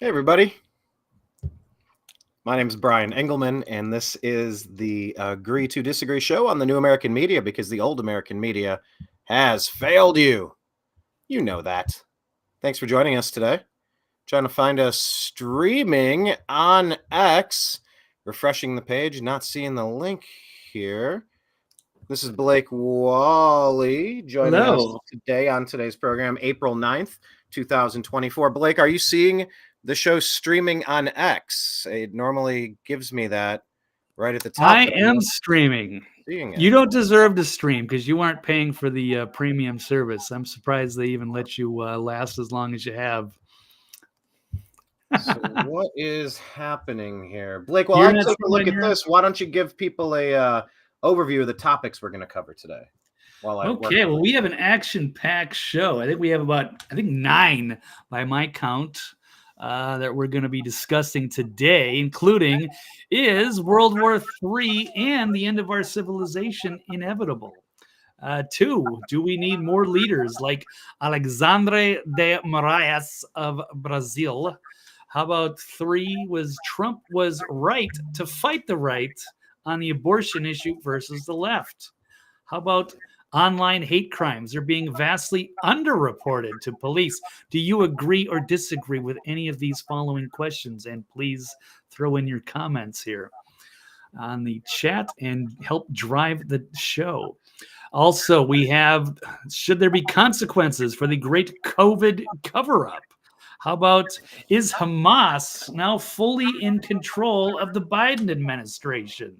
Hey, everybody. My name is Brian Engelman, and this is the Agree to Disagree show on the New American Media because the old American media has failed you. You know that. Thanks for joining us today. Trying to find us streaming on X. Refreshing the page, not seeing the link here. This is Blake Walley joining us today on today's program, April 9th, 2024. Blake, are you seeing the show streaming on X? It normally gives me that right at the top. I am streaming. You don't deserve to stream because you aren't paying for the premium service. I'm surprised they even let you last as long as you have. So what is happening here? Blake, while I take a look at this, why don't you give people a overview of the topics we're going to cover today? Okay, well, we have an action-packed show. I think we have about, 9 by my count that we're going to be discussing today, including, is World War III and the end of our civilization inevitable? 2, do we need more leaders like Alexandre de Moraes of Brazil? How about 3, was Trump was right to fight the right on the abortion issue versus the left? How about online hate crimes are being vastly underreported to police? Do you agree or disagree with any of these following questions? And please throw in your comments here on the chat and help drive the show. Also, we have, should there be consequences for the great COVID cover-up? How about, is Hamas now fully in control of the Biden administration?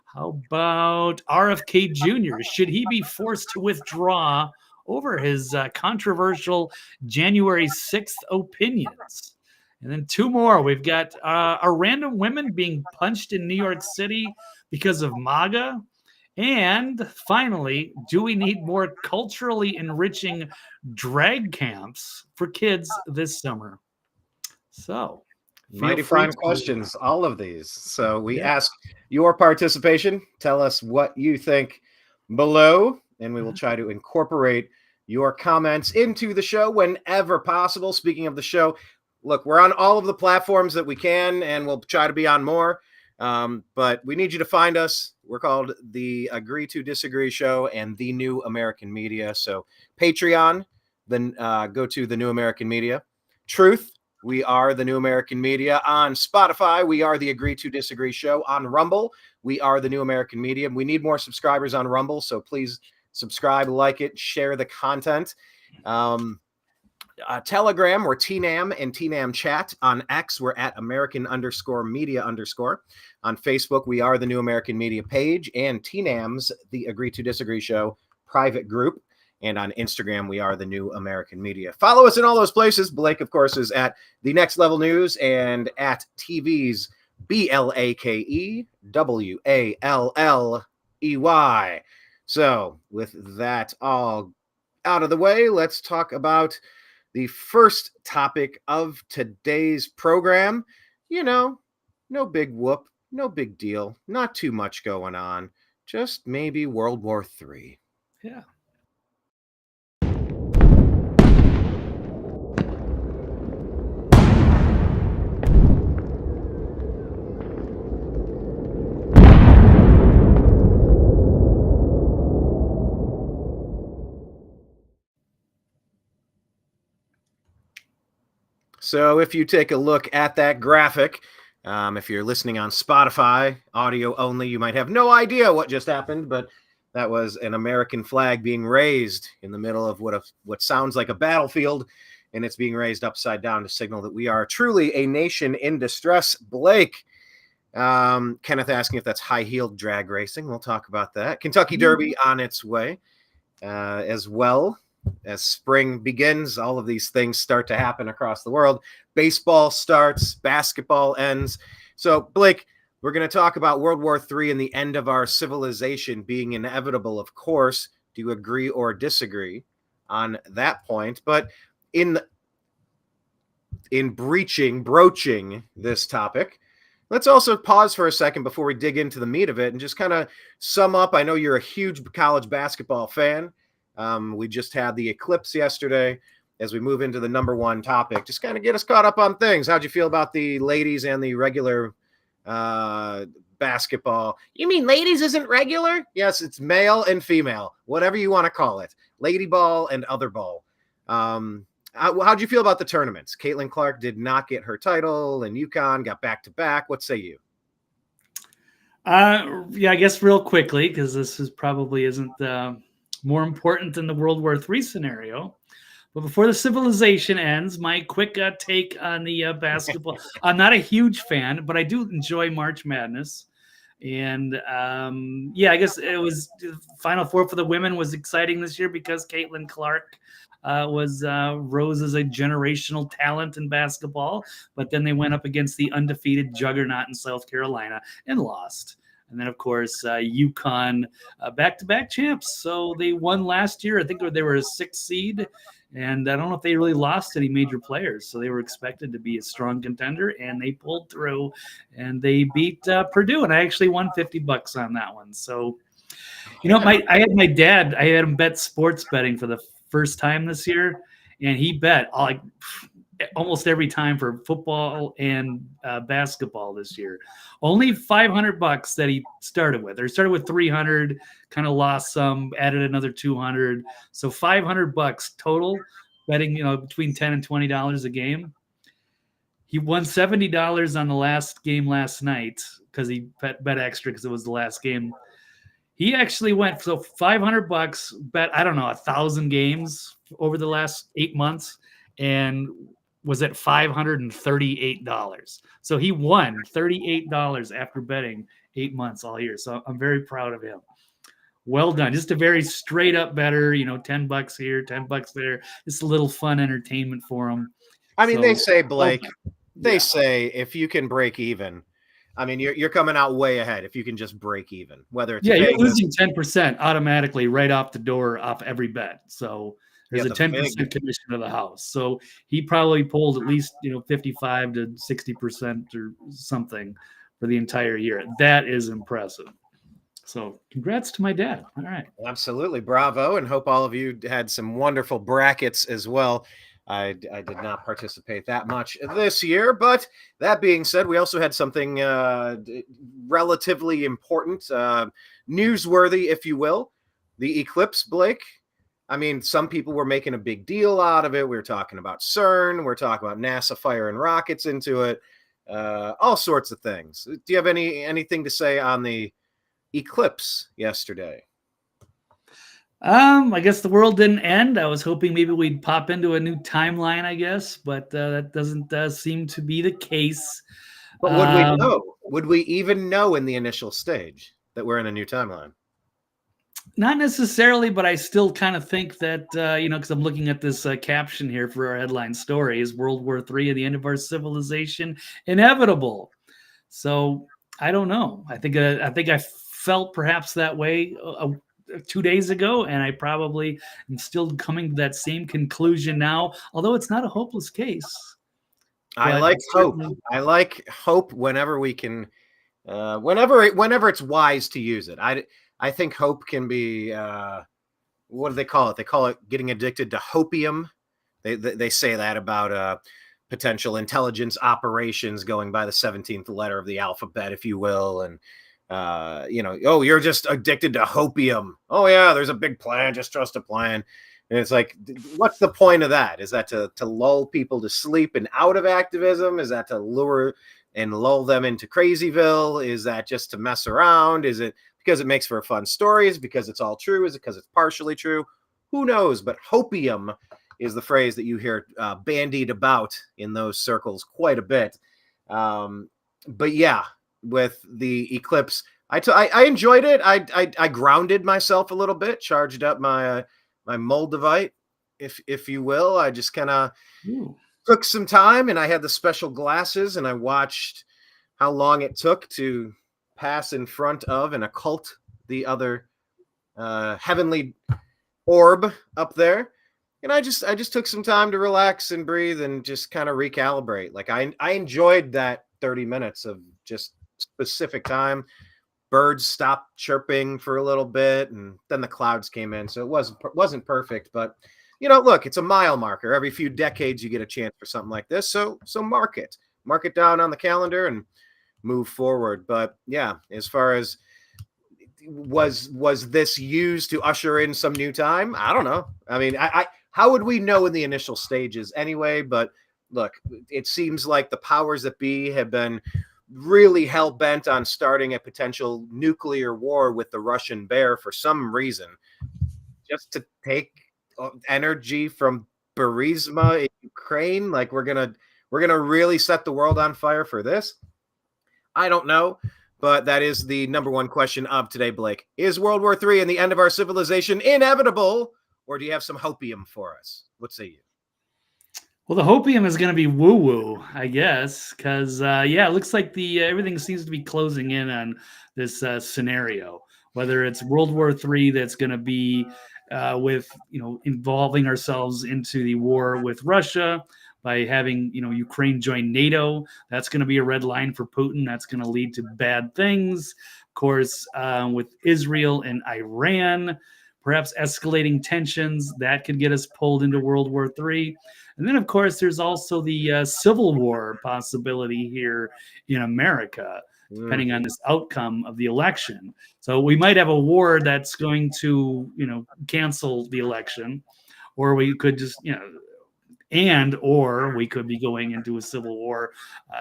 How about RFK Jr.? Should he be forced to withdraw over his controversial January 6th opinions? And then 2 more. We've got are random women being punched in New York City because of MAGA? And finally, do we need more culturally enriching drag camps for kids this summer? So, mighty fine questions, all of these. So we ask your participation. Tell us what you think below, and we will try to incorporate your comments into the show whenever possible. Speaking of the show, look, we're on all of the platforms that we can, and we'll try to be on more. But we need you to find us. We're called the Agree to Disagree Show and the New American Media. So Patreon, then go to the New American Media. Truth, we are the New American Media. On Spotify, we are the Agree to Disagree Show. On Rumble, we are the New American Media. We need more subscribers on Rumble, so please subscribe, like it, share the content. Telegram, we're TNAM and TNAM Chat. On X, we're at American_Media_. On Facebook, we are the New American Media page, and TNAM's the Agree to Disagree Show private group. And on Instagram, we are the New American Media. Follow us in all those places. Blake, of course, is at The Next Level News and at TV's BLAKEWALLEY. So with that all out of the way, let's talk about the first topic of today's program. You know, no big whoop, no big deal, not too much going on, just maybe World War III. Yeah. So if you take a look at that graphic, if you're listening on Spotify, audio only, you might have no idea what just happened, but that was an American flag being raised in the middle of what sounds like a battlefield, and it's being raised upside down to signal that we are truly a nation in distress. Blake, Kenneth asking if that's high-heeled drag racing. We'll talk about that. Kentucky Derby on its way as well. As spring begins, all of these things start to happen across the world. Baseball starts, basketball ends. So, Blake, we're going to talk about World War III and the end of our civilization being inevitable, of course. Do you agree or disagree on that point? But in broaching this topic, let's also pause for a second before we dig into the meat of it and just kind of sum up. I know you're a huge college basketball fan. We just had the eclipse yesterday. as we move into the number one topic, just kind of get us caught up on things. How'd you feel about the ladies and the regular basketball? You mean ladies isn't regular? Yes, it's male and female, whatever you want to call it. Lady ball and other ball. How'd you feel about the tournaments? Caitlin Clark did not get her title, and UConn got back-to-back. What say you? Yeah, I guess real quickly, because this is probably isn't more important than the World War III scenario. But before the civilization ends, my quick take on the basketball. I'm not a huge fan, but I do enjoy March Madness. And yeah, I guess it was Final Four for the women was exciting this year because Caitlin Clark was rose as a generational talent in basketball, but then they went up against the undefeated juggernaut in South Carolina and lost. And then, of course, UConn back-to-back champs. So they won last year. I think they were a 6th seed. And I don't know if they really lost any major players. So they were expected to be a strong contender, and they pulled through. And they beat Purdue. And I actually won $50 on that one. So, you know, I had my dad. I had him bet sports betting for the first time this year. And he bet like almost every time for football and basketball this year. Only $500 that he started with. Or he started with 300, kind of lost some, added another 200. So $500 total, betting, you know, between $10 and $20 a game. He won $70 on the last game last night because he bet extra because it was the last game. He actually went, so $500, bet, I don't know, 1,000 games over the last 8 months, and was at $538. So he won $38 after betting 8 months all year. So I'm very proud of him. Well done. Just a very straight up better, you know, $10 here, $10 there. Just a little fun entertainment for him. I mean, they say, Blake, well say if you can break even, I mean, you're coming out way ahead if you can just break even. Whether it's you're losing 10% automatically right off the door off every bet. So there's a 10% commission to the house. So he probably pulled at least, you know, 55 to 60% or something for the entire year. That is impressive. So congrats to my dad. All right. Absolutely. Bravo. And hope all of you had some wonderful brackets as well. I did not participate that much this year, but that being said, we also had something relatively important, newsworthy, if you will. The eclipse, Blake. I mean, some people were making a big deal out of it. We were talking about CERN. We're talking about NASA firing rockets into it. All sorts of things. Do you have anything to say on the eclipse yesterday? I guess the world didn't end. I was hoping maybe we'd pop into a new timeline, I guess, but that doesn't seem to be the case. But would we know? Would we even know in the initial stage that we're in a new timeline? Not necessarily, but I still kind of think that, you know, because I'm looking at this caption here for our headline story, is World War III and the end of our civilization inevitable? So I don't know. I think I felt perhaps that way 2 days ago, and I probably am still coming to that same conclusion now, although it's not a hopeless case. I like hope. I like hope whenever we can, whenever it's wise to use it. I think hope can be, what do they call it? They call it getting addicted to hopium. They say that about potential intelligence operations going by the 17th letter of the alphabet, if you will. And, you know, oh, you're just addicted to hopium. Oh, yeah, there's a big plan. Just trust a plan. And it's like, what's the point of that? Is that to lull people to sleep and out of activism? Is that to lure and lull them into Crazyville? Is that just to mess around? Is it because it makes for a fun story? Is it because it's all true? Is it because it's partially true? Who knows? But hopium is the phrase that you hear bandied about in those circles quite a bit. But yeah, with the eclipse, I enjoyed it. I grounded myself a little bit, charged up my Moldavite, if you will. I just kind of took some time, and I had the special glasses, and I watched how long it took to pass in front of and occult the other heavenly orb up there. And I just took some time to relax and breathe and just kind of recalibrate. Like I enjoyed that 30 minutes of just specific time. Birds stopped chirping for a little bit, and then the clouds came in. So it wasn't perfect, but look, it's a mile marker. Every few decades, you get a chance for something like this. So mark it down on the calendar and move forward. But yeah, as far as was this used to usher in some new time? I don't know. I mean, I how would we know in the initial stages anyway? But look, it seems like the powers that be have been really hell bent on starting a potential nuclear war with the Russian bear for some reason, just to take energy from Burisma in Ukraine. Like we're gonna really set the world on fire for this. I don't know, but that is the number one question of today, Blake. Is World War III and the end of our civilization inevitable, or do you have some hopium for us? What say you? Well, the hopium is going to be woo-woo, I guess, because it looks like the everything seems to be closing in on this scenario. Whether it's World War III that's going to be with involving ourselves into the war with Russia by having Ukraine join NATO, that's going to be a red line for Putin. That's going to lead to bad things. Of course, with Israel and Iran, perhaps escalating tensions that could get us pulled into World War III. And then, of course, there's also the Civil War possibility here in America, depending on this outcome of the election. So we might have a war that's going to, cancel the election, or we could just, or we could be going into a civil war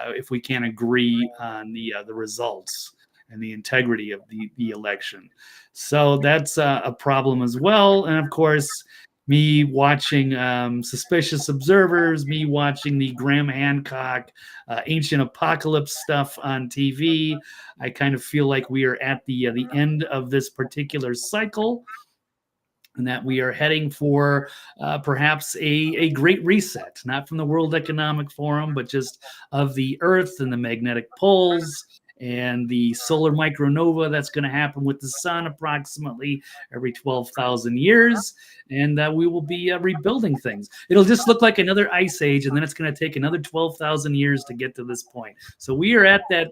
if we can't agree on the results and the integrity of the election. So that's a problem as well. And of course, me watching Suspicious Observers, me watching the Graham Hancock Ancient Apocalypse stuff on TV, I kind of feel like we are at the end of this particular cycle, and that we are heading for perhaps a great reset, not from the World Economic Forum, but just of the Earth and the magnetic poles and the solar micronova that's going to happen with the sun approximately every 12,000 years. And we will be rebuilding things. It'll just look like another ice age, and then it's going to take another 12,000 years to get to this point. So we are at that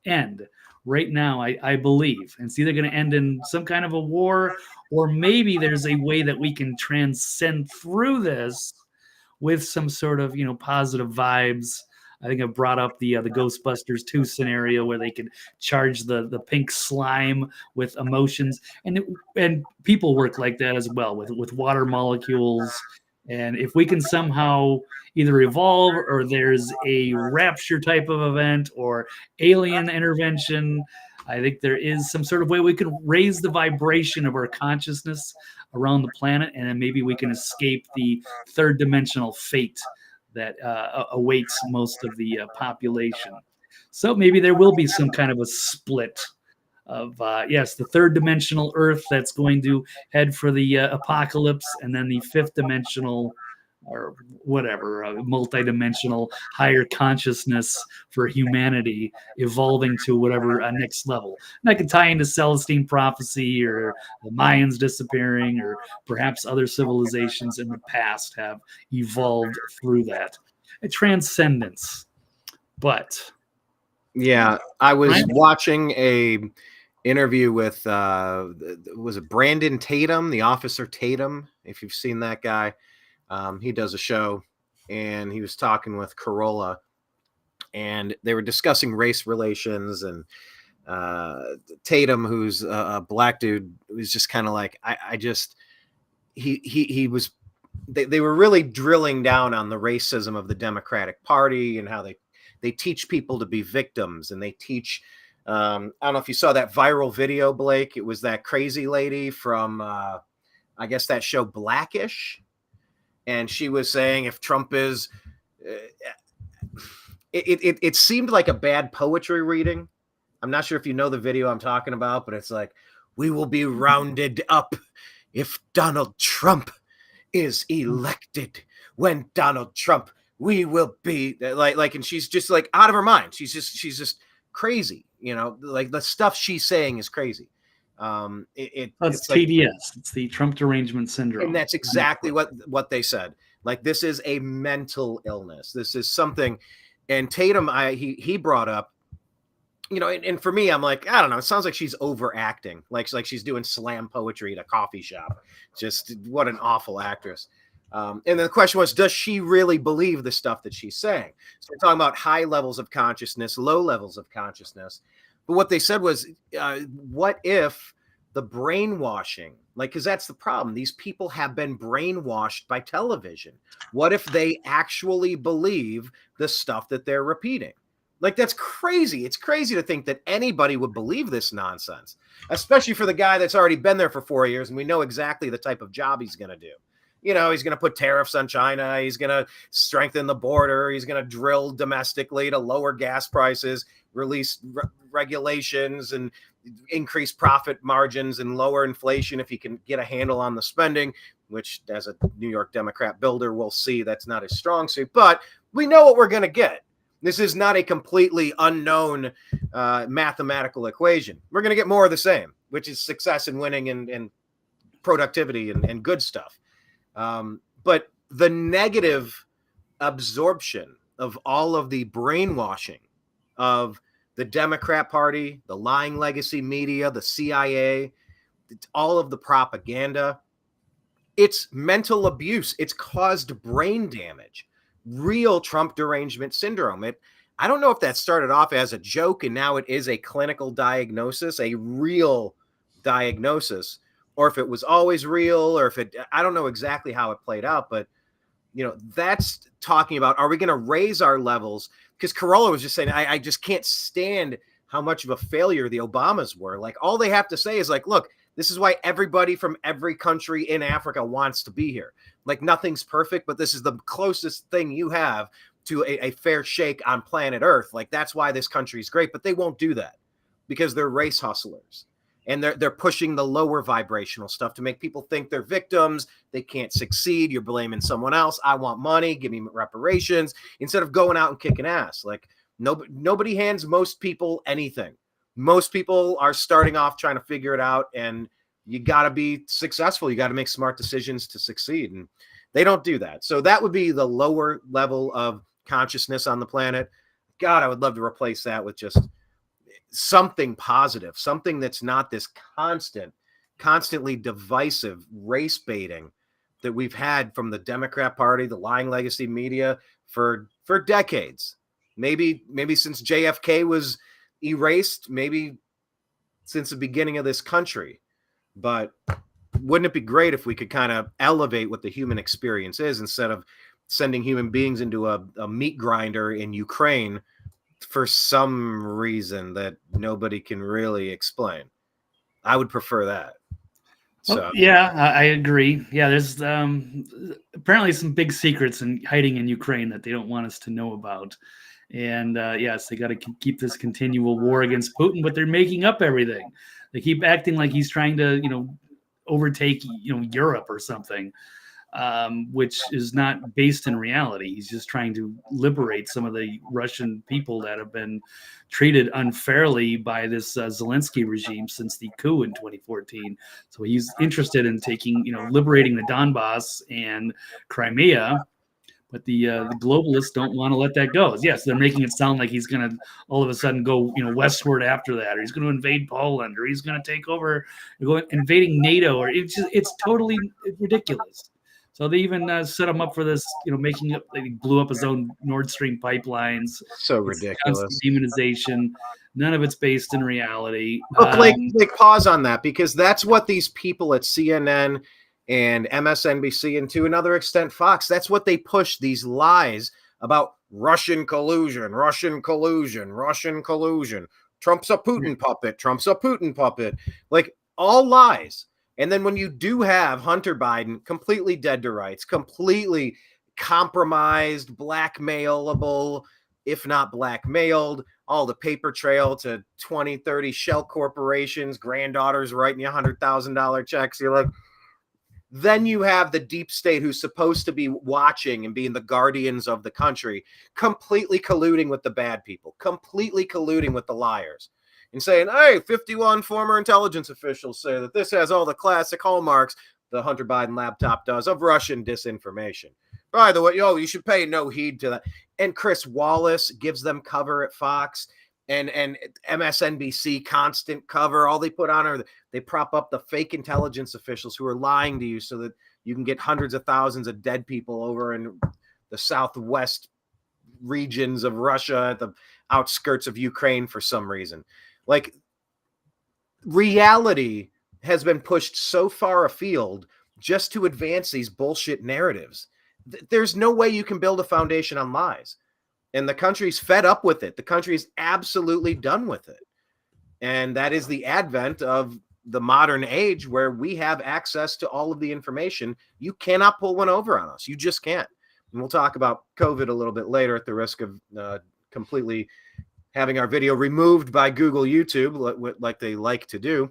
end right now, I believe. And it's either going to end in some kind of a war, or maybe there's a way that we can transcend through this with some sort of, positive vibes. I think I brought up the Ghostbusters 2 scenario where they could charge the pink slime with emotions, and people work like that as well with water molecules. And if we can somehow either evolve, or there's a rapture type of event, or alien intervention, I think there is some sort of way we can raise the vibration of our consciousness around the planet, and then maybe we can escape the third dimensional fate that awaits most of the population. So maybe there will be some kind of a split of, the third dimensional Earth that's going to head for the apocalypse, and then the fifth dimensional, or whatever, multi-dimensional higher consciousness for humanity evolving to whatever next level. And that could tie into Celestine prophecy, or the Mayans disappearing, or perhaps other civilizations in the past have evolved through that. A transcendence. But yeah, I was watching a interview with was it Brandon Tatum, the Officer Tatum, if you've seen that guy. He does a show, and he was talking with Corolla, and they were discussing race relations, and Tatum, who's a black dude, was just kind of like, they were really drilling down on the racism of the Democratic Party and how they teach people to be victims, and they teach, I don't know if you saw that viral video, Blake. It was that crazy lady from, I guess, that show Blackish. And she was saying, if Trump is, it seemed like a bad poetry reading. I'm not sure if you know the video I'm talking about, but it's like, we will be rounded up if Donald Trump is elected. When Donald Trump, we will be like, and she's just like out of her mind. She's just crazy. Like the stuff she's saying is crazy. It's TDS. It's the Trump derangement syndrome, and that's exactly what they said. Like, this is a mental illness. This is something. And Tatum, he brought up, and for me, I'm like, I don't know. It sounds like she's overacting, like she's doing slam poetry at a coffee shop. Just what an awful actress. And then the question was, does she really believe the stuff that she's saying? So we're talking about high levels of consciousness, low levels of consciousness. But what they said was, what if the brainwashing, like, because that's the problem. These people have been brainwashed by television. What if they actually believe the stuff that they're repeating? Like, that's crazy. It's crazy to think that anybody would believe this nonsense, especially for the guy that's already been there for 4 years and we know exactly the type of job he's going to do. You know, he's going to put tariffs on China. He's going to strengthen the border. He's going to drill domestically to lower gas prices, release regulations, and increase profit margins and lower inflation if he can get a handle on the spending, which as a New York Democrat builder, we'll see that's not his strong suit. But we know what we're going to get. This is not a completely unknown mathematical equation. We're going to get more of the same, which is success and winning and productivity and good stuff. But the negative absorption of all of the brainwashing of the Democrat Party, the lying legacy media, the CIA, all of the propaganda, it's mental abuse. It's caused brain damage, real Trump derangement syndrome. I don't know if that started off as a joke and now it is a clinical diagnosis, a real diagnosis, or if it was always real, or if I don't know exactly how it played out, but you know, that's talking about, are we going to raise our levels? Because Carolla was just saying, I just can't stand how much of a failure the Obamas were. Like, all they have to say is like, look, this is why everybody from every country in Africa wants to be here. Like, nothing's perfect, but this is the closest thing you have to a fair shake on planet Earth. Like, that's why this country is great, but they won't do that because they're race hustlers. And they're pushing the lower vibrational stuff to make people think they're victims. They can't succeed. You're blaming someone else. I want money. Give me reparations. Instead of going out and kicking ass. Like, nobody hands most people anything. Most people are starting off trying to figure it out. And you got to be successful. You got to make smart decisions to succeed. And they don't do that. So that would be the lower level of consciousness on the planet. God, I would love to replace that with just something positive, something that's not this constantly divisive race baiting that we've had from the Democrat Party, the lying legacy media for decades. Maybe since JFK was erased, maybe since the beginning of this country. But wouldn't it be great if we could kind of elevate what the human experience is instead of sending human beings into a meat grinder in Ukraine for some reason that nobody can really explain? I would prefer that. So yeah, I agree. Yeah, there's apparently some big secrets hiding in Ukraine that they don't want us to know about. And yes, they got to keep this continual war against Putin, but they're making up everything. They keep acting like he's trying to, overtake, Europe or something. Which is not based in reality. He's just trying to liberate some of the Russian people that have been treated unfairly by this Zelensky regime since the coup in 2014. So he's interested in liberating the Donbass and Crimea, but the globalists don't want to let that go. Yes, they're making it sound like he's going to all of a sudden go westward after that, or he's going to invade Poland, or he's going to take over, invading NATO, or it's totally ridiculous. So they even set him up for this, making up. They blew up his own Nord Stream pipelines. So ridiculous. Demonization. None of it's based in reality. But Blake, pause on that, because that's what these people at CNN and MSNBC and to another extent Fox, that's what they push, these lies about Russian collusion. Trump's a Putin puppet. Like, all lies. And then when you do have Hunter Biden completely dead to rights, completely compromised, blackmailable, if not blackmailed, all the paper trail to 20, 30 shell corporations, granddaughters writing you $100,000 checks, you're like, then you have the deep state who's supposed to be watching and being the guardians of the country, completely colluding with the bad people, completely colluding with the liars. And saying, hey, 51 former intelligence officials say that this has all the classic hallmarks, the Hunter Biden laptop does, of Russian disinformation. By the way, you should pay no heed to that. And Chris Wallace gives them cover at Fox, and MSNBC constant cover. All they put on are they prop up the fake intelligence officials who are lying to you so that you can get hundreds of thousands of dead people over in the southwest regions of Russia at the outskirts of Ukraine for some reason. Like, reality has been pushed so far afield just to advance these bullshit narratives. There's no way you can build a foundation on lies. And the country's fed up with it. The country's absolutely done with it. And that is the advent of the modern age where we have access to all of the information. You cannot pull one over on us. You just can't. And we'll talk about COVID a little bit later at the risk of completely having our video removed by Google, YouTube, like they like to do.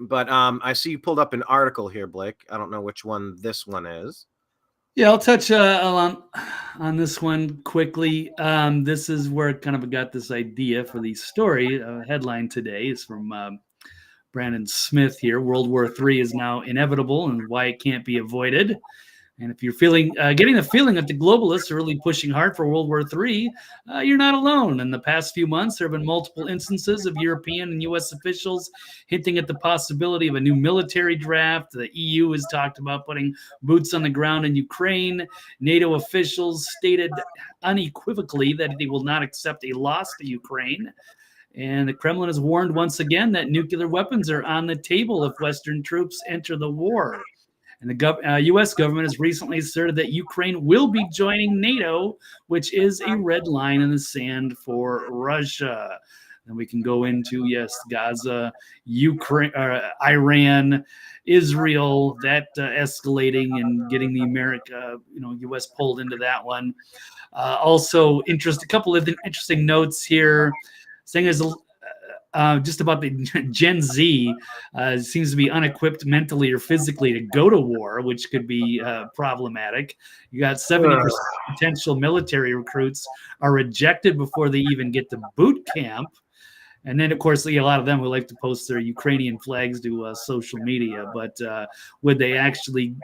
But I see you pulled up an article here, Blake. I don't know which one this one is. Yeah, I'll touch on this one quickly. This is where I kind of got this idea for the story. Headline today is from Brandon Smith here. World War III is now inevitable and why it can't be avoided. And if you're getting the feeling that the globalists are really pushing hard for World War III, you're not alone. In the past few months, there have been multiple instances of European and U.S. officials hinting at the possibility of a new military draft. The EU has talked about putting boots on the ground in Ukraine. NATO officials stated unequivocally that they will not accept a loss to Ukraine. And the Kremlin has warned once again that nuclear weapons are on the table if Western troops enter the war. And the U.S. government has recently asserted that Ukraine will be joining NATO, which is a red line in the sand for Russia. And we can go into, yes, Gaza, Ukraine, Iran, Israel, that escalating and getting the U.S. pulled into that one. Also, a couple of interesting notes here, saying there's just about the Gen Z seems to be unequipped mentally or physically to go to war, which could be problematic. You got 70% potential military recruits are rejected before they even get to boot camp. And then, of course, a lot of them would like to post their Ukrainian flags to social media. But would they actually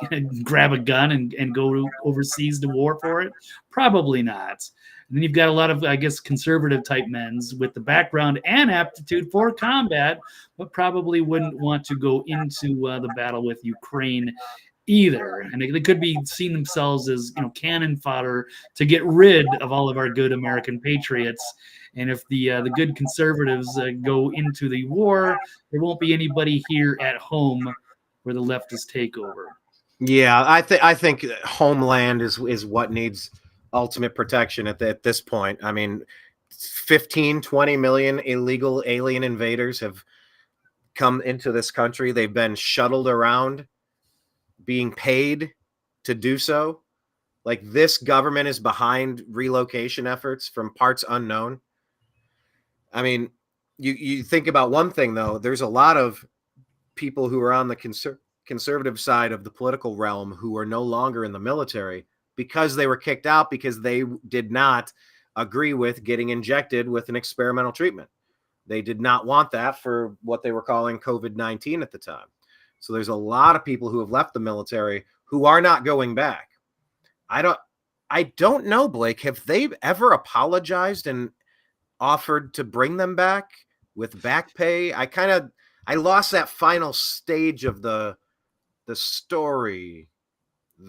grab a gun and go overseas to war for it? Probably not. And then you've got a lot of, I guess, conservative type men's with the background and aptitude for combat, but probably wouldn't want to go into the battle with Ukraine either. And they could be seeing themselves as, cannon fodder to get rid of all of our good American patriots. And if the good conservatives go into the war, there won't be anybody here at home for the leftist takeover. Yeah, I think homeland is what needs ultimate protection at this point. I mean, 15-20 million illegal alien invaders have come into this country. They've been shuttled around, being paid to do so. Like, this government is behind relocation efforts from parts unknown. I mean, you think about one thing, though. There's a lot of people who are on the conservative side of the political realm who are no longer in the military because they were kicked out because they did not agree with getting injected with an experimental treatment. They did not want that for what they were calling COVID-19 at the time. So there's a lot of people who have left the military who are not going back. I don't know, Blake. Have they ever apologized and offered to bring them back with back pay? I lost that final stage of the story.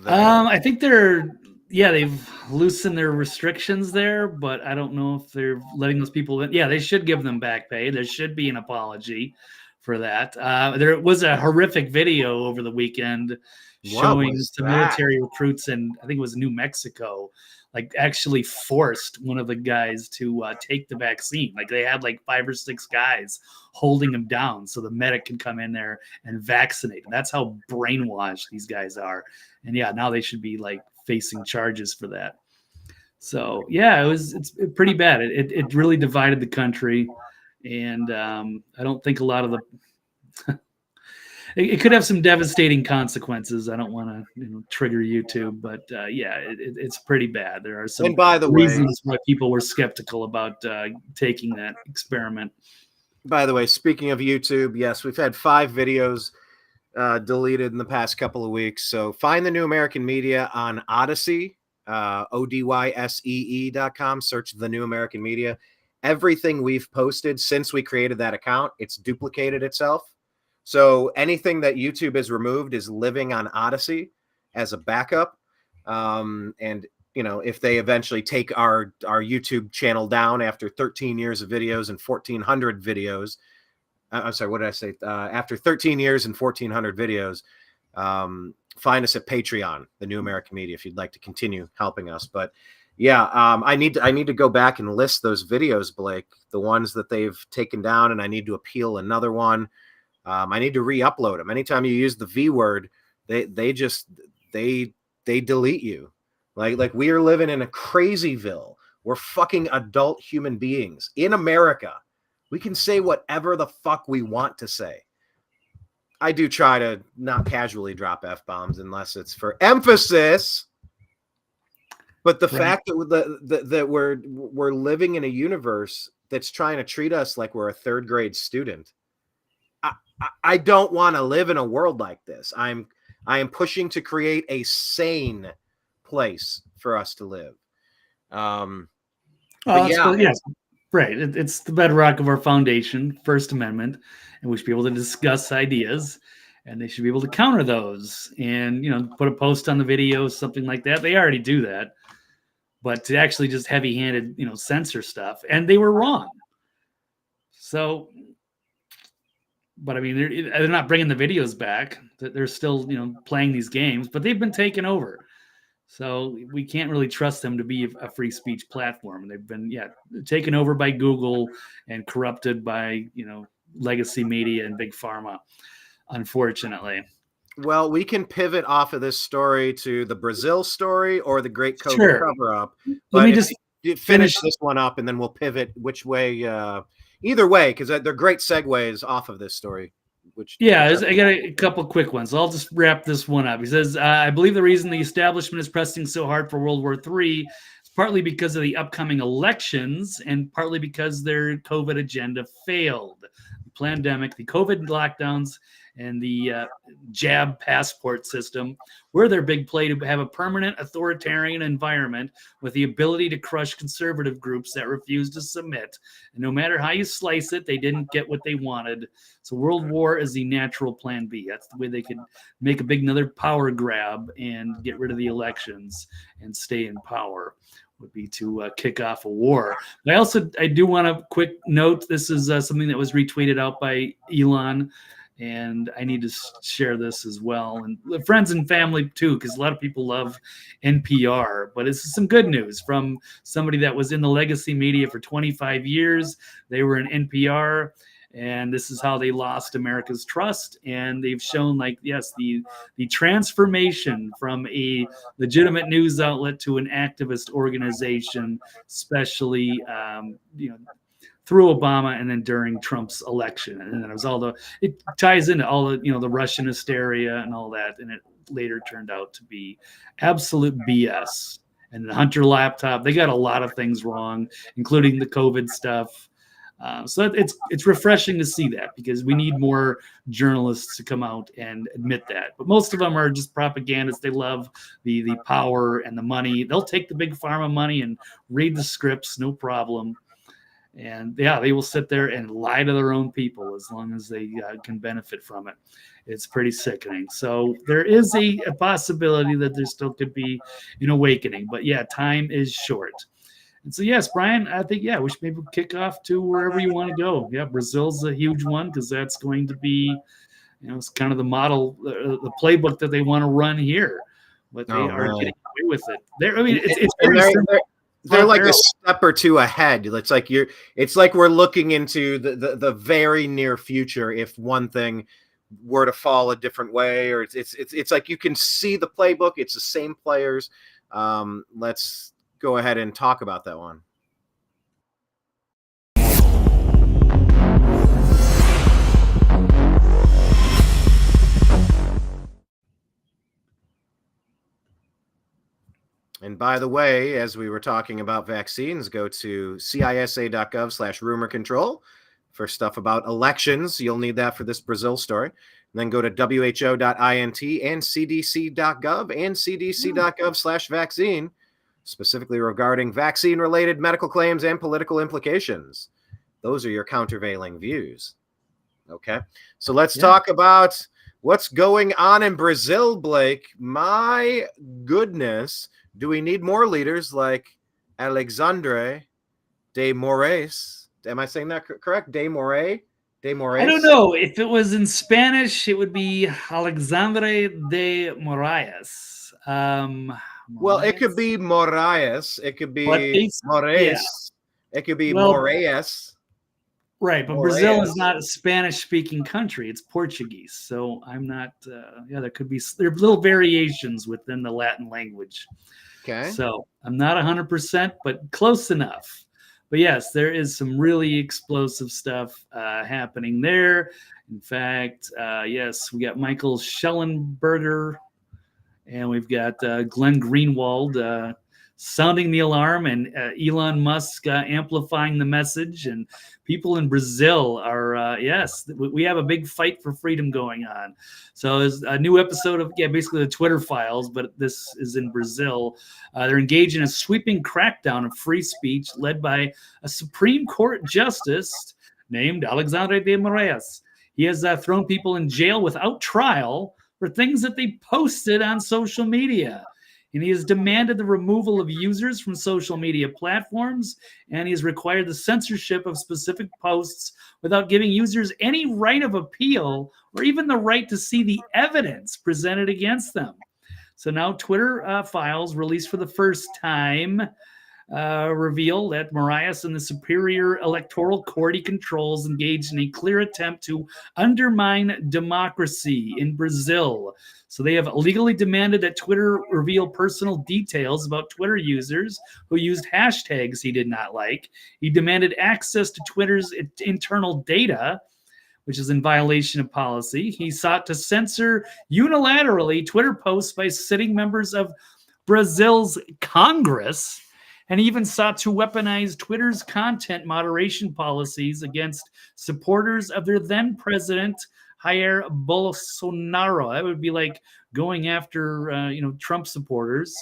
I think they've loosened their restrictions there, but I don't know if they're letting those people in. Yeah, they should give them back pay. There should be an apology for that. There was a horrific video over the weekend showing some military recruits in, I think it was New Mexico, like actually forced one of the guys to take the vaccine. Like, they had like 5 or 6 guys holding him down so the medic can come in there and vaccinate him. That's how brainwashed these guys are. And yeah, now they should be like facing charges for that. So yeah, it's pretty bad. It really divided the country. And I don't think a lot of the it could have some devastating consequences. I don't want to trigger YouTube, but yeah, it's pretty bad. There are some reasons why people were skeptical about taking that experiment. By the way, speaking of YouTube, yes, we've had 5 videos deleted in the past couple of weeks. So find the New American Media on Odyssey, ODYSEE.com. Search the New American Media. Everything we've posted since we created that account, it's duplicated itself. So anything that YouTube has removed is living on Odyssey. as a backup. And if they eventually take our YouTube channel down after 13 years of videos and 1,400 videos, I'm sorry, what did I say? After 13 years and 1,400 videos, find us at Patreon, the New American Media, if you'd like to continue helping us. But yeah, I need to go back and list those videos, Blake, the ones that they've taken down, and I need to appeal another one. I need to re-upload them. Anytime you use the V word, they delete you. Like we are living in a crazyville. We're fucking adult human beings in America. We can say whatever the fuck we want to say. I do try to not casually drop F-bombs unless it's for emphasis. But the fact that we're living in a universe that's trying to treat us like we're a third grade student, I don't want to live in a world like this. I am pushing to create a sane place for us to live. Right. It's the bedrock of our foundation, First Amendment, and we should be able to discuss ideas, and they should be able to counter those and, put a post on the video, something like that. They already do that. But to actually just heavy-handed, censor stuff, and they were wrong. So, but I mean, they're not bringing the videos back. They're still, playing these games, but they've been taken over. So we can't really trust them to be a free speech platform. They've been, taken over by Google and corrupted by, legacy media and big pharma, unfortunately. Well, we can pivot off of this story to the Brazil story or the Great COVID cover-up. Let me just finish this one up, and then we'll pivot which way. Either way, because they're great segues off of this story. I got a couple quick ones. I'll just wrap this one up. He says, I believe the reason the establishment is pressing so hard for World War III is partly because of the upcoming elections and partly because their COVID agenda failed. The pandemic, the COVID lockdowns, and the jab passport system were their big play to have a permanent authoritarian environment with the ability to crush conservative groups that refuse to submit. And no matter how you slice it, they didn't get what they wanted. So World War is the natural plan B. That's the way they could make a big another power grab and get rid of the elections and stay in power, would be to kick off a war. I do want to quick note, this is something that was retweeted out by Elon, and I need to share this as well. And friends and family too, because a lot of people love NPR. But it's some good news from somebody that was in the legacy media for 25 years. They were in NPR, and this is how they lost America's trust. And they've shown, the transformation from a legitimate news outlet to an activist organization, especially, through Obama and then during Trump's election. And then it ties into all the, the Russian hysteria and all that. And it later turned out to be absolute BS. And the Hunter laptop, they got a lot of things wrong, including the COVID stuff. So it's refreshing to see that, because we need more journalists to come out and admit that. But most of them are just propagandists. They love the power and the money. They'll take the big pharma money and read the scripts, no problem. And they will sit there and lie to their own people as long as they can benefit from it. It's pretty sickening. So there is a possibility that there still could be an awakening. But time is short. And so, yes, Brian, I think, we should maybe kick off to wherever you want to go. Yeah, Brazil's a huge one, because that's going to be, it's kind of the model, the playbook that they want to run here. But they are getting away with it. It's very simple. They're like a step or two ahead. It's like we're looking into the very near future. If one thing were to fall a different way, or it's like you can see the playbook. It's the same players. Let's go ahead and talk about that one. And by the way, as we were talking about vaccines, go to cisa.gov/rumor control for stuff about elections. You'll need that for this Brazil story. And then go to who.int and cdc.gov and cdc.gov/vaccine, specifically regarding vaccine-related medical claims and political implications. Those are your countervailing views. Okay, so let's talk about What's going on in Brazil, Blake? My goodness. Do we need more leaders like Alexandre de Moraes? Am I saying that correct? De Moraes? De Moraes? I don't know. If it was in Spanish, it would be Alexandre de Moraes. Well, it could Moraes? be Moraes. It could be But yeah. Moraes. It could be Well, Moraes. right, but Brazil is not a Spanish-speaking country; it's Portuguese. So I'm not. There could be little variations within the Latin language. Okay. So I'm not 100%, but close enough. But yes, there is some really explosive stuff happening there. In fact, yes, we got Michael Schellenberger, and we've got Glenn Greenwald sounding the alarm, and Elon Musk amplifying the message. And people in Brazil are, yes, we have a big fight for freedom going on. So there's a new episode of, basically the Twitter Files, but this is in Brazil. They're engaged in a sweeping crackdown of free speech led by a Supreme Court justice named Alexandre de Moraes. He has thrown people in jail without trial for things that they posted on social media. And he has demanded the removal of users from social media platforms, and he has required the censorship of specific posts without giving users any right of appeal or even the right to see the evidence presented against them. So now Twitter Files, released for the first time, reveal that Moraes and the superior electoral court he controls engaged in a clear attempt to undermine democracy in Brazil. So they have legally demanded that Twitter reveal personal details about Twitter users who used hashtags he did not like. He demanded access to Twitter's internal data, which is in violation of policy. He sought to censor unilaterally Twitter posts by sitting members of Brazil's Congress, and he even sought to weaponize Twitter's content moderation policies against supporters of their then president, Jair Bolsonaro. That would be like going after, Trump supporters,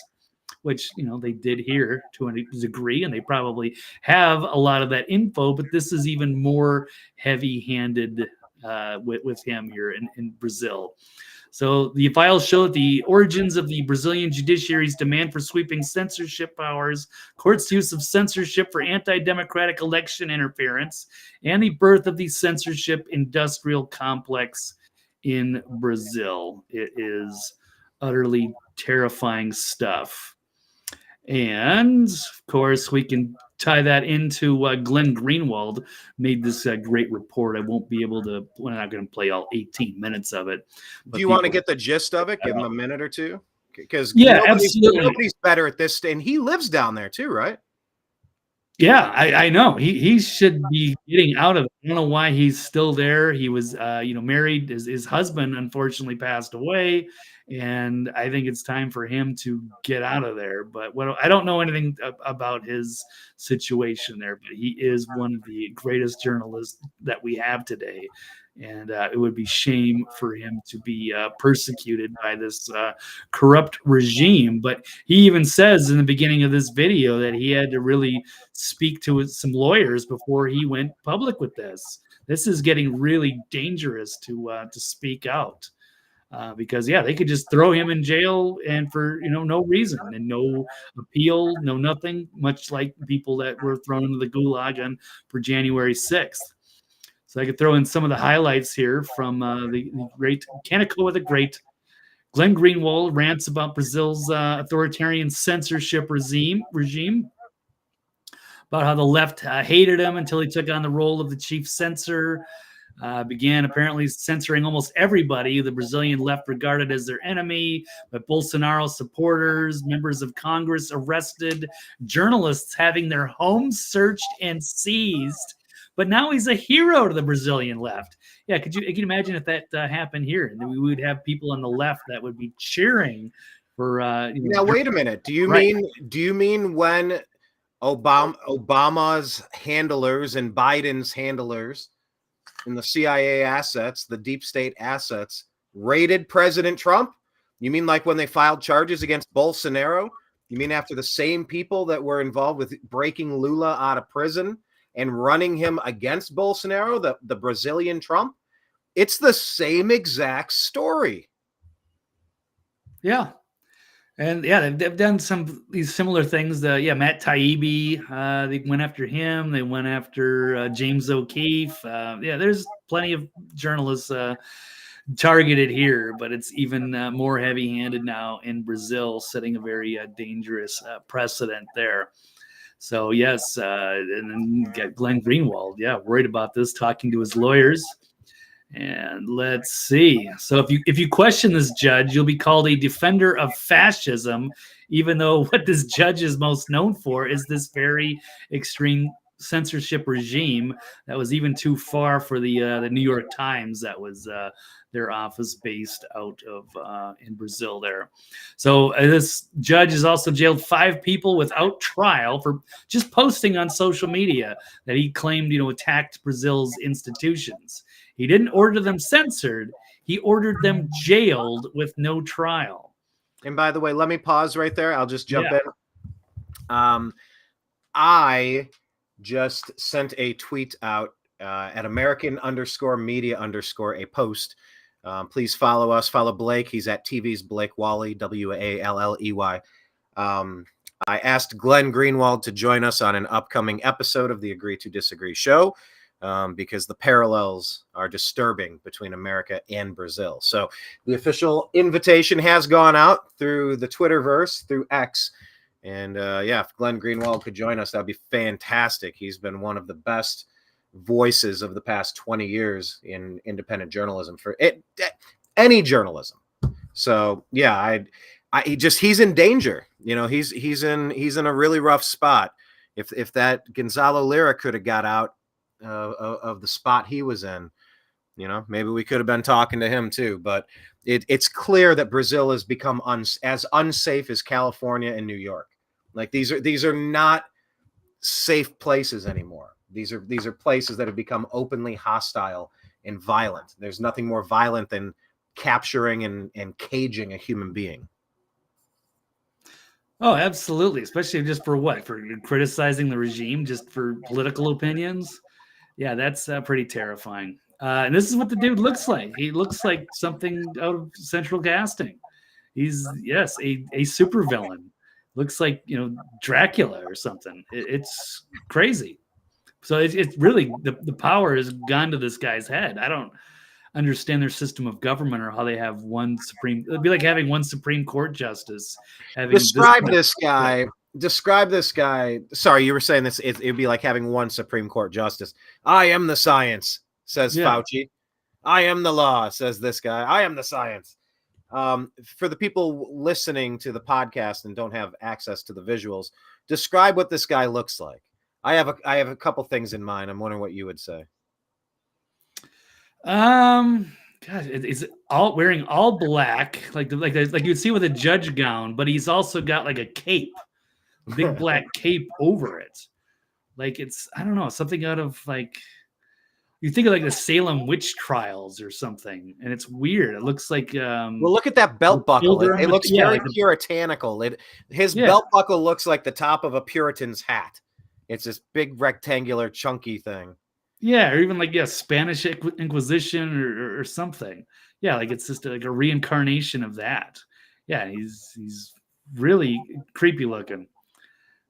which, they did here to a degree, and they probably have a lot of that info, but this is even more heavy-handed with him here in Brazil. So the files show the origins of the Brazilian judiciary's demand for sweeping censorship powers, courts' use of censorship for anti-democratic election interference, and the birth of the censorship industrial complex in Brazil. It is utterly terrifying stuff. And, of course, we can tie that into Glenn Greenwald made this great report. I won't be able to, we're not going to play all 18 minutes of it. Do you want to get the gist of it? Give him a minute or two? Because absolutely. Nobody's better at this. And he lives down there too, right? Yeah, I know. He should be getting out of it. I don't know why he's still there. He was, married. His husband, unfortunately, passed away. And I think it's time for him to get out of there. But I don't know anything about his situation there, but he is one of the greatest journalists that we have today. And it would be shame for him to be persecuted by this corrupt regime. But he even says in the beginning of this video that he had to really speak to some lawyers before he went public with this. This is getting really dangerous to speak out. Because they could just throw him in jail and for no reason and no appeal, no nothing, much like people that were thrown into the gulag for January 6th. So I could throw in some of the highlights here from the great Kaneko the Great. Glenn Greenwald rants about Brazil's authoritarian censorship regime, about how the left hated him until he took on the role of the chief censor. Began apparently censoring almost everybody the Brazilian left regarded as their enemy, but Bolsonaro supporters, members of Congress arrested, journalists having their homes searched and seized. But now he's a hero to the Brazilian left. Yeah, could you imagine if that happened here? And we would have people on the left that would be cheering for. Now wait a minute. Do you mean when Obama's handlers and Biden's handlers and the CIA assets, the deep state assets, raided President Trump? You mean like when they filed charges against Bolsonaro? You mean after the same people that were involved with breaking Lula out of prison and running him against Bolsonaro, the Brazilian Trump? It's the same exact story. Yeah. And yeah, they've done these similar things. Matt Taibbi, they went after him. They went after James O'Keefe. There's plenty of journalists targeted here, but it's even more heavy-handed now in Brazil, setting a very dangerous precedent there. So yes, and then got Glenn Greenwald, worried about this, talking to his lawyers. And let's see. So if you question this judge, you'll be called a defender of fascism, even though what this judge is most known for is this very extreme censorship regime that was even too far for the New York Times, that was their office based out of in Brazil there. So this judge has also jailed 5 people without trial for just posting on social media that he claimed, attacked Brazil's institutions. He didn't order them censored. He ordered them jailed with no trial. And by the way, let me pause right there. I'll just jump in. I just sent a tweet out at American_media_ a post. Please follow us. Follow Blake. He's at TV's Blake Walley, Walley. I asked Glenn Greenwald to join us on an upcoming episode of the Agree to Disagree show. Because the parallels are disturbing between America and Brazil. So the official invitation has gone out through the Twitterverse, through X. And if Glenn Greenwald could join us, that'd be fantastic. He's been one of the best voices of the past 20 years in independent journalism, for any journalism. So he's in danger. He's in a really rough spot. If that Gonzalo Lira could have got out of the spot he was in, maybe we could have been talking to him too. But it's clear that Brazil has become as unsafe as California and New York. Like these are not safe places anymore. These are places that have become openly hostile and violent. There's nothing more violent than capturing and caging a human being. Oh, absolutely. Especially just for what? For criticizing the regime, just for political opinions. Yeah, that's pretty terrifying. And this is what the dude looks like. He looks like something out of Central Casting. He's, yes, a supervillain. Looks like, Dracula or something. It's crazy. So it's really, the power has gone to this guy's head. I don't understand their system of government or how they have it'd be like having one Supreme Court justice. Describe this guy. Sorry, you were saying this. It'd be like having one Supreme Court justice. I am the science, says Fauci. I am the law, says this guy. I am the science. For the people listening to the podcast and don't have access to the visuals, describe what this guy looks like. I have a couple things in mind. I'm wondering what you would say. God, it's all wearing all black, like you'd see with a judge gown, but he's also got like a cape, a big black cape over it. Like it's, I don't know, something out of like, you think of like the Salem witch trials or something, and it's weird. It looks like well, look at that belt buckle. It looks very puritanical. His belt buckle looks like the top of a Puritan's hat. It's this big rectangular chunky thing. Yeah, or even like Spanish Inquisition or something. Yeah, like it's just like a reincarnation of that. Yeah, he's really creepy looking.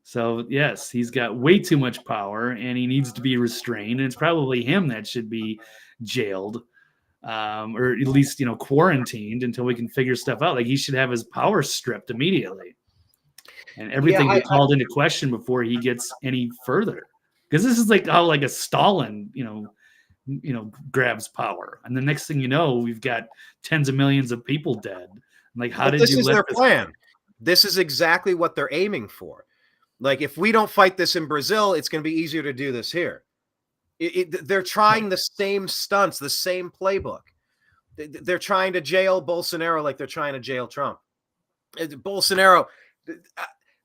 So yes, he's got way too much power, and he needs to be restrained. And it's probably him that should be jailed, or at least quarantined until we can figure stuff out. Like he should have his power stripped immediately, and everything be called into question before he gets any further. Because this is like how like a Stalin, grabs power, and the next thing you know, we've got tens of millions of people dead. Like, how did you? This is their plan. This is exactly what they're aiming for. Like, if we don't fight this in Brazil, it's going to be easier to do this here. They're trying the same stunts, the same playbook. They're trying to jail Bolsonaro like they're trying to jail Trump. Bolsonaro.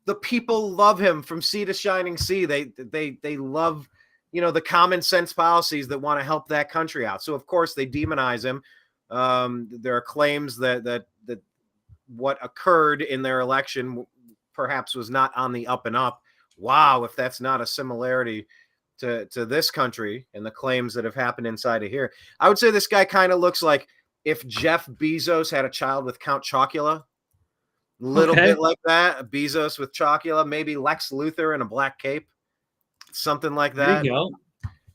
The people love him from sea to shining sea. They love, the common sense policies that want to help that country out. So of course they demonize him. There are claims that what occurred in their election perhaps was not on the up and up. Wow, if that's not a similarity to this country and the claims that have happened inside of here. I would say this guy kind of looks like if Jeff Bezos had a child with Count Chocula. Little bit like that. Bezos with Chocula, maybe Lex Luthor in a black cape. Something like that. There you go.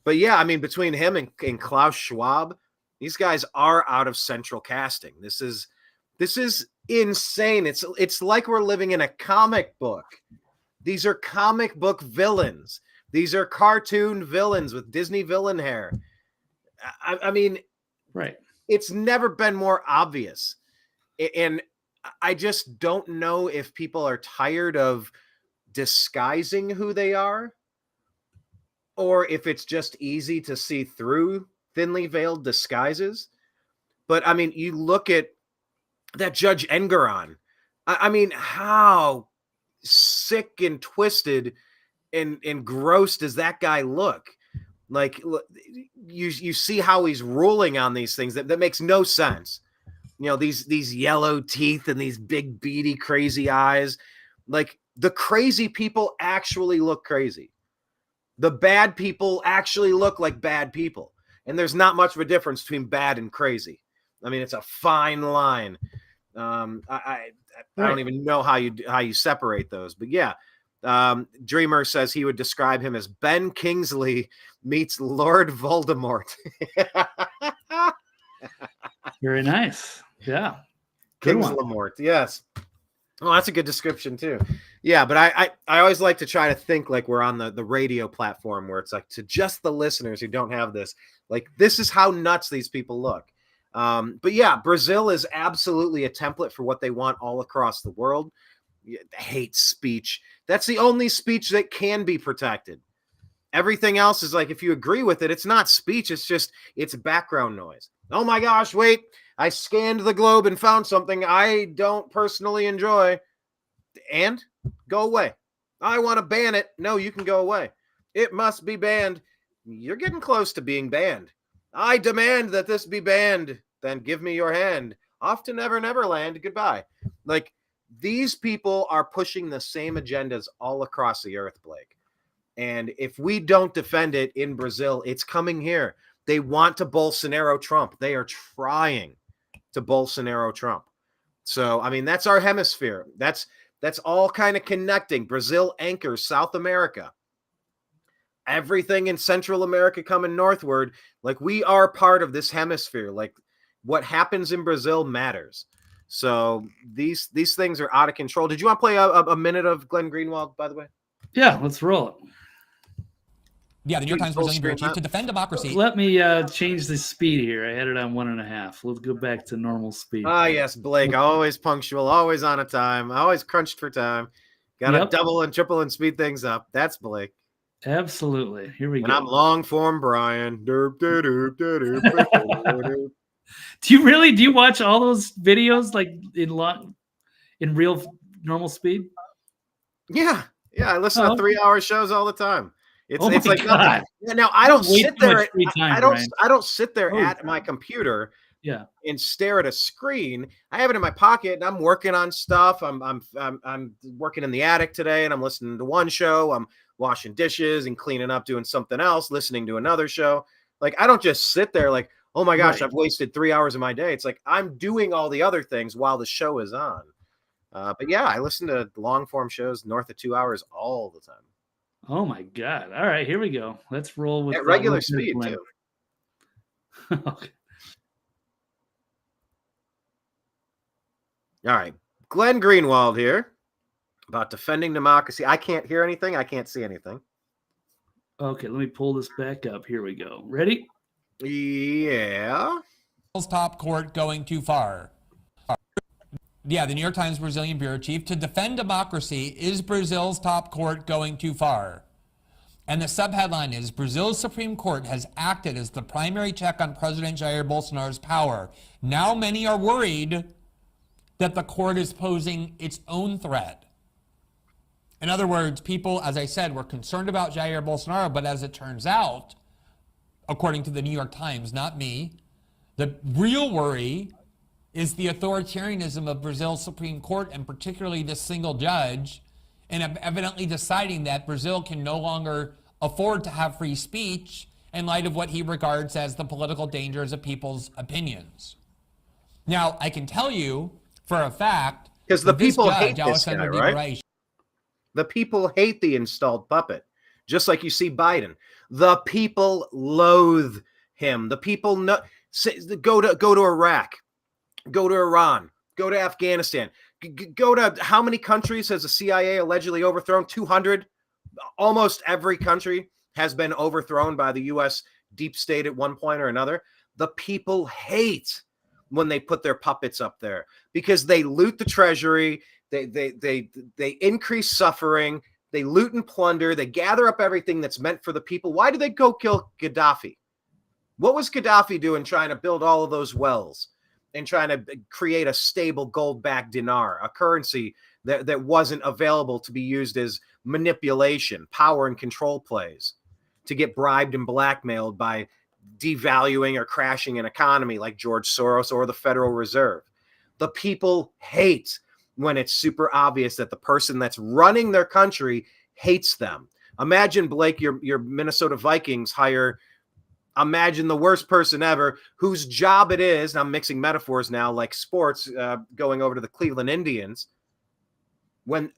But yeah, I mean, between him and Klaus Schwab, these guys are out of central casting. This is insane. It's like we're living in a comic book. These are comic book villains. These are cartoon villains with Disney villain hair. I mean, right. It's never been more obvious. And I just don't know if people are tired of disguising who they are, or if it's just easy to see through thinly veiled disguises. But I mean, you look at that Judge Engeron. I mean, how sick and twisted and gross does that guy look? Like, you see how he's ruling on these things that makes no sense. You know, these yellow teeth and these big beady crazy eyes. Like, the crazy people actually look crazy. The bad people actually look like bad people. And there's not much of a difference between bad and crazy. I mean, it's a fine line. I don't even know how you separate those, but yeah. Dreamer says he would describe him as Ben Kingsley meets Lord Voldemort. Very nice. Yeah. Good Kingslamort. Yes. Well, that's a good description too. Yeah, but I always like to try to think like we're on the radio platform where it's like, to just the listeners who don't have this, like, this is how nuts these people look. But yeah, Brazil is absolutely a template for what they want all across the world. Hate speech. That's the only speech that can be protected. Everything else is like, if you agree with it, it's not speech. It's background noise. Oh my gosh, wait, I scanned the globe and found something I don't personally enjoy. And go away. I want to ban it. No, you can go away. It must be banned. You're getting close to being banned. I demand that this be banned. Then give me your hand. Off to Never Neverland. Goodbye. Like, these people are pushing the same agendas all across the earth, Blake. And if we don't defend it in Brazil, it's coming here. They want to Bolsonaro Trump. They are trying to Bolsonaro Trump. So, I mean, that's our hemisphere. That's all kind of connecting. Brazil anchors South America. Everything in Central America coming northward. Like, we are part of this hemisphere. Like, what happens in Brazil matters. So these things are out of control. Did you want to play a minute of Glenn Greenwald, by the way? Yeah, let's roll it. Yeah, the New York Times Brazilian bureau chief to defend democracy. Let me change the speed here. I had it on 1.5. Let's go back to normal speed. Ah, yes, Blake, always punctual, always on a time, always crunched for time. Got to double and triple and speed things up. That's Blake. Absolutely. Here we go. And I'm long form Brian. Do you watch all those videos like in real normal speed? Yeah. I listen to 3-hour shows all the time. It's like God. Nothing. Now I don't sit there. I don't sit there Oh, at my computer. Yeah. And stare at a screen. I have it in my pocket and I'm working on stuff. I'm working in the attic today and I'm listening to one show. I'm washing dishes and cleaning up, doing something else, listening to another show. Like, I don't just sit there like, oh my gosh, I've wasted 3 hours of my day. It's like I'm doing all the other things while the show is on. But yeah, I listen to long form shows north of 2 hours all the time. Oh my God. All right, here we go. Let's roll with at regular speed too. Okay. All right. Glenn Greenwald here about defending democracy. I can't hear anything. I can't see anything. Okay, let me pull this back up. Here we go. Ready? Yeah. Top court going too far. Yeah, the New York Times Brazilian bureau chief to defend democracy. Is Brazil's top court going too far? And the subheadline is, Brazil's Supreme Court has acted as the primary check on President Jair Bolsonaro's power. Now many are worried that the court is posing its own threat. In other words, people, as I said, were concerned about Jair Bolsonaro, but as it turns out, according to the New York Times, not me, the real worry is the authoritarianism of Brazil's Supreme Court, and particularly this single judge, and evidently deciding that Brazil can no longer afford to have free speech in light of what he regards as the political dangers of people's opinions. Now, I can tell you for a fact, because the this people judge, hate this Alexandre guy, right? Moraes, The people hate the installed puppet, just like you see Biden. The people loathe him. The people go to Iraq, go to Iran, go to Afghanistan, go to how many countries has the CIA allegedly overthrown? 200. Almost every country has been overthrown by the U.S. deep state at one point or another. The people hate when they put their puppets up there because they loot the treasury. They increase suffering. They loot and plunder. They gather up everything that's meant for the people. Why did they go kill Gaddafi? What was Gaddafi doing trying to build all of those wells and trying to create a stable gold-backed dinar, a currency that wasn't available to be used as manipulation, power and control plays, to get bribed and blackmailed by devaluing or crashing an economy like George Soros or the Federal Reserve? The people hate when it's super obvious that the person that's running their country hates them. Imagine, Blake, your Minnesota Vikings hire, imagine the worst person ever, whose job it is, and I'm mixing metaphors now, like sports, going over to the Cleveland Indians. When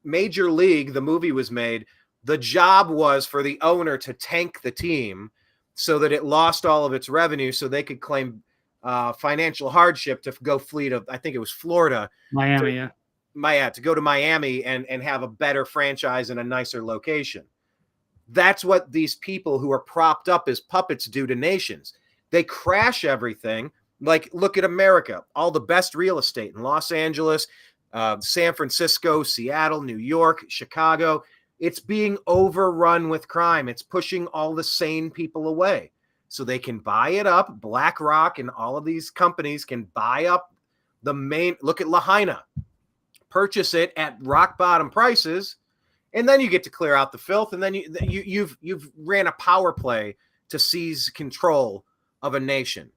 Major League, the movie was made, the job was for the owner to tank the team so that it lost all of its revenue so they could claim financial hardship to go flee to, I think it was Florida. Miami, to go to Miami and have a better franchise in a nicer location. That's what these people who are propped up as puppets do to nations. They crash everything. Like, look at America, all the best real estate in Los Angeles, San Francisco, Seattle, New York, Chicago. It's being overrun with crime. It's pushing all the sane people away so they can buy it up. BlackRock and all of these companies can buy up the main. Look at Lahaina, purchase it at rock bottom prices, and then you get to clear out the filth. And then you've ran a power play to seize control of a nation.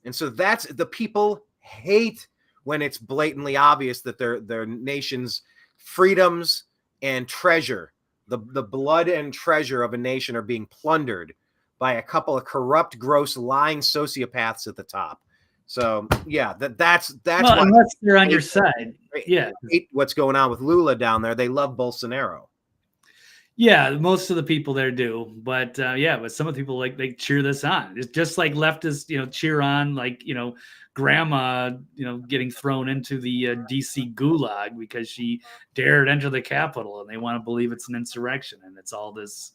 And so that's, the people hate when it's blatantly obvious that their nation's freedoms and treasure, the blood and treasure of a nation, are being plundered by a couple of corrupt, gross, lying sociopaths at the top. So yeah, that's well, unless they're on your side. Yeah, hate what's going on with Lula down there. They love Bolsonaro. Yeah, most of the people there do, but but some of the people, like, they cheer this on. It's just like leftists, cheer on, like, grandma, getting thrown into the DC gulag because she dared enter the Capitol, and they want to believe it's an insurrection, and it's all this,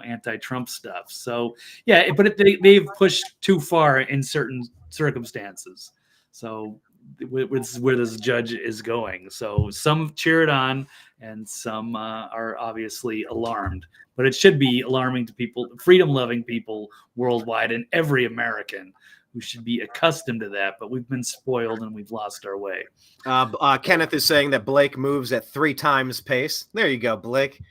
anti-Trump stuff. So yeah, but they've pushed too far in certain circumstances. So this is where this judge is going. So some cheer it on, and some are obviously alarmed. But it should be alarming to people, freedom-loving people worldwide, and every American who should be accustomed to that. But we've been spoiled and we've lost our way. Kenneth is saying that Blake moves at 3 times pace. There you go, Blake.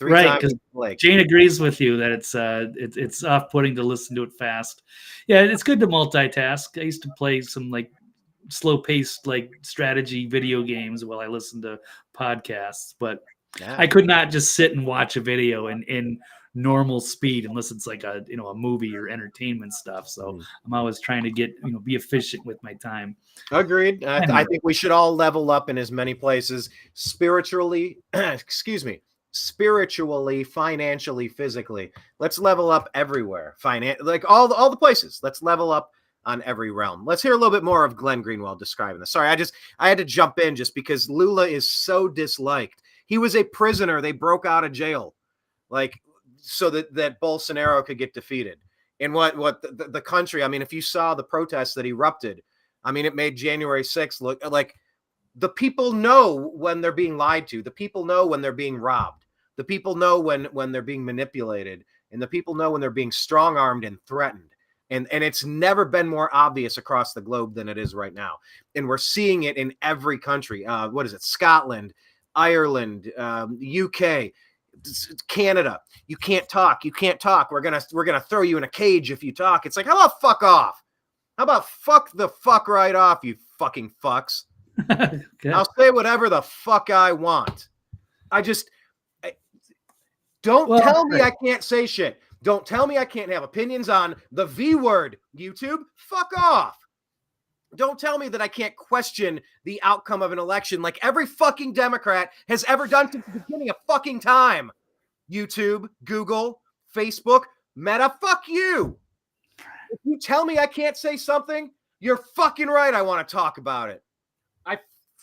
3 right, times because Blake. Jane agrees with you that it's off-putting to listen to it fast. Yeah, it's good to multitask. I used to play some like slow-paced like strategy video games while I listened to podcasts, but Yeah. I could not just sit and watch a video in normal speed unless it's like a movie or entertainment stuff. So I'm always trying to get be efficient with my time. Agreed. I think we should all level up in as many places, spiritually, spiritually, financially, physically. Let's level up everywhere. Like all the places. Let's level up on every realm. Let's hear a little bit more of Glenn Greenwald describing this. Sorry, I had to jump in just because Lula is so disliked. He was a prisoner. They broke out of jail, like, so that Bolsonaro could get defeated. And what the country, I mean, if you saw the protests that erupted, I mean, it made January 6th look like the people know when they're being lied to. The people know when they're being robbed. The people know when they're being manipulated. And the people know when they're being strong-armed and threatened. And it's never been more obvious across the globe than it is right now. And we're seeing it in every country. What is it? Scotland, Ireland, UK, Canada. You can't talk. You can't talk. We're gonna throw you in a cage if you talk. It's like, how about fuck off? How about fuck the fuck right off, you fucking fucks? Okay. I'll say whatever the fuck I want. Don't tell me I can't say shit. Don't tell me I can't have opinions on the V word, YouTube. Fuck off. Don't tell me that I can't question the outcome of an election like every fucking Democrat has ever done since the beginning of fucking time. YouTube, Google, Facebook, Meta, fuck you. If you tell me I can't say something, you're fucking right. I want to talk about it. I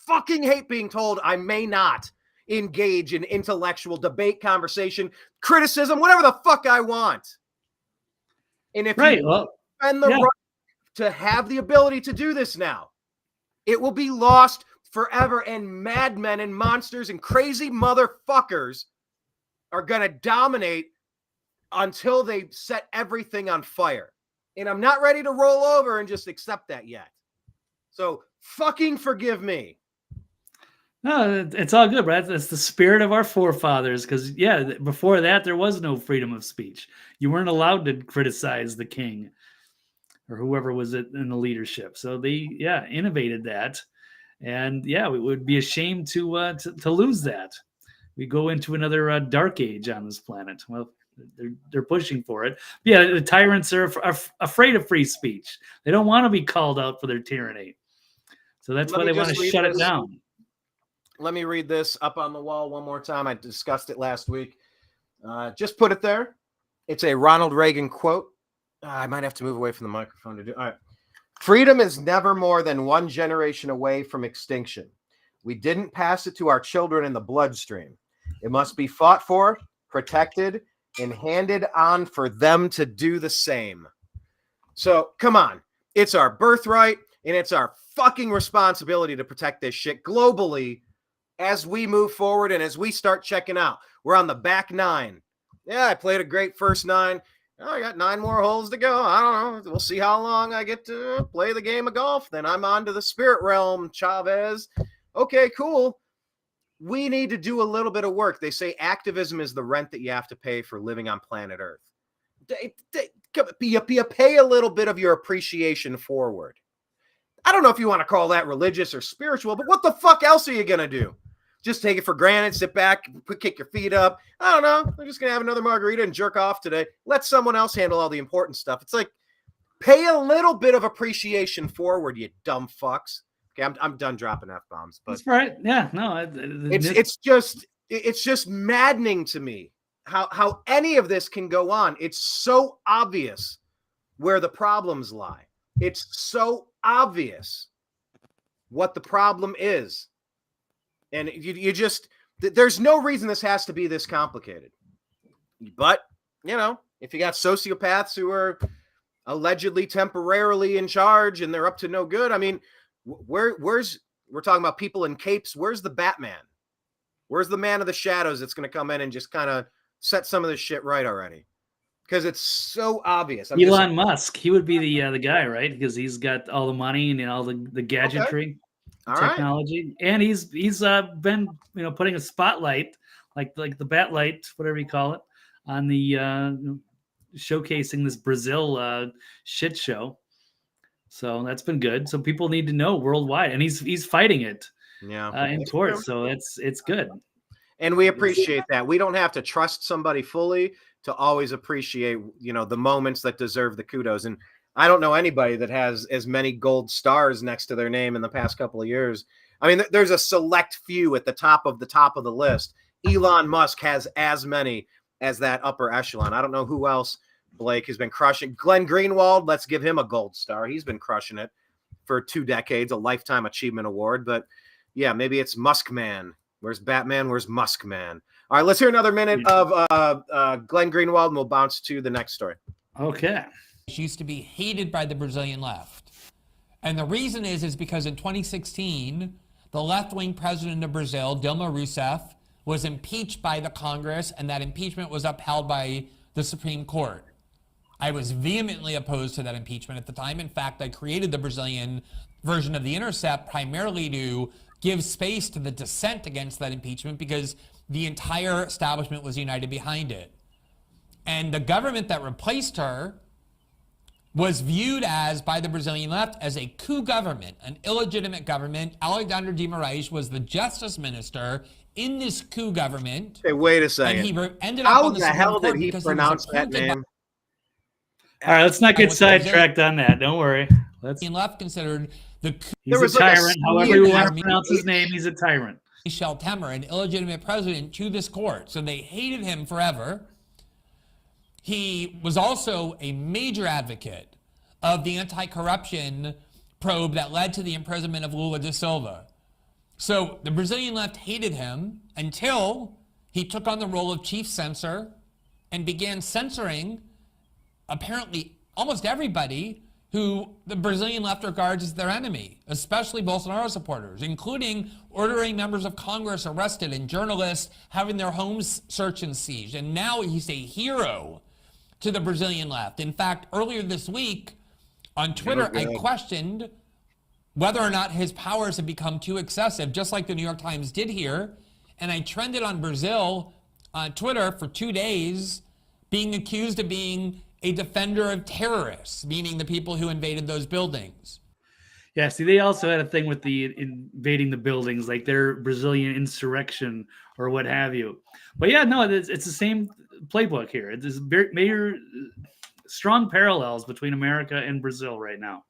fucking hate being told I may not engage in intellectual debate, conversation, criticism, whatever the fuck I want. And if you defend the right to have the ability to do this now, it will be lost forever. And madmen and monsters and crazy motherfuckers are going to dominate until they set everything on fire. And I'm not ready to roll over and just accept that yet. So fucking forgive me. No, it's all good, Brad. That's the spirit of our forefathers. Because, before that, there was no freedom of speech. You weren't allowed to criticize the king or whoever was in the leadership. So they, innovated that. And, it would be a shame to lose that. We go into another dark age on this planet. Well, they're pushing for it. The tyrants are afraid of free speech. They don't want to be called out for their tyranny. So that's why they want to shut it down. Let me read this up on the wall one more time. I discussed it last week. Just put it there. It's a Ronald Reagan quote. I might have to move away from the microphone to do. All right. Freedom is never more than one generation away from extinction. We didn't pass it to our children in the bloodstream. It must be fought for, protected, and handed on for them to do the same. So come on. It's our birthright, and it's our fucking responsibility to protect this shit globally as we move forward and as we start checking out. We're on the back 9. Yeah, I played a great first 9. I got 9 more holes to go. I don't know. We'll see how long I get to play the game of golf. Then I'm on to the spirit realm, Chavez. Okay, cool. We need to do a little bit of work. They say activism is the rent that you have to pay for living on planet Earth. You pay a little bit of your appreciation forward. I don't know if you want to call that religious or spiritual, but what the fuck else are you going to do? Just take it for granted, sit back, kick your feet up. I don't know. I'm just going to have another margarita and jerk off today. Let someone else handle all the important stuff. It's like, pay a little bit of appreciation forward, you dumb fucks. Okay, I'm done dropping F-bombs. But that's right. Yeah, no. It's just maddening to me how any of this can go on. It's so obvious where the problems lie. It's so obvious what the problem is. And you just, there's no reason this has to be this complicated. But, if you got sociopaths who are allegedly temporarily in charge and they're up to no good, I mean, we're talking about people in capes. Where's the Batman? Where's the man of the shadows that's going to come in and just kind of set some of this shit right already? Because it's so obvious. Elon Musk, he would be the guy, right? Because he's got all the money and all the gadgetry. Okay. Technology, right. And he's been putting a spotlight like the bat light, whatever you call it, on the showcasing this Brazil shit show. So that's been good. So people need to know worldwide, and he's fighting it in court. So it's good, and we appreciate that. We don't have to trust somebody fully to always appreciate the moments that deserve the kudos. And I don't know anybody that has as many gold stars next to their name in the past couple of years. I mean, there's a select few at the top of the list. Elon Musk has as many as that upper echelon. I don't know who else Blake has been crushing. Glenn Greenwald, let's give him a gold star. He's been crushing it for 2 decades, a lifetime achievement award. But yeah, maybe it's Musk Man. Where's Batman? Where's Musk Man? All right, let's hear another minute of Glenn Greenwald, and we'll bounce to the next story. Okay. Used to be hated by the Brazilian left. And the reason is because in 2016, the left-wing president of Brazil, Dilma Rousseff, was impeached by the Congress, and that impeachment was upheld by the Supreme Court. I was vehemently opposed to that impeachment at the time. In fact, I created the Brazilian version of The Intercept primarily to give space to the dissent against that impeachment because the entire establishment was united behind it. And the government that replaced her was viewed by the Brazilian left as a coup government, an illegitimate government. Alexandre de Moraes was the justice minister in this coup government. Hey, wait a And second. he ended up How on the the Supreme hell Court did he because pronounce was that appointed name? All right, let's not get what the sidetracked on that. Don't worry. Brazilian left considered the coup. He's There a was like a tyrant. C However in you there. want to pronounce his name, he's a tyrant. Michel Temer, an illegitimate president, to this court. So they hated him forever. He was also a major advocate of the anti-corruption probe that led to the imprisonment of Lula da Silva. So the Brazilian left hated him until he took on the role of chief censor and began censoring apparently almost everybody who the Brazilian left regards as their enemy, especially Bolsonaro supporters, including ordering members of Congress arrested and journalists having their homes searched and seized. And now he's a hero to the Brazilian left. In fact, earlier this week on Twitter, I questioned whether or not his powers have become too excessive, just like the New York Times did here. And I trended on Brazil on Twitter for 2 days, being accused of being a defender of terrorists, meaning the people who invaded those buildings. Yeah, see, they also had a thing with the invading the buildings, like their Brazilian insurrection or what have you. But yeah, no, it's the same playbook here. There's major strong parallels between America and Brazil right now.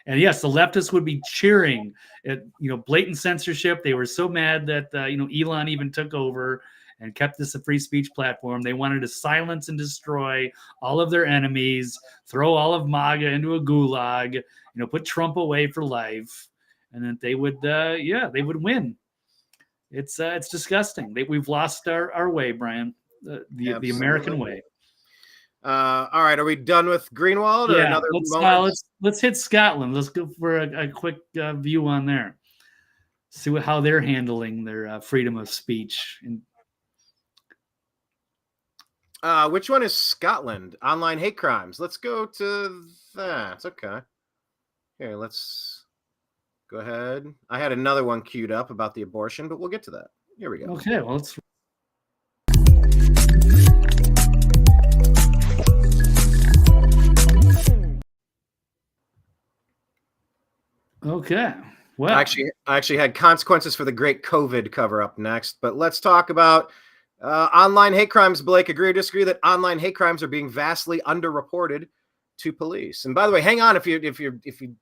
And yes, the leftists would be cheering at blatant censorship. They were so mad that Elon even took over and kept this a free speech platform. They wanted to silence and destroy all of their enemies, throw all of MAGA into a gulag, put Trump away for life, and then they would win. It's disgusting. We've lost our way, Brian, the American way. All right, are we done with Greenwald? Or another let's hit Scotland. Let's go for a quick view on there. See how they're handling their freedom of speech. Which one is Scotland? Online hate crimes. Let's go to that. Okay. Here, let's go ahead. I had another one queued up about the abortion, but we'll get to that. Here we go. Okay, well, let's. Okay. Well, I actually had consequences for the great COVID cover up next, but let's talk about online hate crimes. Blake, agree or disagree that online hate crimes are being vastly underreported to police? And by the way, hang on if you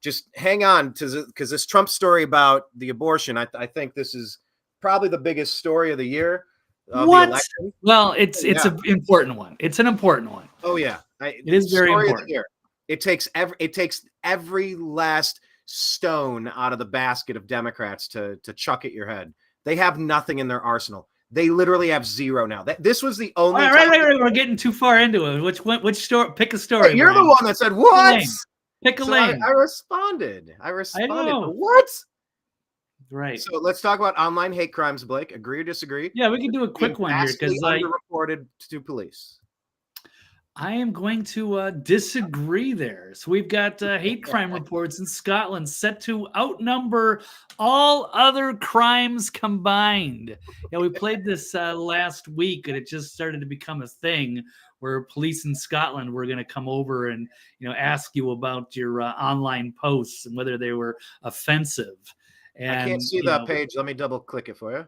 just hang on because this Trump story about the abortion, I think this is probably the biggest story of the year. What? The election. Well, it's an important one. It's an important one. Oh yeah, it is very important. It takes every last stone out of the basket of Democrats to chuck at your head. They have nothing in their arsenal. They literally have zero now. This was the only. Right. We're getting too far into it. Which story? Pick a story. Hey, you're Brian. The one that said what? Pick a lane. I responded. I what? Right. So let's talk about online hate crimes, Blake. Agree or disagree? Yeah, we can do a quick one here because underreported to police. I am going to disagree there. So we've got hate crime reports in Scotland set to outnumber all other crimes combined. Yeah, we played this last week, and it just started to become a thing where police in Scotland were going to come over and ask you about your online posts and whether they were offensive. And I can't see that page. Let me double click it for you.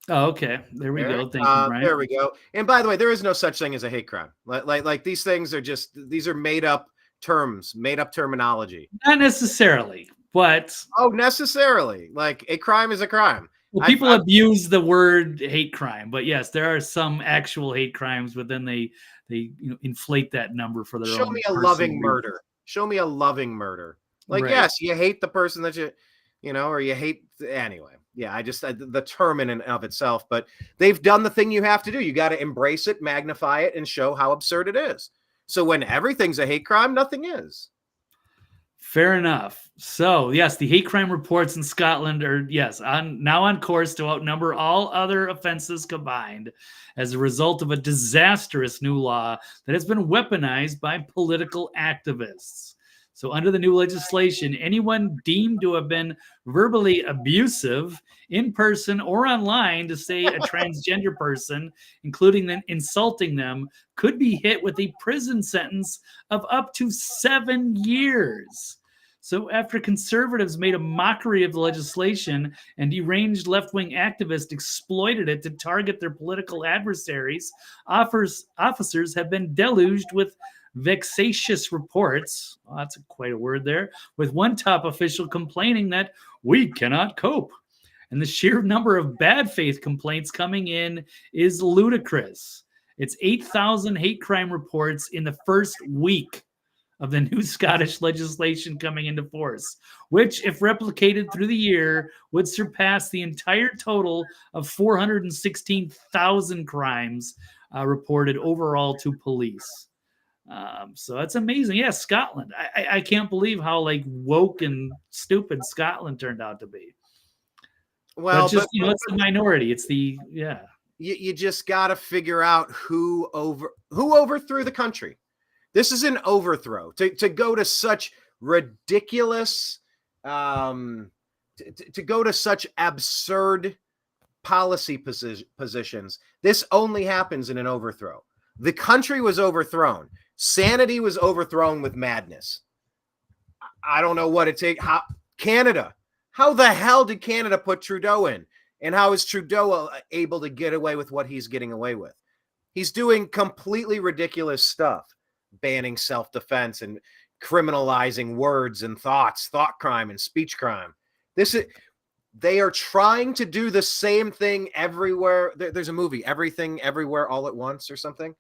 Oh, okay. There we go. Thank you, Brian. There we go. And by the way, there is no such thing as a hate crime. Like these things are these are made up terms, made up terminology. Not necessarily, but necessarily. Like a crime is a crime. Well, people abuse the word hate crime, but yes, there are some actual hate crimes, but then they inflate that number for their own. Show me a loving murder. Show me a loving murder. Like right. Yes, you hate the person that or you hate anyway. Yeah, the term in and of itself, but they've done the thing you have to do. You got to embrace it, magnify it, and show how absurd it is. So when everything's a hate crime, nothing is. Fair enough. So yes, the hate crime reports in Scotland are now on course to outnumber all other offenses combined as a result of a disastrous new law that has been weaponized by political activists. So under the new legislation, anyone deemed to have been verbally abusive in person or online to say a transgender person, including then insulting them, could be hit with a prison sentence of up to 7 years. So after conservatives made a mockery of the legislation and deranged left-wing activists exploited it to target their political adversaries, officers have been deluged with vexatious reports. Oh, that's quite a word there. With one top official complaining that we cannot cope. And the sheer number of bad faith complaints coming in is ludicrous. It's 8,000 hate crime reports in the first week of the new Scottish legislation coming into force, which, if replicated through the year, would surpass the entire total of 416,000 crimes reported overall to police. So that's amazing. Yeah, Scotland. I can't believe how like woke and stupid Scotland turned out to be. Well, but just it's the minority. It's the You just got to figure out who overthrew the country. This is an overthrow. To go to such ridiculous, to go to such absurd policy positions. This only happens in an overthrow. The country was overthrown. Sanity was overthrown with madness. I don't know what it takes. Canada. How the hell did Canada put Trudeau in? And how is Trudeau able to get away with what he's getting away with? He's doing completely ridiculous stuff, banning self-defense and criminalizing words and thoughts, thought crime and speech crime. They are trying to do the same thing everywhere. There's a movie, Everything, Everywhere, All at Once or something.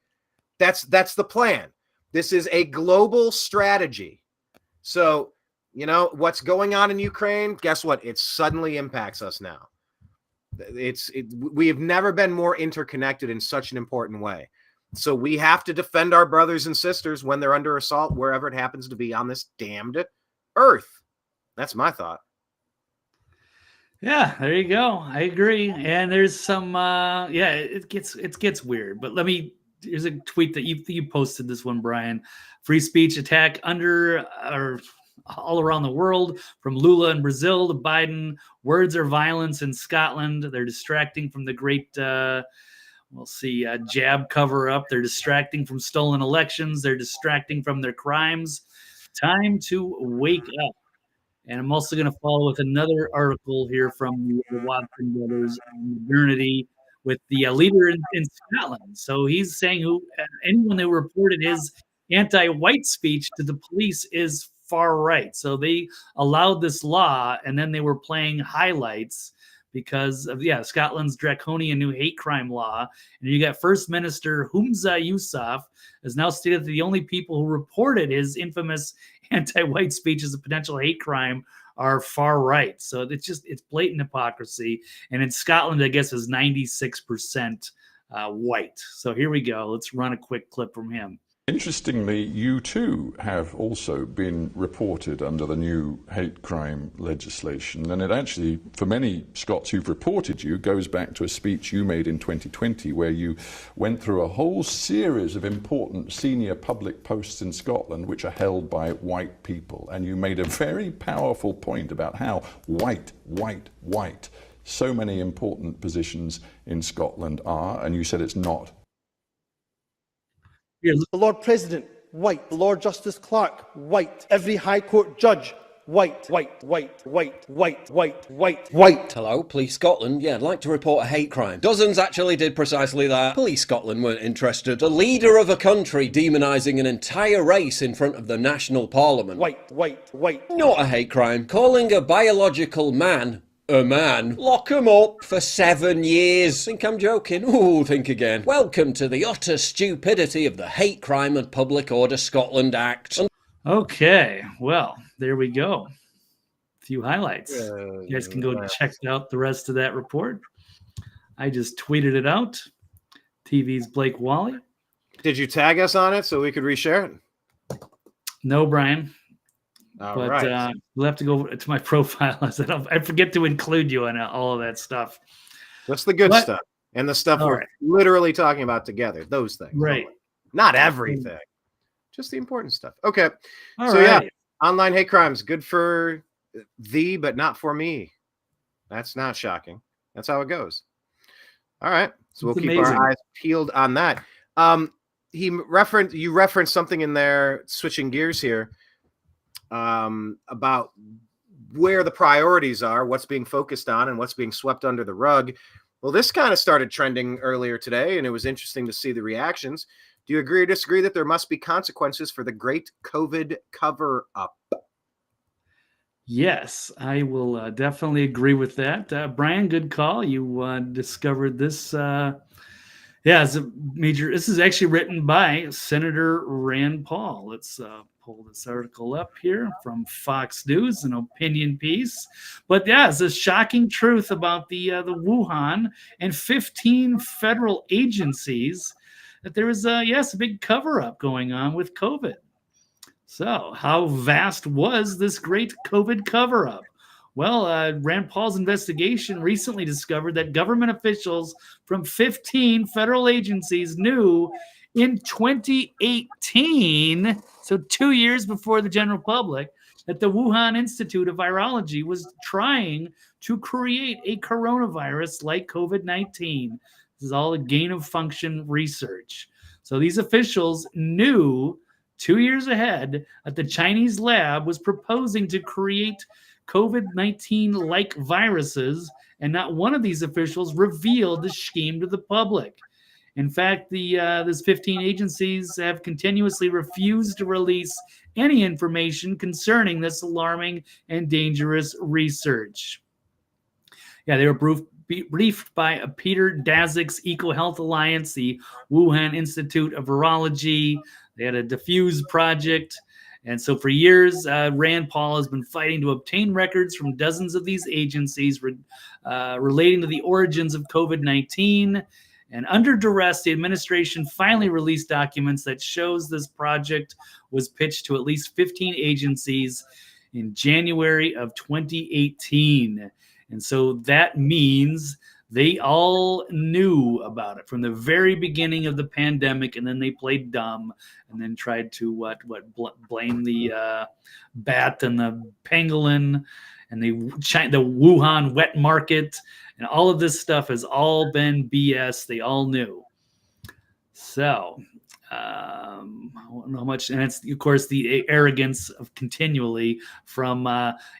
That's the plan. This is a global strategy. So, what's going on in Ukraine, guess what? It suddenly impacts us now. We have never been more interconnected in such an important way. So we have to defend our brothers and sisters when they're under assault, wherever it happens to be on this damned earth. That's my thought. Yeah, there you go. I agree. And there's some, it gets weird. But here's a tweet that you posted this one, Brian. Free speech attack all around the world, from Lula in Brazil to Biden. Words are violence in Scotland. They're distracting from the great, jab cover up. They're distracting from stolen elections. They're distracting from their crimes. Time to wake up. And I'm also going to follow with another article here from the Watson brothers on modernity with the leader in Scotland. So he's saying anyone who reported his anti-white speech to the police is far right. So they allowed this law, and then they were playing highlights because of Scotland's draconian new hate crime law. And you got First Minister Humza Yousaf has now stated that the only people who reported his infamous anti-white speech as a potential hate crime are far right. So it's blatant hypocrisy. And in Scotland, I guess, is 96% white. So here we go. Let's run a quick clip from him. Interestingly, you too have also been reported under the new hate crime legislation. And it actually, for many Scots who've reported you, goes back to a speech you made in 2020 where you went through a whole series of important senior public posts in Scotland which are held by white people. And you made a very powerful point about how white so many important positions in Scotland are. And you said it's not. The Lord President, white. The Lord Justice Clerk, white. Every High Court judge, white. Hello, Police Scotland. Yeah, I'd like to report a hate crime. Dozens actually did precisely that. Police Scotland weren't interested. The leader of a country demonising an entire race in front of the national parliament. White. Not a hate crime. Calling a biological man a man. Lock him up for 7 years. Think I'm joking? Ooh, think again. Welcome to the utter stupidity of the Hate Crime and Public Order Scotland Act. Okay, well, there we go. A few highlights. You guys can go check out the rest of that report. I just tweeted it out. TV's Blake Walley. Did you tag us on it so we could reshare it? No, Brian. Right. You'll have to go to my profile. I forget to include you in all of that stuff. That's the good stuff. And the stuff we're literally talking about together. Those things. Right. Not everything. Just the important stuff. Okay. Yeah, online hate crimes. Good for thee, but not for me. That's not shocking. That's how it goes. All right. So we'll keep our eyes peeled on that. You referenced something in there, switching gears here. about where the priorities are, what's being focused on, and what's being swept under the rug. Well, this kind of started trending earlier today, and it was interesting to see the reactions. Do you agree or disagree that there must be consequences for the great COVID cover-up? Yes, I will definitely agree with that. Brian, good call. You discovered this. It's a major. This is actually written by Senator Rand Paul. Let's pull this article up here from Fox News, an opinion piece. But yeah, it's a shocking truth about the Wuhan and 15 federal agencies that there was a big cover up going on with COVID. So, how vast was this great COVID cover up? Well, Rand Paul's investigation recently discovered that government officials from 15 federal agencies knew in 2018, so 2 years before the general public, that the Wuhan Institute of Virology was trying to create a coronavirus like COVID-19. This is all a gain of function research. So these officials knew 2 years ahead that the Chinese lab was proposing to create COVID-19-like viruses, and not one of these officials revealed the scheme to the public. In fact, these 15 agencies have continuously refused to release any information concerning this alarming and dangerous research. Yeah, they were briefed by Peter Daszak's EcoHealth Alliance, the Wuhan Institute of Virology. They had a diffuse project. And so for years, Rand Paul has been fighting to obtain records from dozens of these agencies relating to the origins of COVID-19. And under duress, the administration finally released documents that shows this project was pitched to at least 15 agencies in January of 2018. And so that means they all knew about it from the very beginning of the pandemic, and then they played dumb and then tried to blame the bat and the pangolin and the Wuhan wet market, and all of this stuff has all been BS. They all knew. So I don't know how much, and it's of course the arrogance of continually from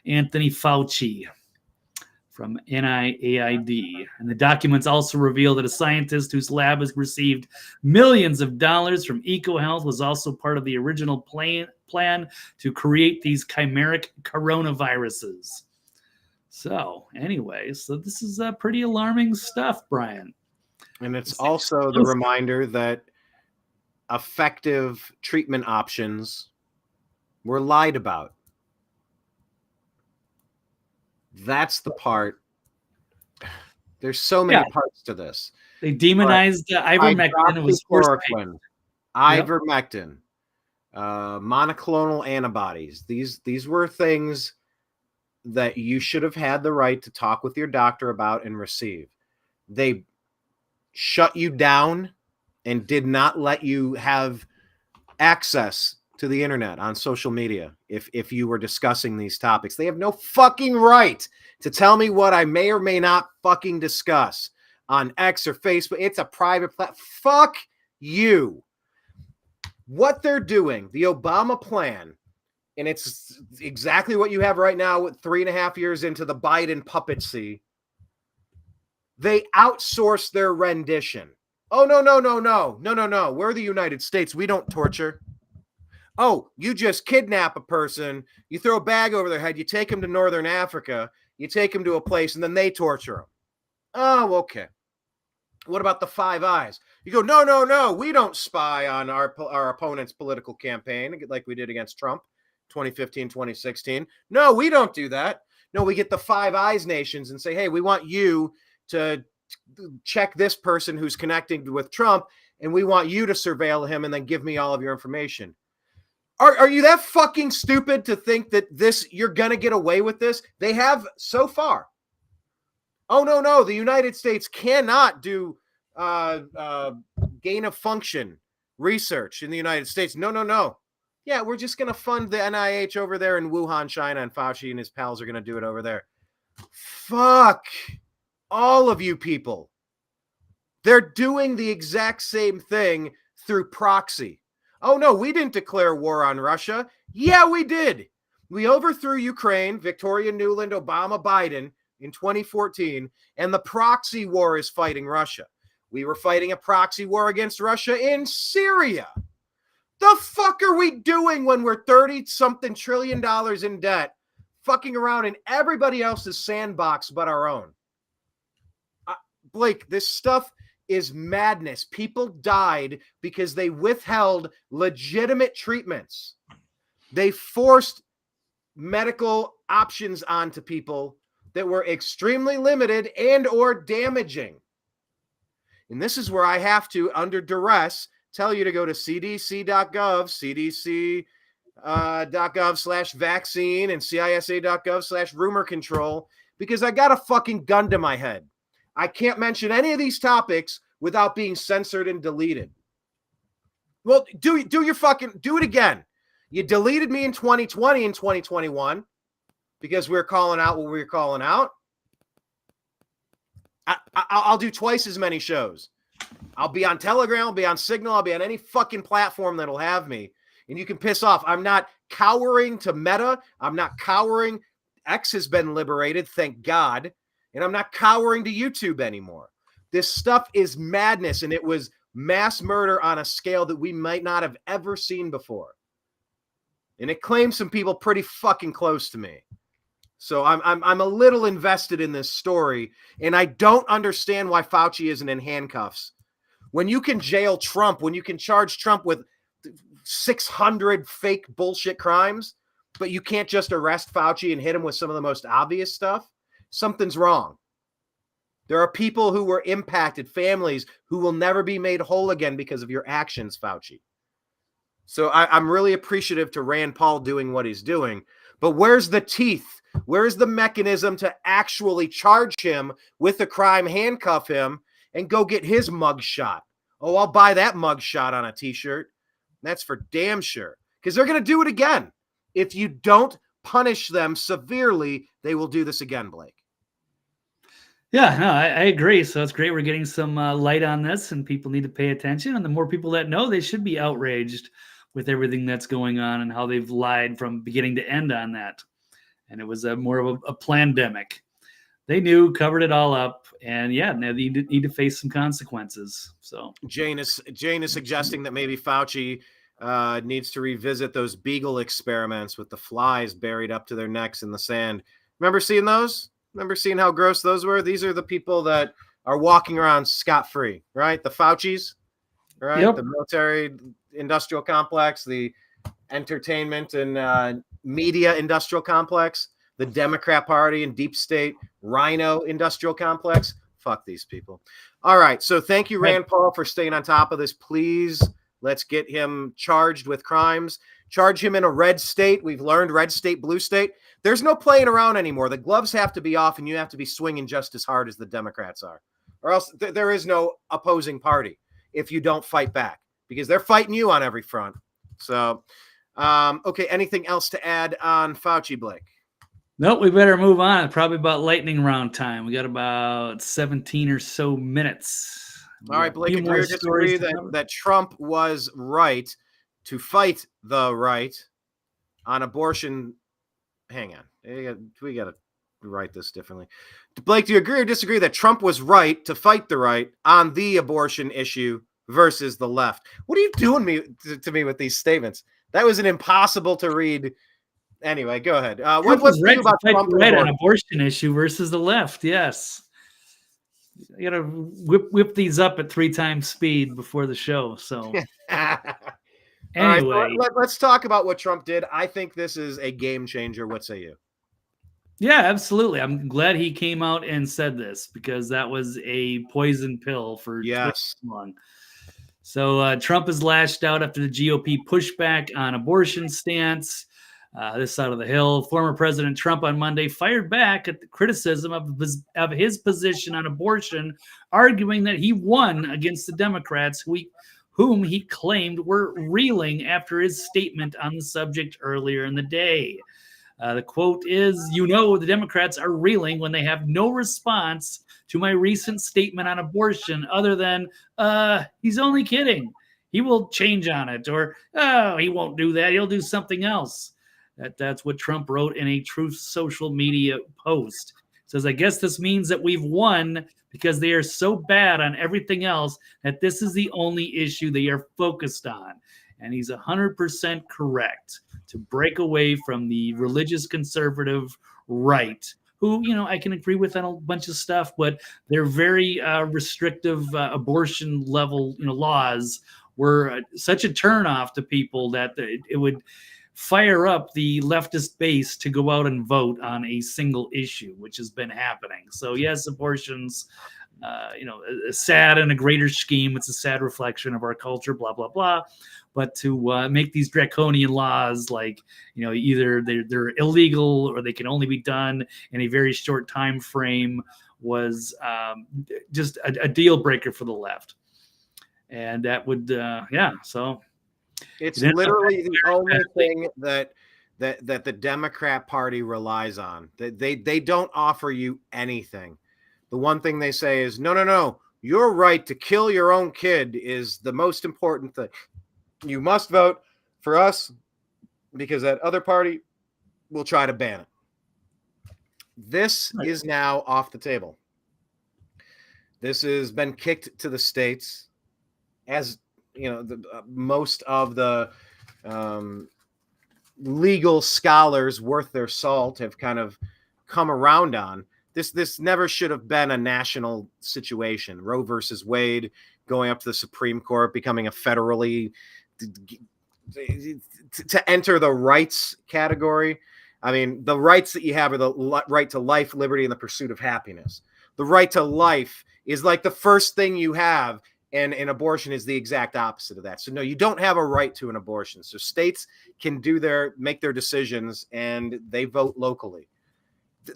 Anthony Fauci from NIAID. And the documents also reveal that a scientist whose lab has received millions of dollars from EcoHealth was also part of the original plan to create these chimeric coronaviruses. So anyway, so this is pretty alarming stuff, Brian. And it's also the reminder that effective treatment options were lied about. That's the part. There's so many parts to this. They demonized ivermectin. It was chloroquine, ivermectin, monoclonal antibodies. These were things that you should have had the right to talk with your doctor about and receive. They shut you down and did not let you have access to the internet on social media if you were discussing these topics. They have no fucking right to tell me what I may or may not fucking discuss on X or Facebook. It's a private platform. Fuck you. What they're doing, the Obama plan, and it's exactly what you have right now with 3.5 years into the Biden puppecy. They outsource their rendition. Oh, no. We're the United States. We don't torture. Oh, you just kidnap a person, you throw a bag over their head, you take them to Northern Africa, you take them to a place, and then they torture them. Oh, okay. What about the Five Eyes? You go, no, we don't spy on our opponent's political campaign like we did against Trump, 2015, 2016. No, we don't do that. No, we get the Five Eyes nations and say, hey, we want you to check this person who's connecting with Trump, and we want you to surveil him and then give me all of your information. Are you that fucking stupid to think that you're going to get away with this? They have so far. Oh, no. The United States cannot do gain of function research in the United States. No. Yeah, we're just going to fund the NIH over there in Wuhan, China, and Fauci and his pals are going to do it over there. Fuck all of you people. They're doing the exact same thing through proxy. Oh, no, we didn't declare war on Russia. Yeah, we did. We overthrew Ukraine, Victoria Nuland, Obama, Biden in 2014, and the proxy war is fighting Russia. We were fighting a proxy war against Russia in Syria. The fuck are we doing when we're 30-something trillion dollars in debt, fucking around in everybody else's sandbox but our own? Blake, this stuff is madness. People died because they withheld legitimate treatments. They forced medical options onto people that were extremely limited and or damaging. And this is where I have to, under duress, tell you to go to cdc.gov, cdc.gov/vaccine and cisa.gov/rumor control, because I got a fucking gun to my head. I can't mention any of these topics without being censored and deleted. Well, do it again. You deleted me in 2020 and 2021 because we were calling out what we were calling out. I'll do twice as many shows. I'll be on Telegram, I'll be on Signal, I'll be on any fucking platform that'll have me. And you can piss off. I'm not cowering to Meta. I'm not cowering. X has been liberated, thank God. And I'm not cowering to YouTube anymore. This stuff is madness, and it was mass murder on a scale that we might not have ever seen before. And it claims some people pretty fucking close to me. So I'm a little invested in this story, and I don't understand why Fauci isn't in handcuffs. When you can jail Trump, when you can charge Trump with 600 fake bullshit crimes, but you can't just arrest Fauci and hit him with some of the most obvious stuff, something's wrong. There are people who were impacted, families who will never be made whole again because of your actions, Fauci. So I'm really appreciative to Rand Paul doing what he's doing. But where's the teeth? Where's the mechanism to actually charge him with a crime, handcuff him, and go get his mug shot? Oh, I'll buy that mug shot on a t-shirt. That's for damn sure. Because they're going to do it again. If you don't punish them severely, they will do this again, Blake. Yeah, no, I agree. So it's great we're getting some light on this, and people need to pay attention. And the more people that know, they should be outraged with everything that's going on and how they've lied from beginning to end on that. And it was more of a pandemic. They knew, covered it all up, and yeah, now they need to face some consequences. So Jane is suggesting that maybe Fauci needs to revisit those Beagle experiments with the flies buried up to their necks in the sand. Remember seeing those? Remember seeing how gross those were? These are the people that are walking around scot-free, right? The Faucis, right? Yep. The military industrial complex, the entertainment and media industrial complex, the Democrat Party and deep state rhino industrial complex. Fuck these people. All right. So thank you, Rand Paul, for staying on top of this. Please, let's get him charged with crimes. Charge him in a red state. We've learned red state, blue state. There's no playing around anymore. The gloves have to be off, and you have to be swinging just as hard as the Democrats are, or else there is no opposing party if you don't fight back, because they're fighting you on every front. So, okay, anything else to add on Fauci, Blake? Nope, we better move on. Probably about lightning round time. We got about 17 or so minutes. All right, Blake, agree or disagree that Trump was right to fight the right on abortion? Hang on. We got to write this differently. Blake, do you agree or disagree that Trump was right to fight the right on the abortion issue versus the left? What are you doing to me with these statements? That was an impossible to read. Anyway, go ahead. What's right about Trump right on abortion issue versus the left? Yes. You got to whip these up at 3 times speed before the show. So anyway, right, let's talk about what Trump did. I think this is a game changer. What say you? Yeah, absolutely. I'm glad he came out and said this, because that was a poison pill for too long. So Trump has lashed out after the GOP pushback on abortion stance. This side of the hill, former President Trump on Monday fired back at the criticism of his position on abortion, arguing that he won against the Democrats, whom he claimed were reeling after his statement on the subject earlier in the day. The quote is, the Democrats are reeling when they have no response to my recent statement on abortion other than, he's only kidding. He will change on it, or, oh, he won't do that. He'll do something else. That's what Trump wrote in a Truth social media post. It says, I guess this means that we've won because they are so bad on everything else that this is the only issue they are focused on. And he's 100% correct to break away from the religious conservative right, who, I can agree with on a bunch of stuff, but they're very restrictive abortion level, laws were such a turnoff to people that it would fire up the leftist base to go out and vote on a single issue, which has been happening. So yes, abortion's, sad in a greater scheme. It's a sad reflection of our culture, blah, blah, blah. But to make these draconian laws, like, either they're illegal or they can only be done in a very short time frame, was just a deal breaker for the left. And that would, so. It's literally the only thing that the Democrat Party relies on. They don't offer you anything. The one thing they say is, no, your right to kill your own kid is the most important thing. You must vote for us because that other party will try to ban it. This is now off the table. This has been kicked to the states, as most of the legal scholars worth their salt have kind of come around on. This never should have been a national situation. Roe versus Wade going up to the Supreme Court, becoming a federally to enter the rights category. I mean, the rights that you have are the right to life, liberty, and the pursuit of happiness. The right to life is like the first thing you have, and an abortion is the exact opposite of that. So no, you don't have a right to an abortion. So states can make their decisions, and they vote locally.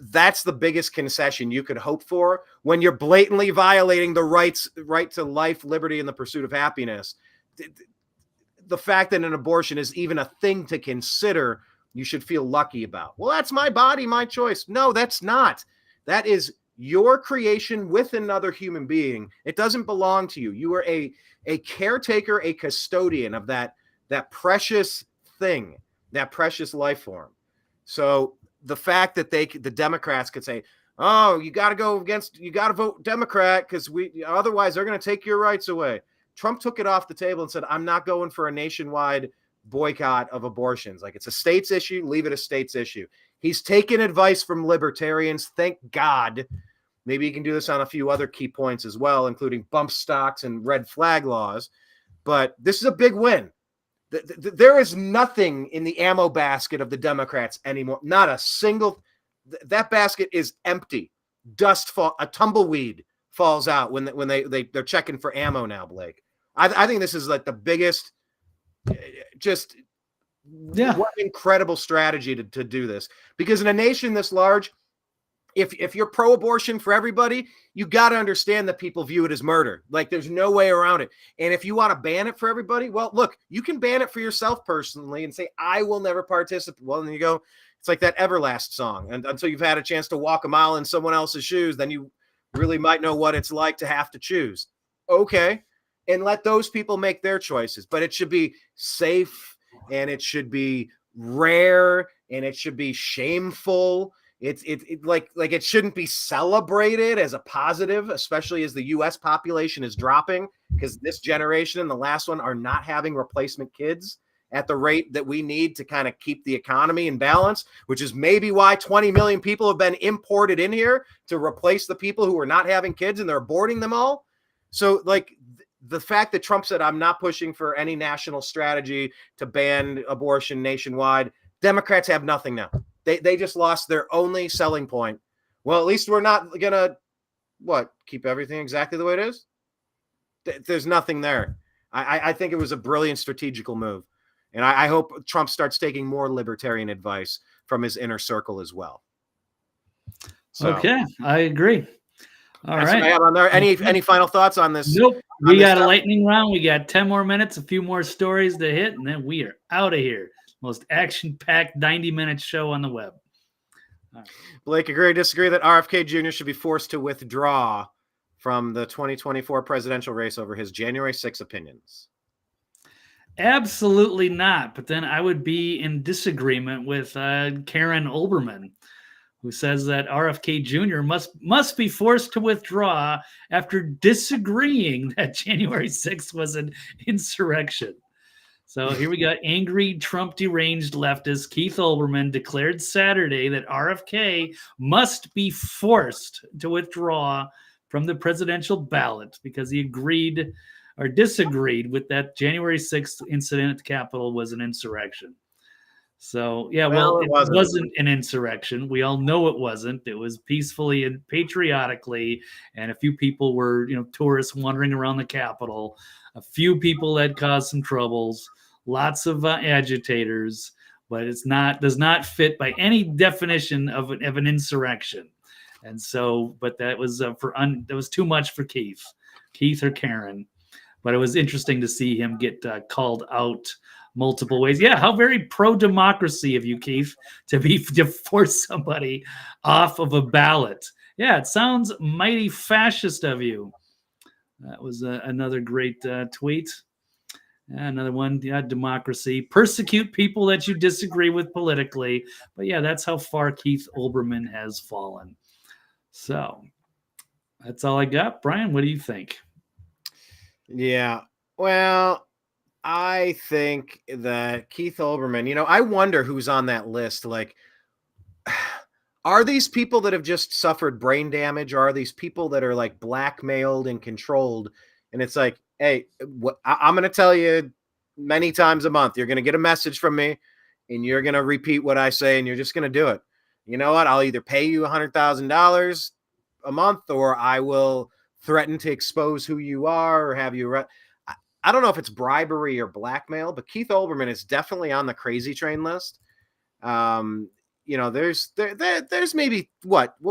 That's the biggest concession you could hope for when you're blatantly violating the right to life, liberty, and the pursuit of happiness. The fact that an abortion is even a thing to consider, you should feel lucky about. Well, that's my body, my choice. No, that's not. That is your creation with another human being. It doesn't belong to you. You are a caretaker, a custodian of that precious thing, that precious life form. So the fact that the Democrats could say, oh, you got to vote Democrat because otherwise they're going to take your rights away. Trump took it off the table and said, I'm not going for a nationwide boycott of abortions. Like, it's a state's issue, leave it a state's issue. He's taken advice from libertarians. Thank God. Maybe he can do this on a few other key points as well, including bump stocks and red flag laws. But this is a big win. There is nothing in the ammo basket of the Democrats anymore. Not a single. That basket is empty. A tumbleweed falls out when they're checking for ammo now, Blake. I think this is like the biggest, what incredible strategy to do this. Because in a nation this large, if you're pro-abortion for everybody, you got to understand that people view it as murder. Like, there's no way around it. And if you want to ban it for everybody, well, look, you can ban it for yourself personally and say, I will never participate. Well, then you go, it's like that Everlast song. And until you've had a chance to walk a mile in someone else's shoes, then you really might know what it's like to have to choose. Okay. And let those people make their choices, but it should be safe, and it should be rare, and it should be shameful. It shouldn't be celebrated as a positive, especially as the U.S. population is dropping, because this generation and the last one are not having replacement kids at the rate that we need to kind of keep the economy in balance, which is maybe why 20 million people have been imported in here to replace the people who are not having kids, and they're aborting them all. So, like, the fact that Trump said, I'm not pushing for any national strategy to ban abortion nationwide, Democrats have nothing now. They just lost their only selling point. Well, at least we're not going to, keep everything exactly the way it is? There's nothing there. I think it was a brilliant strategical move. And I hope Trump starts taking more libertarian advice from his inner circle as well. So, okay, I agree. All right. What I have on there. Any final thoughts on this? Nope. We got a lightning round. We got 10 more minutes, a few more stories to hit, and then we are out of here. Most action-packed 90-minute show on the web. Right. Blake, agree or disagree that RFK Jr. should be forced to withdraw from the 2024 presidential race over his January 6 opinions? Absolutely not. But then I would be in disagreement with Karen Olbermann, who says that RFK Jr. must be forced to withdraw after disagreeing that January 6th was an insurrection. So here we got angry Trump deranged leftist Keith Olbermann declared Saturday that RFK must be forced to withdraw from the presidential ballot because he agreed or disagreed with that January 6th incident at the Capitol was an insurrection. So, yeah, well, it wasn't an insurrection. We all know it wasn't. It was peacefully and patriotically, and a few people were, tourists wandering around the Capitol. A few people had caused some troubles, lots of agitators, but does not fit by any definition of an insurrection. And so, but that was that was too much for Keith or Karen. But it was interesting to see him get called out multiple ways. Yeah, how very pro-democracy of you, Keith, to force somebody off of a ballot. Yeah, it sounds mighty fascist of you. That was another great tweet. Another one, yeah, democracy. Persecute people that you disagree with politically. But yeah, that's how far Keith Olbermann has fallen. So that's all I got. Brian, what do you think? Yeah, well, I think that Keith Olbermann, I wonder who's on that list. Like, are these people that have just suffered brain damage, or are these people that are like blackmailed and controlled? And it's like, hey, I'm going to tell you many times a month, you're going to get a message from me and you're going to repeat what I say and you're just going to do it. You know what? I'll either pay you $100,000 a month, or I will threaten to expose who you are or have you. I don't know if it's bribery or blackmail, but Keith Olbermann is definitely on the crazy train list. There's maybe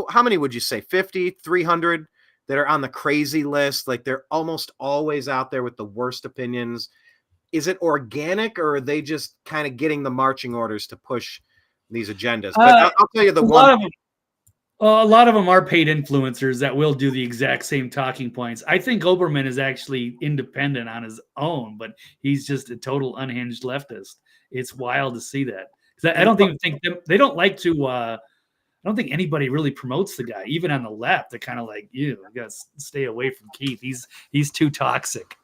how many would you say? 50, 300 that are on the crazy list. Like, they're almost always out there with the worst opinions. Is it organic, or are they just kind of getting the marching orders to push these agendas? But I'll tell you a lot of them are paid influencers that will do the exact same talking points. I think Olbermann is actually independent on his own, but he's just a total unhinged leftist. It's wild to see that. I don't think they don't like to. I don't think anybody really promotes the guy, even on the left. They're kind of like, you got to stay away from Keith. He's too toxic.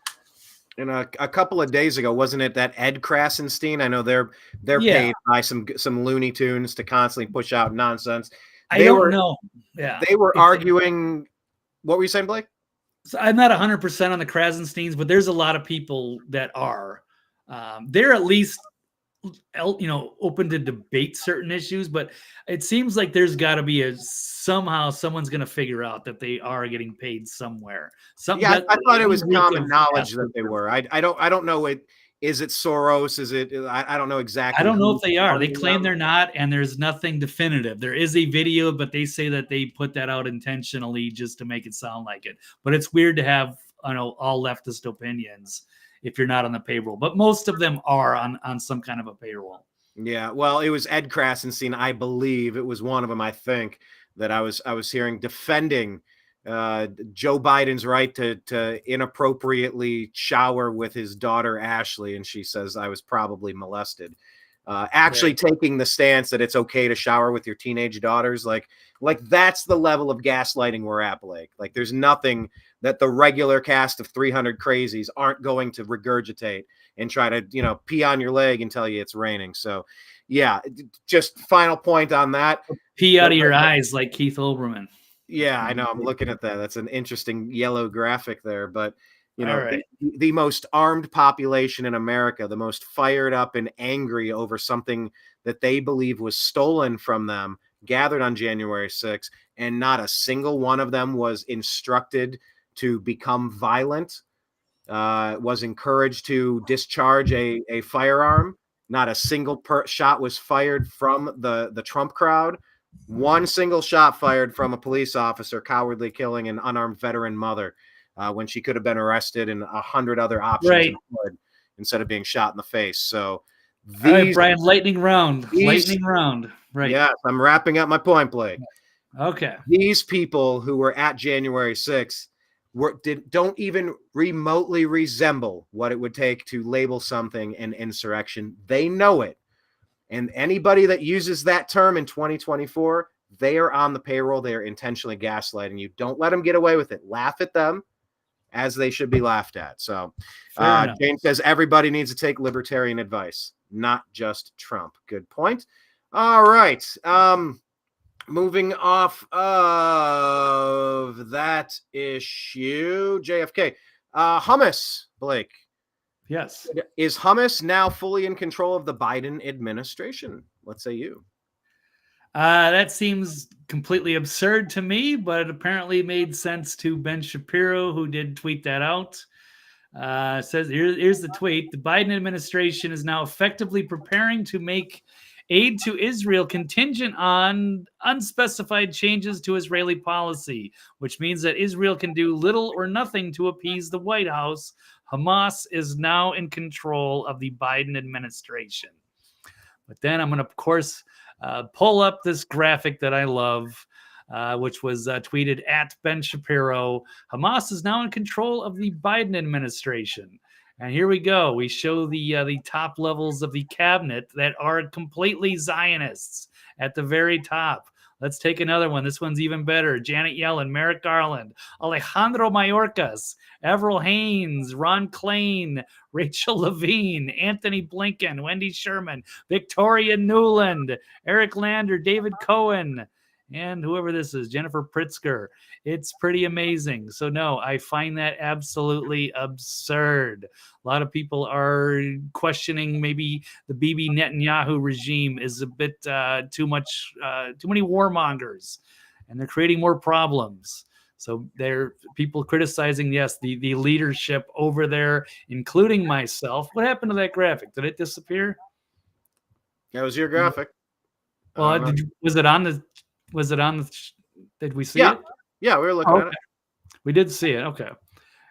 And a couple of days ago, wasn't it that Ed Krasenstein? I know they're paid by some Looney Tunes to constantly push out nonsense. I don't know. Yeah, they were arguing. What were you saying, Blake? So I'm not 100% on the Krasensteins, but there's a lot of people that are. They're at least, open to debate certain issues, but it seems like there's got to be somehow someone's going to figure out that they are getting paid somewhere. I thought it was common knowledge that they were. I don't know it. Is it Soros? Is it? I don't know exactly. I don't know if they are. They claim they're not, and there's nothing definitive. There is a video, but they say that they put that out intentionally just to make it sound like it. But it's weird to have, all leftist opinions if you're not on the payroll. But most of them are on some kind of a payroll. Yeah, well, it was Ed Krasenstein, I believe. It was one of them, I think, that I was hearing defending Joe Biden's right to inappropriately shower with his daughter Ashley, and she says I was probably molested. Taking the stance that it's okay to shower with your teenage daughters, like that's the level of gaslighting we're at, Blake. Like, there's nothing that the regular cast of 300 crazies aren't going to regurgitate and try to pee on your leg and tell you it's raining. So, yeah, just final point on that. Pee out of your eyes, like Keith Olbermann. Yeah, I know. I'm looking at that. That's an interesting yellow graphic there. But, the most armed population in America, the most fired up and angry over something that they believe was stolen from them, gathered on January 6th, and not a single one of them was instructed to become violent, was encouraged to discharge a firearm. Not a single shot was fired from the Trump crowd. One single shot fired from a police officer cowardly killing an unarmed veteran mother when she could have been arrested, and 100 other options instead of being shot in the face. So, all right, Brian, lightning round. Right. Yeah, I'm wrapping up my point, Blake. Okay. These people who were at January 6th don't even remotely resemble what it would take to label something an insurrection. They know it. And anybody that uses that term in 2024, they are on the payroll. They are intentionally gaslighting you. Don't let them get away with it. Laugh at them as they should be laughed at. So Jane says everybody needs to take libertarian advice, not just Trump. Good point. All right. Moving off of that issue, JFK. Hummus, Blake. Yes. Is Hummus now fully in control of the Biden administration? What say you? That seems completely absurd to me, but it apparently made sense to Ben Shapiro, who did tweet that out. Says, here's the tweet. The Biden administration is now effectively preparing to make aid to Israel contingent on unspecified changes to Israeli policy, which means that Israel can do little or nothing to appease the White House. Hamas is now in control of the Biden administration. But then I'm going to, of course, pull up this graphic that I love, which was tweeted at Ben Shapiro. Hamas is now in control of the Biden administration. And here we go. We show the top levels of the cabinet that are completely Zionists at the very top. Let's take another one. This one's even better. Janet Yellen, Merrick Garland, Alejandro Mayorkas, Avril Haines, Ron Klain, Rachel Levine, Anthony Blinken, Wendy Sherman, Victoria Nuland, Eric Lander, David Cohen, and whoever this is, Jennifer Pritzker. It's pretty amazing. So no, I find that absolutely absurd. A lot of people are questioning maybe the Bibi Netanyahu regime is a bit too many warmongers, and they're creating more problems. So there are people criticizing, yes, the leadership over there, including myself. What happened to that graphic? Did it disappear? That was your graphic. Well, was it on the? Did we see it? Yeah, we were looking at it. We did see it. Okay.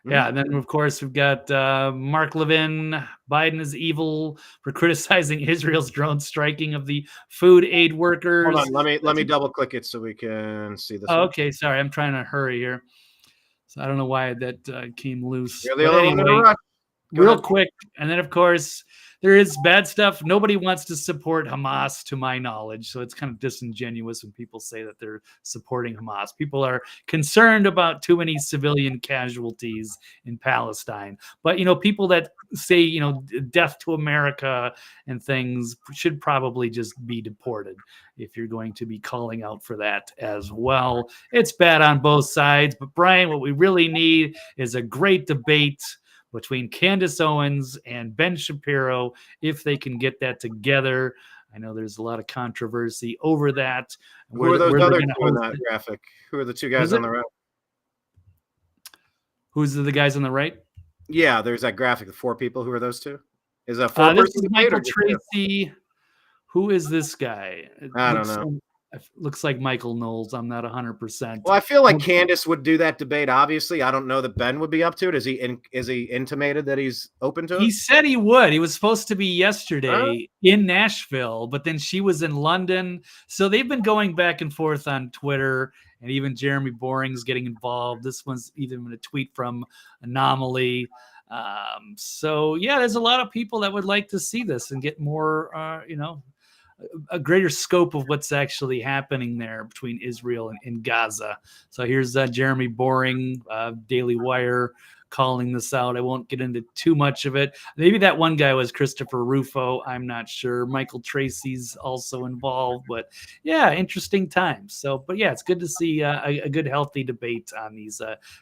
Yeah, and then of course we've got Mark Levin. Biden is evil for criticizing Israel's drone striking of the food aid workers. Hold on, let me double click it so we can see this. Oh, okay, sorry, I'm trying to hurry here, so I don't know why that came loose. You're the only one in a rush. Real quick, and then of course there is bad stuff. Nobody wants to support Hamas, to my knowledge, so it's kind of disingenuous when people say that they're supporting Hamas. People are concerned about too many civilian casualties in Palestine. But, people that say, death to America and things should probably just be deported if you're going to be calling out for that as well. It's bad on both sides. But, Brian, what we really need is a great debate between Candace Owens and Ben Shapiro, if they can get that together. I know there's a lot of controversy over that. Who are those other two in that graphic? Who are the two guys on the right? Who's the guys on the right? Yeah, there's that graphic, the four people. Who are those two? Is that four? This is Michael Tracy. Who is this guy? I don't know. Looks like Michael Knowles. I'm not 100%. Well, I feel like Candace would do that debate. Obviously, I don't know that Ben would be up to it. Is he intimated that he's open to it? He said he would. He was supposed to be yesterday in Nashville, but then she was in London. So they've been going back and forth on Twitter, and even Jeremy Boring's getting involved. This one's even a tweet from Anomaly. So yeah, there's a lot of people that would like to see this and get more, a greater scope of what's actually happening there between Israel and Gaza. So here's Jeremy Boring, Daily Wire, calling this out. I won't get into too much of it. Maybe that one guy was Christopher Rufo. I'm not sure. Michael Tracy's also involved, but yeah, interesting times. So, but yeah, it's good to see a good, healthy debate on these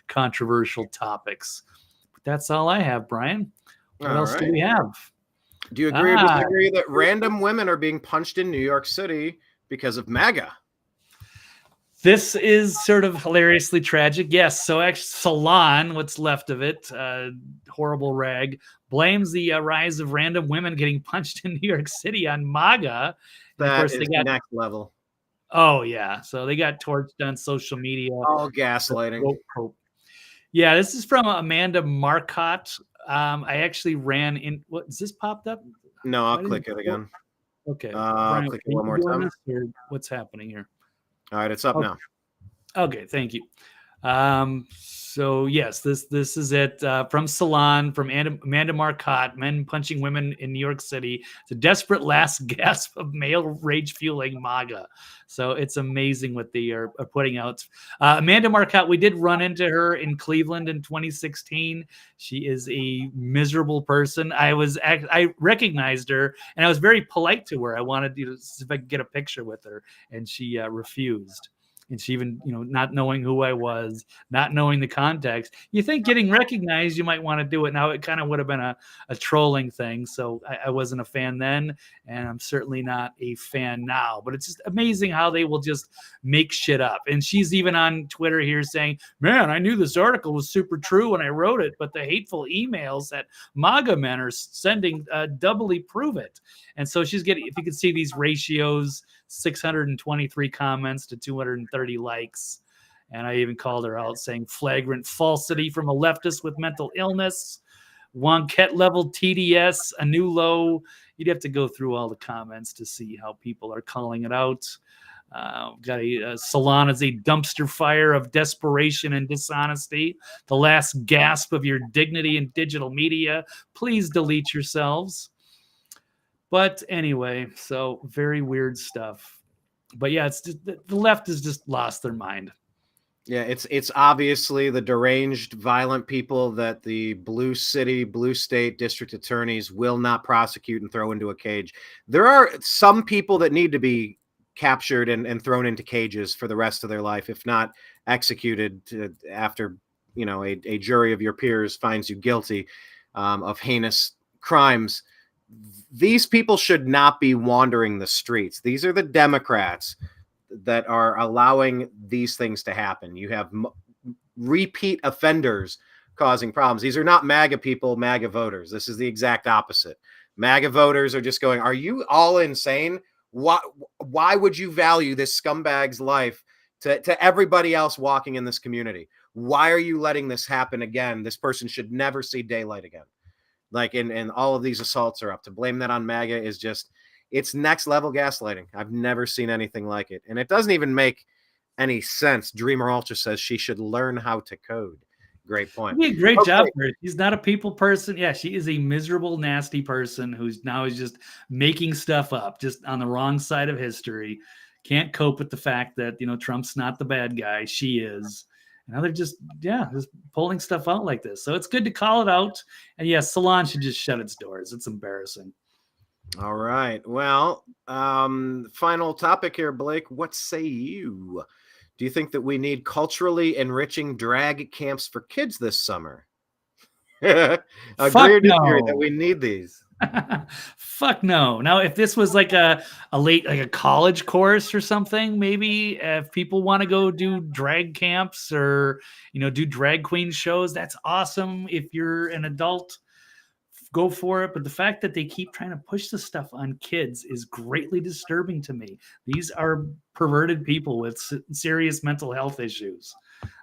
controversial topics. But that's all I have, Brian. What else do we have? Do you agree or disagree that random women are being punched in New York City because of MAGA? This is sort of hilariously tragic. Yes. So actually, Salon, what's left of it, horrible rag, blames the rise of random women getting punched in New York City on MAGA. That of course, is the next level. Oh, yeah. So they got torched on social media. All gaslighting. Yeah, this is from Amanda Marcotte. I actually ran in. What is this popped up? No, I'll click it again. Okay. I'll click it one more time. What's happening here? All right, it's up now. Okay, thank you. So yes, this is it from Salon, from Amanda Marcotte, Men Punching Women in New York City. It's a desperate last gasp of male rage fueling MAGA. So it's amazing what they are putting out. Amanda Marcotte, we did run into her in Cleveland in 2016. She is a miserable person. I recognized her and I was very polite to her. I wanted to see if I could get a picture with her, and she refused. And she even, not knowing who I was, not knowing the context. You think getting recognized, you might want to do it. Now, it kind of would have been a trolling thing. So I wasn't a fan then, and I'm certainly not a fan now. But it's just amazing how they will just make shit up. And she's even on Twitter here saying, man, I knew this article was super true when I wrote it, but the hateful emails that MAGA men are sending doubly prove it. And so she's getting, if you can see these ratios, 623 comments to 230 likes. And I even called her out saying flagrant falsity from a leftist with mental illness, Wonkette level TDS, a new low. You'd have to go through all the comments to see how people are calling it out. Got a Salon is a dumpster fire of desperation and dishonesty. The last gasp of your dignity in digital media. Please delete yourselves. But anyway, so very weird stuff. But yeah, it's just, the left has just lost their mind. Yeah, it's obviously the deranged, violent people that the blue city, blue state district attorneys will not prosecute and throw into a cage. There are some people that need to be captured and thrown into cages for the rest of their life, if not executed after, a jury of your peers finds you guilty of heinous crimes. These people should not be wandering the streets. These are the Democrats that are allowing these things to happen. You have repeat offenders causing problems. These are not MAGA people, MAGA voters. This is the exact opposite. MAGA voters are just going, are you all insane? Why would you value this scumbag's life to everybody else walking in this community? Why are you letting this happen again? This person should never see daylight again. And all of these assaults are up. To blame that on MAGA is just, it's next level gaslighting. I've never seen anything like it. And it doesn't even make any sense. Dreamer Ultra says she should learn how to code. Great point. Be a great job for her. She's not a people person. Yeah, she is a miserable, nasty person who's now is just making stuff up, just on the wrong side of history. Can't cope with the fact that, Trump's not the bad guy. She is. Now they're just pulling stuff out like this. So it's good to call it out. And yes, Salon should just shut its doors. It's embarrassing. All right. Well, final topic here, Blake. What say you? Do you think that we need culturally enriching drag camps for kids this summer? Agree or disagree that we need these? Fuck no. Now, if this was like a college course or something, maybe if people want to go do drag camps or, do drag queen shows, that's awesome. If you're an adult, go for it. But the fact that they keep trying to push this stuff on kids is greatly disturbing to me. These are perverted people with serious mental health issues.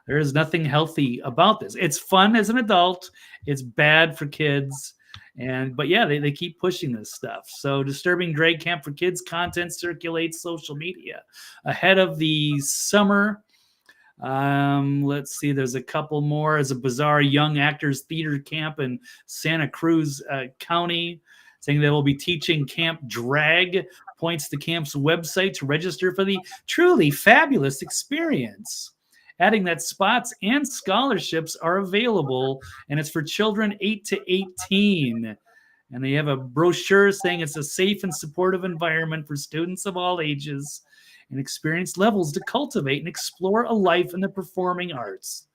There is nothing healthy about this. It's fun as an adult. It's bad for kids. But yeah, they keep pushing this stuff. So disturbing drag camp for kids content circulates social media ahead of the summer. Let's see, there's a couple more. As a bizarre young actors theater camp in Santa Cruz County, saying they will be teaching camp drag, points to camp's website to register for the truly fabulous experience, adding that spots and scholarships are available, and it's for children 8 to 18. And they have a brochure saying it's a safe and supportive environment for students of all ages and experience levels to cultivate and explore a life in the performing arts.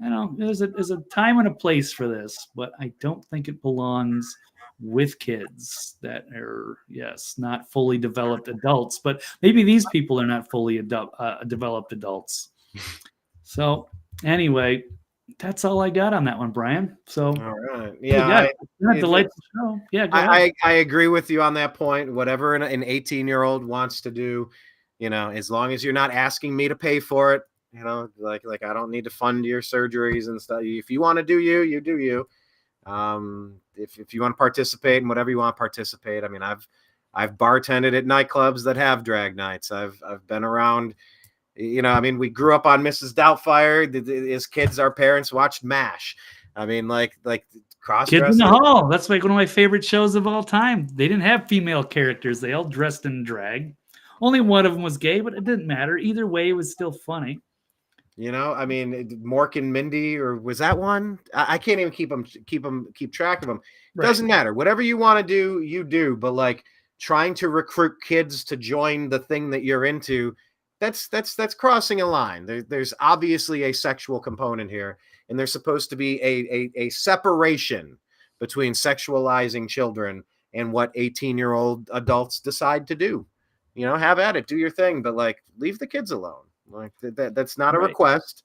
There's a time and a place for this, but I don't think it belongs with kids that are, not fully developed adults. But maybe these people are not fully developed adults. So anyway, that's all I got on that one, Brian. So all right, yeah, delightful show. Yeah, I agree with you on that point. Whatever an 18-year-old wants to do, as long as you're not asking me to pay for it, like I don't need to fund your surgeries and stuff. If you want to do you do you. If you want to participate in whatever you want to participate. I mean, I've bartended at nightclubs that have drag nights. I've been around You know, I mean, we grew up on Mrs. Doubtfire. As kids, our parents watched MASH. I mean, like Kids in the cross-dressing. Hall. That's like one of my favorite shows of all time. They didn't have female characters. They all dressed in drag. Only one of them was gay, but it didn't matter. Either way, it was still funny. You know, I mean, Mork and Mindy, or was that one? I can't even keep track of them. Right. Doesn't matter. Whatever you want to do, you do. But like trying to recruit kids to join the thing that you're into, that's crossing a line. There's obviously a sexual component here, and there's supposed to be a separation between sexualizing children and what 18-year-old adults decide to do. You know, have at it, do your thing, but like leave the kids alone. Like that's not a request.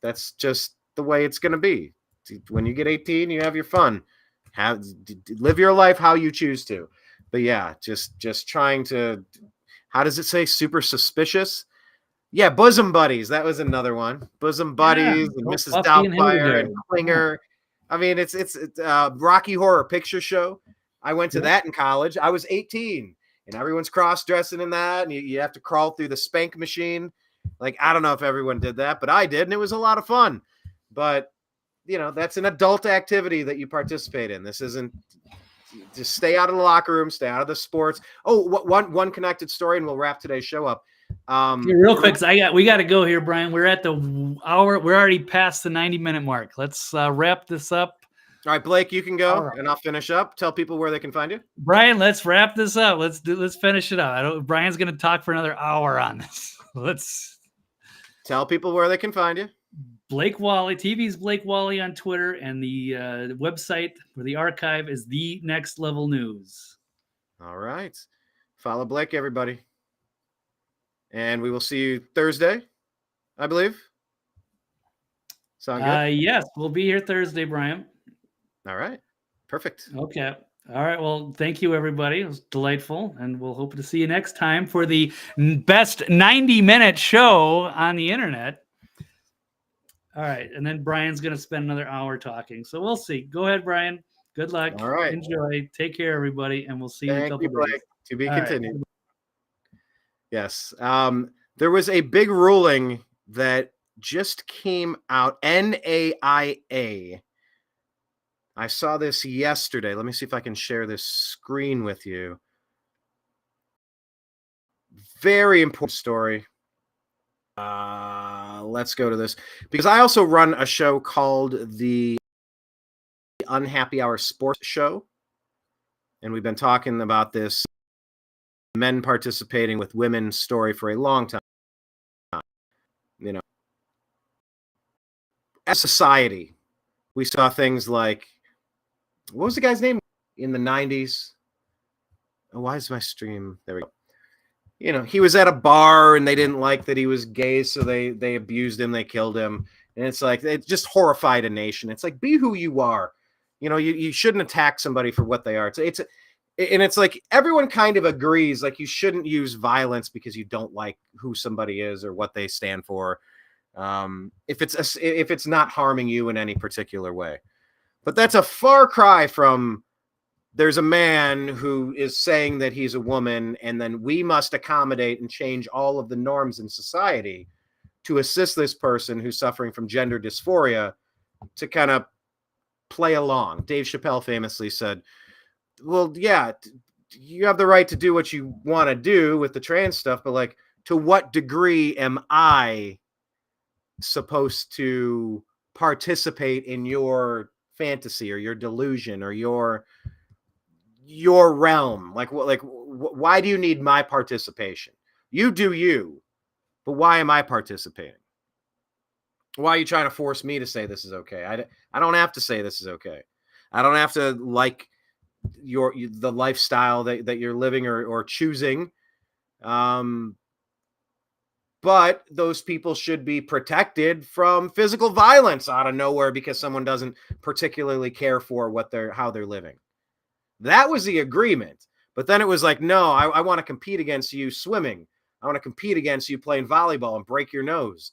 That's just the way it's going to be. When you get 18, you have your fun. Live your life how you choose to. But yeah, just trying to, how does it say, super suspicious? Yeah, bosom buddies. That was another one. Bosom buddies and Mrs. Doubtfire and Klinger. I mean, it's Rocky Horror Picture Show. I went to that in college. I was 18, and everyone's cross-dressing in that, and you have to crawl through the spank machine. Like, I don't know if everyone did that, but I did, and it was a lot of fun. But, you know, that's an adult activity that you participate in. This isn't, just stay out of the locker room, stay out of the sports. Oh, one connected story, and we'll wrap today's show up. Real quick, we got to go here, Brian. We're at the hour. We're already past the 90-minute mark. Let's wrap this up. All right, Blake, you can go, and I'll finish up. Tell people where they can find you. Brian, let's wrap this up. Let's finish it up. Brian's going to talk for another hour on this. Let's tell people where they can find you. Blake Walley, TV's Blake Walley on Twitter, and the website for the archive is The Next Level News. All right. Follow Blake, everybody. And we will see you Thursday, I believe. Sound good? Yes, we'll be here Thursday, Brian. All right. Perfect. Okay. All right. Well, thank you, everybody. It was delightful. And we'll hope to see you next time for the best 90-minute show on the internet. All right. And then Brian's going to spend another hour talking. So we'll see. Go ahead, Brian. Good luck. All right. Enjoy. Take care, everybody. And we'll see you in a couple of days. To be continued. Right. Yes. There was a big ruling that just came out. NAIA. I saw this yesterday. Let me see if I can share this screen with you. Very important story. Let's go to this, because I also run a show called the Unhappy Hour Sports Show. And we've been talking about this men participating with women's story for a long time. You know, as society, we saw things like, what was the guy's name in the 90s? Oh, why is my stream? There we go. You know, he was at a bar and they didn't like that he was gay, so they abused him, they killed him. And it's like, it just horrified a nation. It's like, be who you are. You know, you shouldn't attack somebody for what they are. It's like everyone kind of agrees, like you shouldn't use violence because you don't like who somebody is or what they stand for. If it's not harming you in any particular way. But that's a far cry from, there's a man who is saying that he's a woman, and then we must accommodate and change all of the norms in society to assist this person who's suffering from gender dysphoria to kind of play along. Dave Chappelle famously said, well, yeah, you have the right to do what you want to do with the trans stuff, but like, to what degree am I supposed to participate in your fantasy or your delusion or your realm? Why do you need my participation? You do you, but why am I participating? Why are you trying to force me to say this is okay? I don't have to say this is okay. I don't have to like the lifestyle that you're living or choosing. But those people should be protected from physical violence out of nowhere because someone doesn't particularly care for how they're living. That was the agreement. But then it was like, no, I want to compete against you swimming. I want to compete against you playing volleyball and break your nose.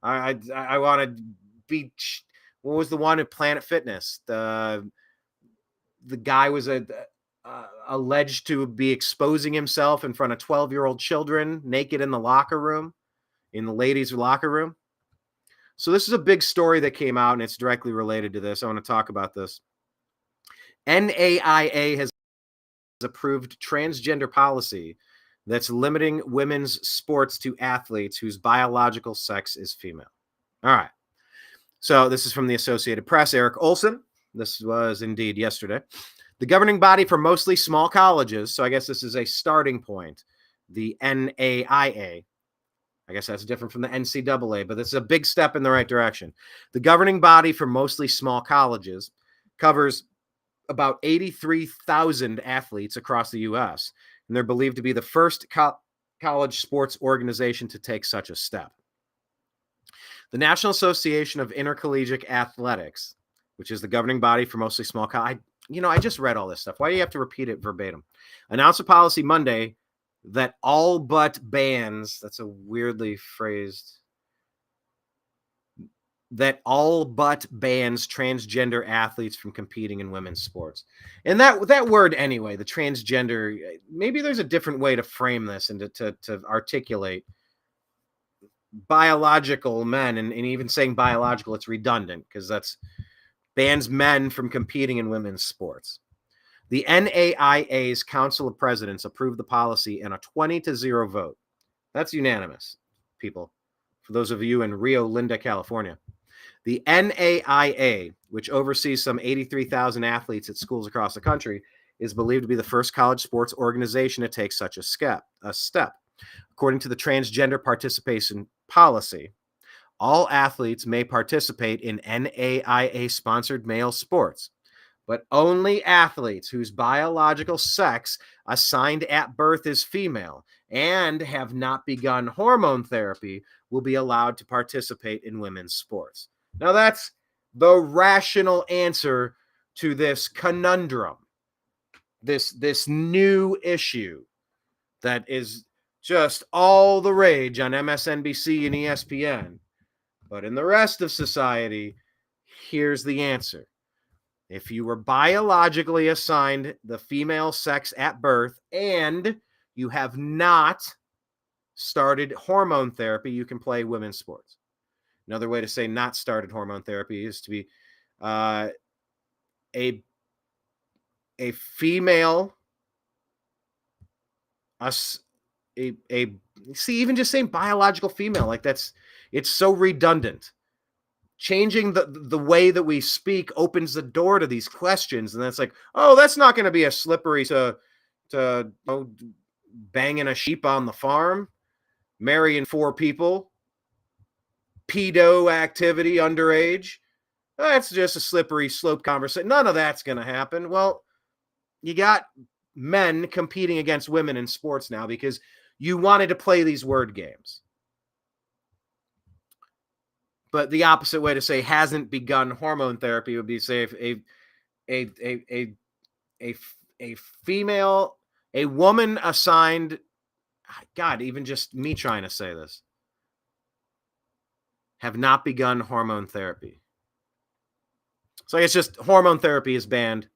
I want to be, what was the one at Planet Fitness? The guy was alleged to be exposing himself in front of 12-year-old children naked in the locker room. in the ladies' locker room. So this is a big story that came out, and it's directly related to this. I want to talk about this. NAIA has approved transgender policy that's limiting women's sports to athletes whose biological sex is female. All right. So this is from the Associated Press. Eric Olson. This was indeed yesterday. The governing body for mostly small colleges, so I guess this is a starting point, the NAIA. I guess that's different from the NCAA, but this is a big step in the right direction. The governing body for mostly small colleges covers about 83,000 athletes across the U.S., and they're believed to be the first college sports organization to take such a step. The National Association of Intercollegiate Athletics, which is the governing body for mostly small college, I just read all this stuff. Why do you have to repeat it verbatim? Announced a policy Monday that all but bans, that's a weirdly phrased, that all but bans transgender athletes from competing in women's sports. And that word anyway, the transgender, maybe there's a different way to frame this and to articulate biological men, and even saying biological, it's redundant because that's bans men from competing in women's sports. The NAIA's Council of Presidents approved the policy in a 20-0 vote. That's unanimous, people. For those of you in Rio Linda, California. The NAIA, which oversees some 83,000 athletes at schools across the country, is believed to be the first college sports organization to take such a step. According to the transgender participation policy, all athletes may participate in NAIA-sponsored male sports, but only athletes whose biological sex assigned at birth is female and have not begun hormone therapy will be allowed to participate in women's sports. Now, that's the rational answer to this conundrum, this new issue that is just all the rage on MSNBC and ESPN. But in the rest of society, here's the answer. If you were biologically assigned the female sex at birth and you have not started hormone therapy, you can play women's sports. Another way to say not started hormone therapy is to be a female, even just saying biological female, like it's so redundant. Changing the way that we speak opens the door to these questions, and that's like, oh, that's not going to be a slippery to banging a sheep on the farm, marrying 4 people, pedo activity, underage. That's just a slippery slope conversation. None of that's going to happen. Well, you got men competing against women in sports now because you wanted to play these word games. But the opposite way to say hasn't begun hormone therapy would be, say, if a female, a woman assigned, God, even just me trying to say this, have not begun hormone therapy. So it's just hormone therapy is banned,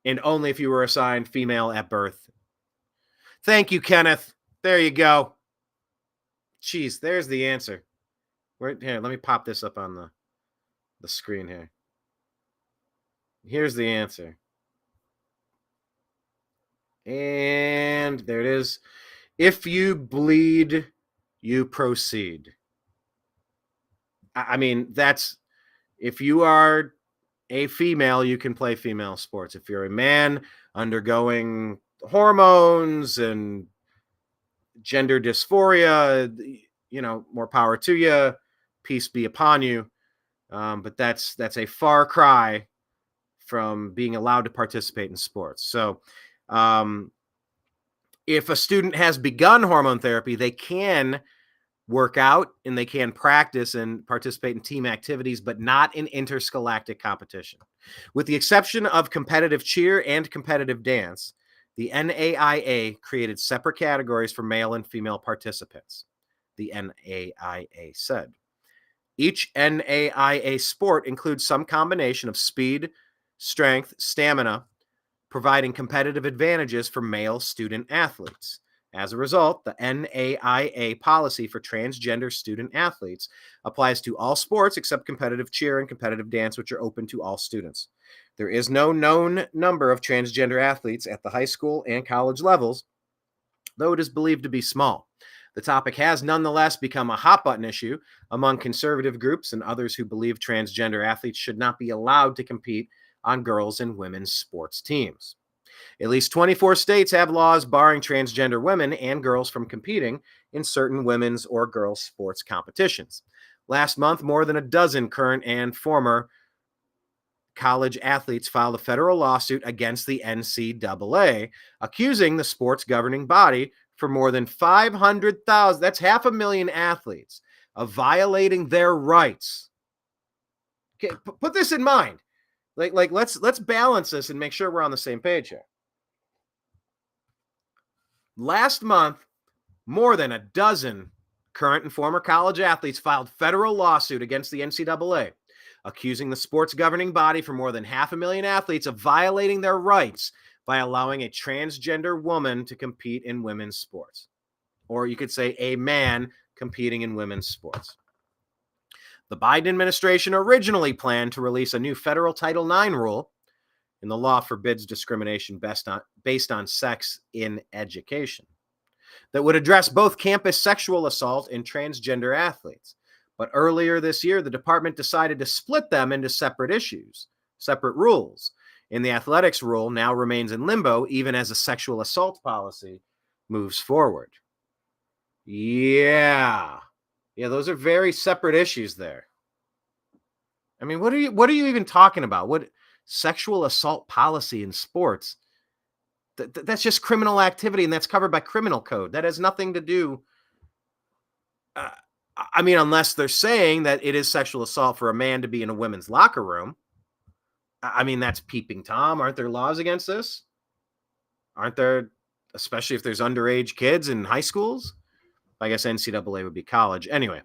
and only if you were assigned female at birth. Thank you, Kenneth. There you go. Jeez, there's the answer. Here, let me pop this up on the screen here. Here's the answer. And there it is. If you bleed, you proceed. I mean, that's, if you are a female, you can play female sports. If you're a man undergoing hormones and gender dysphoria, more power to you. Peace be upon you. But that's a far cry from being allowed to participate in sports. So if a student has begun hormone therapy, they can work out and they can practice and participate in team activities, but not in interscholastic competition. With the exception of competitive cheer and competitive dance, the NAIA created separate categories for male and female participants, the NAIA said. Each NAIA sport includes some combination of speed, strength, stamina, providing competitive advantages for male student athletes. As a result, the NAIA policy for transgender student athletes applies to all sports except competitive cheer and competitive dance, which are open to all students. There is no known number of transgender athletes at the high school and college levels, though it is believed to be small. The topic has nonetheless become a hot button issue among conservative groups and others who believe transgender athletes should not be allowed to compete on girls' and women's sports teams. At least 24 states have laws barring transgender women and girls from competing in certain women's or girls' sports competitions. Last month, more than a dozen current and former college athletes filed a federal lawsuit against the NCAA, accusing the sports governing body for more than 500,000, that's 500,000 athletes, of violating their rights. Okay, put this in mind. Let's balance this and make sure we're on the same page here. Last month, more than a dozen current and former college athletes filed federal lawsuit against the NCAA, accusing the sports governing body for more than 500,000 athletes of violating their rights by allowing a transgender woman to compete in women's sports. Or you could say a man competing in women's sports. The Biden administration originally planned to release a new federal Title IX rule, and the law forbids discrimination based on sex in education, that would address both campus sexual assault and transgender athletes. But earlier this year, the department decided to split them into separate rules. And the athletics rule now remains in limbo, even as a sexual assault policy moves forward. Yeah, those are very separate issues there. I mean, what are you even talking about? What sexual assault policy in sports? That's just criminal activity, and that's covered by criminal code. That has nothing to do. I mean, unless they're saying that it is sexual assault for a man to be in a women's locker room. I mean, that's peeping Tom. Aren't there laws against this? Aren't there, especially if there's underage kids in high schools? I guess NCAA would be college. Anyway,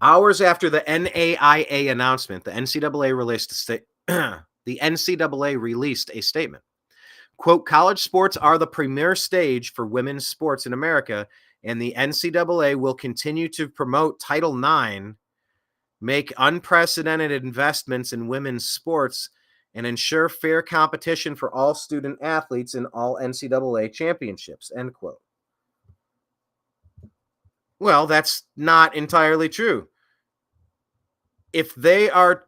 hours after the NAIA announcement, the NCAA released a statement. Quote, college sports are the premier stage for women's sports in America, and the NCAA will continue to promote Title IX, make unprecedented investments in women's sports, and ensure fair competition for all student athletes in all NCAA championships, end quote. Well, that's not entirely true. If they are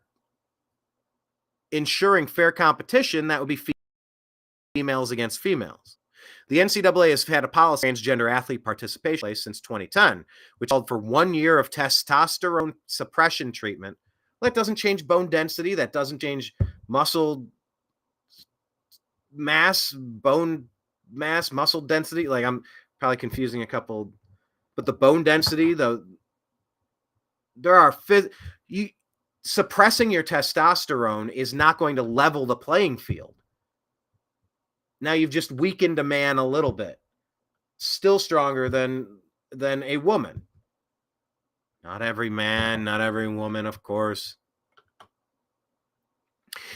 ensuring fair competition, that would be females against females. The NCAA has had a policy on transgender athlete participation since 2010, which called for 1 year of testosterone suppression treatment. Well, that doesn't change bone density. That doesn't change muscle mass, bone mass, muscle density. Like, I'm probably confusing a couple, but the bone density, suppressing your testosterone is not going to level the playing field. Now you've just weakened a man a little bit. Still stronger than a woman. Not every man, not every woman, of course.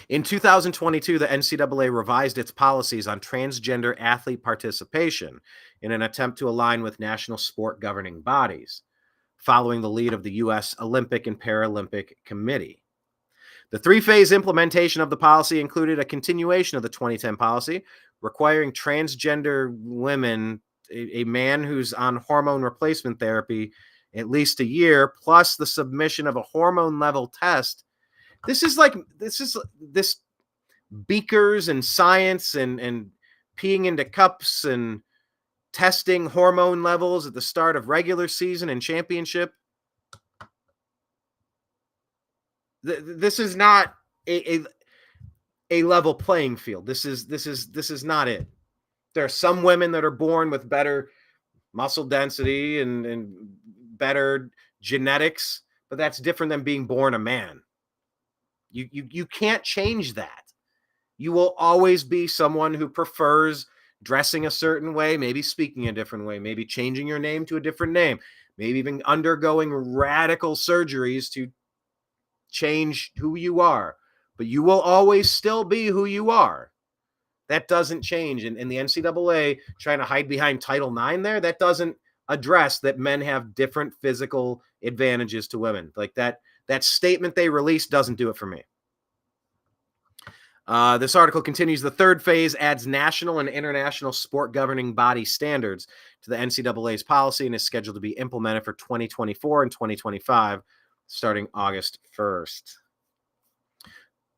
In 2022, the NCAA revised its policies on transgender athlete participation in an attempt to align with national sport governing bodies, following the lead of the U.S. Olympic and Paralympic Committee. The three-phase implementation of the policy included a continuation of the 2010 policy, requiring transgender women, a man who's on hormone replacement therapy, at least a year, plus the submission of a hormone level test. This is beakers and science and peeing into cups and testing hormone levels at the start of regular season and championship. This is not a level playing field. This is not it. There are some women that are born with better muscle density and better genetics, but that's different than being born a man. You can't change that. You will always be someone who prefers dressing a certain way, maybe speaking a different way, maybe changing your name to a different name, maybe even undergoing radical surgeries to change who you are. But you will always still be who you are. That doesn't change. And the NCAA trying to hide behind Title IX there, that doesn't address that men have different physical advantages to women. Like that statement they released doesn't do it for me. This article continues. The third phase adds national and international sport governing body standards to the NCAA's policy and is scheduled to be implemented for 2024 and 2025, starting August 1st.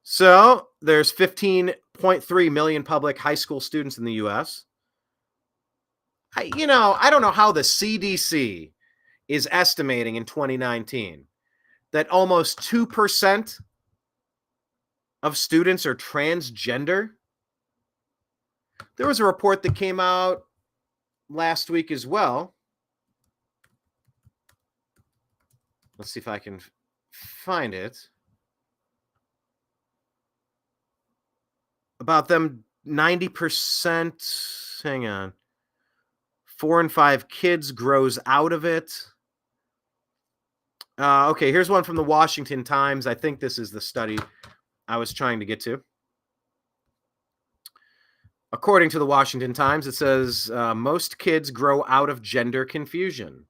So there's 15.3 million public high school students in the U.S. I don't know how the CDC is estimating in 2019 that almost 2% of students are transgender. There was a report that came out last week as well. Let's see if I can find it. About them 90%, hang on, 4 in 5 kids grows out of it. Okay, here's one from the Washington Times. I think this is the study I was trying to get to. According to the Washington Times, it says most kids grow out of gender confusion.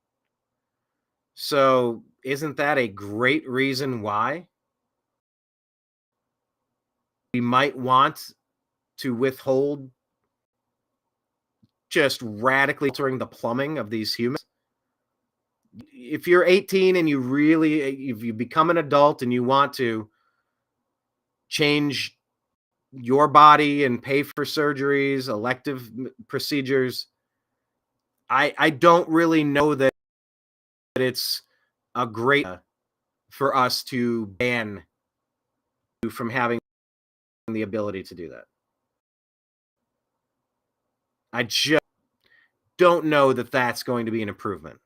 So isn't that a great reason why we might want to withhold just radically altering the plumbing of these humans? If you're 18 and if you become an adult and you want to change your body and pay for surgeries, elective procedures, I don't really know that it's a great for us to ban you from having the ability to do that. I just don't know that that's going to be an improvement.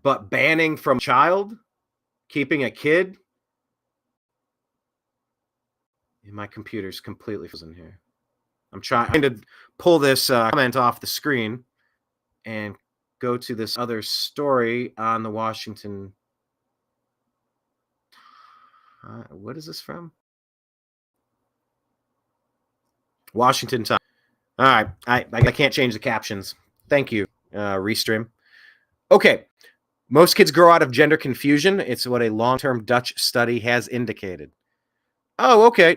But banning from a child, keeping a kid, my computer's completely frozen here. I'm trying to pull this comment off the screen and go to this other story on the Washington. What is this from? Washington Times. All right, I can't change the captions. Thank you, Restream. Okay, most kids grow out of gender confusion. It's what a long-term Dutch study has indicated. Oh, okay.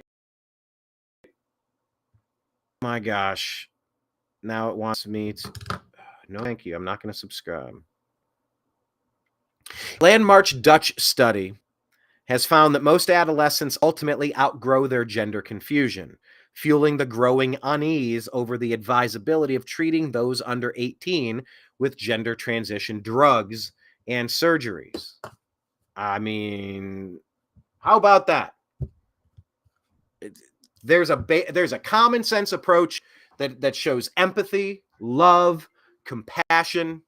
My gosh. Now it wants me to... No, thank you. I'm not going to subscribe. Landmark Dutch study has found that most adolescents ultimately outgrow their gender confusion, fueling the growing unease over the advisability of treating those under 18 with gender transition drugs and surgeries. I mean, how about that? There's a common sense approach that shows empathy, love, compassion.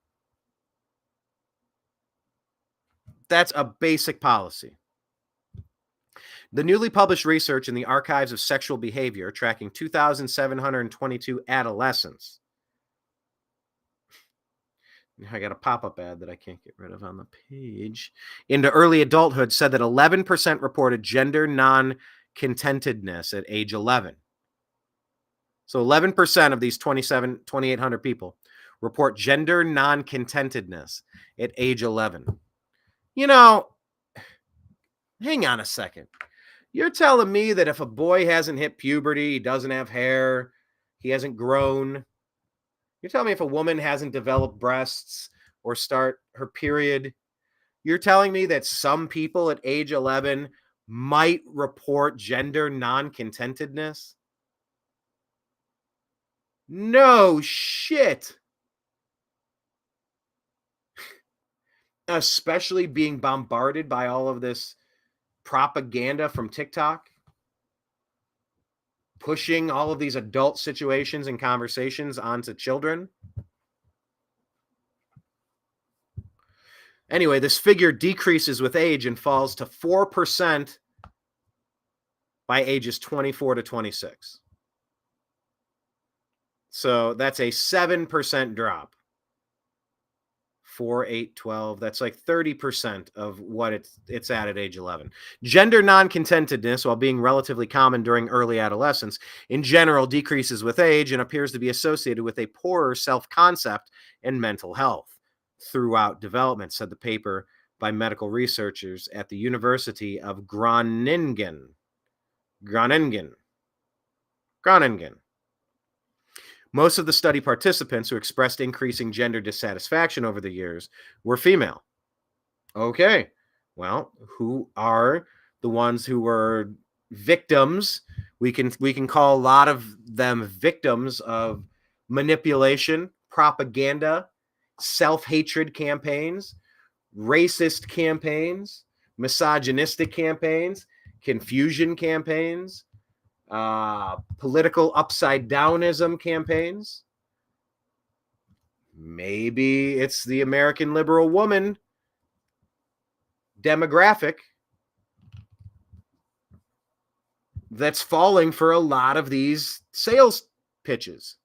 That's a basic policy. The newly published research in the Archives of Sexual Behavior, tracking 2,722 adolescents. I got a pop-up ad that I can't get rid of on the page. Into early adulthood, said that 11% reported gender non-contentedness at age 11. So 11% of these 2,800 people report gender non-contentedness at age 11. You know, hang on a second. You're telling me that if a boy hasn't hit puberty, he doesn't have hair, he hasn't grown. You're telling me if a woman hasn't developed breasts or start her period, you're telling me that some people at age 11 might report gender non-contentedness? No shit. Especially being bombarded by all of this propaganda from TikTok, pushing all of these adult situations and conversations onto children. Anyway, this figure decreases with age and falls to 4% by ages 24 to 26. So that's a 7% drop. 4, 8, 12. That's like 30% of what it's at age 11. Gender non-contentedness, while being relatively common during early adolescence, in general decreases with age and appears to be associated with a poorer self-concept and mental health throughout development, said the paper by medical researchers at the University of Groningen. Most of the study participants who expressed increasing gender dissatisfaction over the years were female. Okay, well, who are the ones who were victims? We can call a lot of them victims of manipulation, propaganda, self-hatred campaigns, racist campaigns, misogynistic campaigns, confusion campaigns, political upside downism campaigns. Maybe it's the American liberal woman demographic that's falling for a lot of these sales pitches,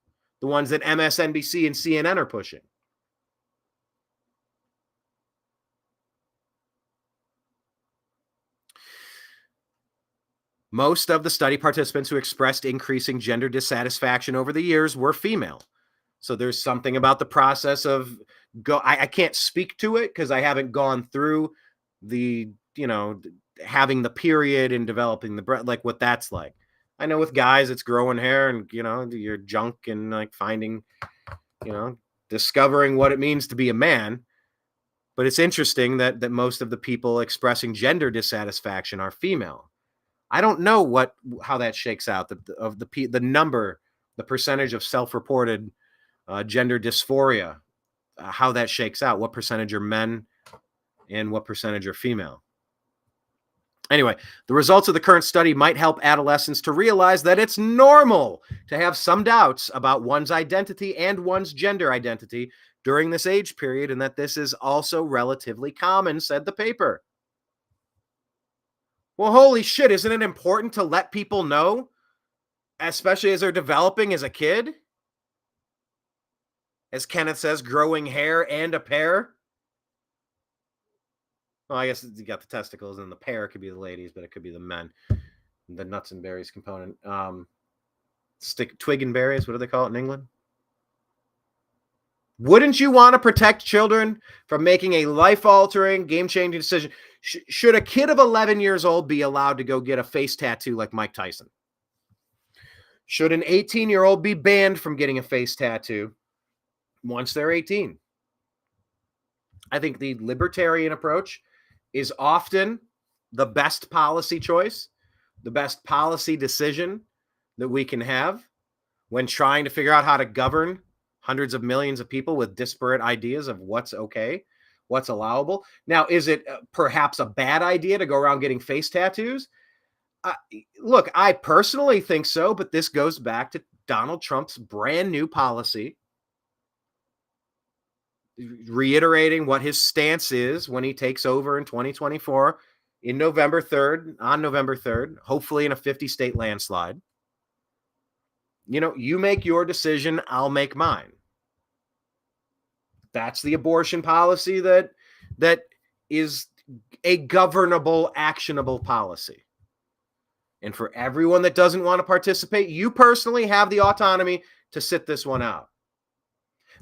the ones that MSNBC and CNN are pushing. Most of the study participants who expressed increasing gender dissatisfaction over the years were female. So there's something about the process of I can't speak to it because I haven't gone through the, having the period and developing the breast, like what that's like. I know with guys, it's growing hair and, your junk and like finding, discovering what it means to be a man. But it's interesting that most of the people expressing gender dissatisfaction are female. I don't know how that shakes out, the percentage of self-reported gender dysphoria, how that shakes out, what percentage are men and what percentage are female. Anyway, the results of the current study might help adolescents to realize that it's normal to have some doubts about one's identity and one's gender identity during this age period, and that this is also relatively common, said the paper. Well, holy shit, isn't it important to let people know, especially as they're developing as a kid? As Kenneth says, growing hair and a pair. Well, I guess you got the testicles and the pair could be the ladies, but it could be the men. The nuts and berries component. Twig and berries, what do they call it in England? Wouldn't you want to protect children from making a life-altering, game-changing decision? Should a kid of 11 years old be allowed to go get a face tattoo like Mike Tyson? Should an 18-year-old be banned from getting a face tattoo once they're 18? I think the libertarian approach is often the best policy choice, the best policy decision that we can have when trying to figure out how to govern hundreds of millions of people with disparate ideas of what's okay, what's allowable. Now, is it perhaps a bad idea to go around getting face tattoos? Look, I personally think so, but this goes back to Donald Trump's brand new policy, reiterating what his stance is when he takes over in 2024 on November 3rd, hopefully in a 50-state landslide. You make your decision, I'll make mine. That's the abortion policy that is a governable, actionable policy. And for everyone that doesn't want to participate, you personally have the autonomy to sit this one out.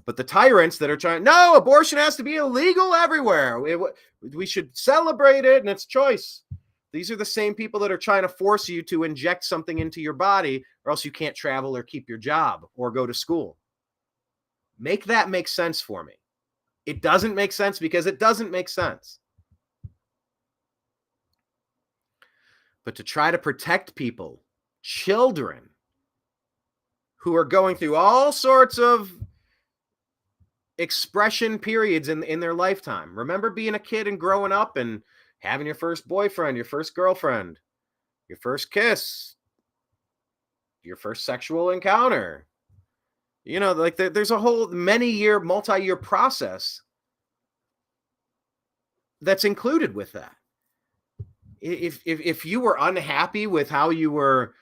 But the tyrants that are trying, no, abortion has to be illegal everywhere. We should celebrate it and it's choice. These are the same people that are trying to force you to inject something into your body or else you can't travel or keep your job or go to school. Make that make sense for me. It doesn't make sense because it doesn't make sense. But to try to protect people, children, who are going through all sorts of expression periods in their lifetime. Remember being a kid and growing up and having your first boyfriend, your first girlfriend, your first kiss, your first sexual encounter. There's a whole multi-year process that's included with that. If you were unhappy with how your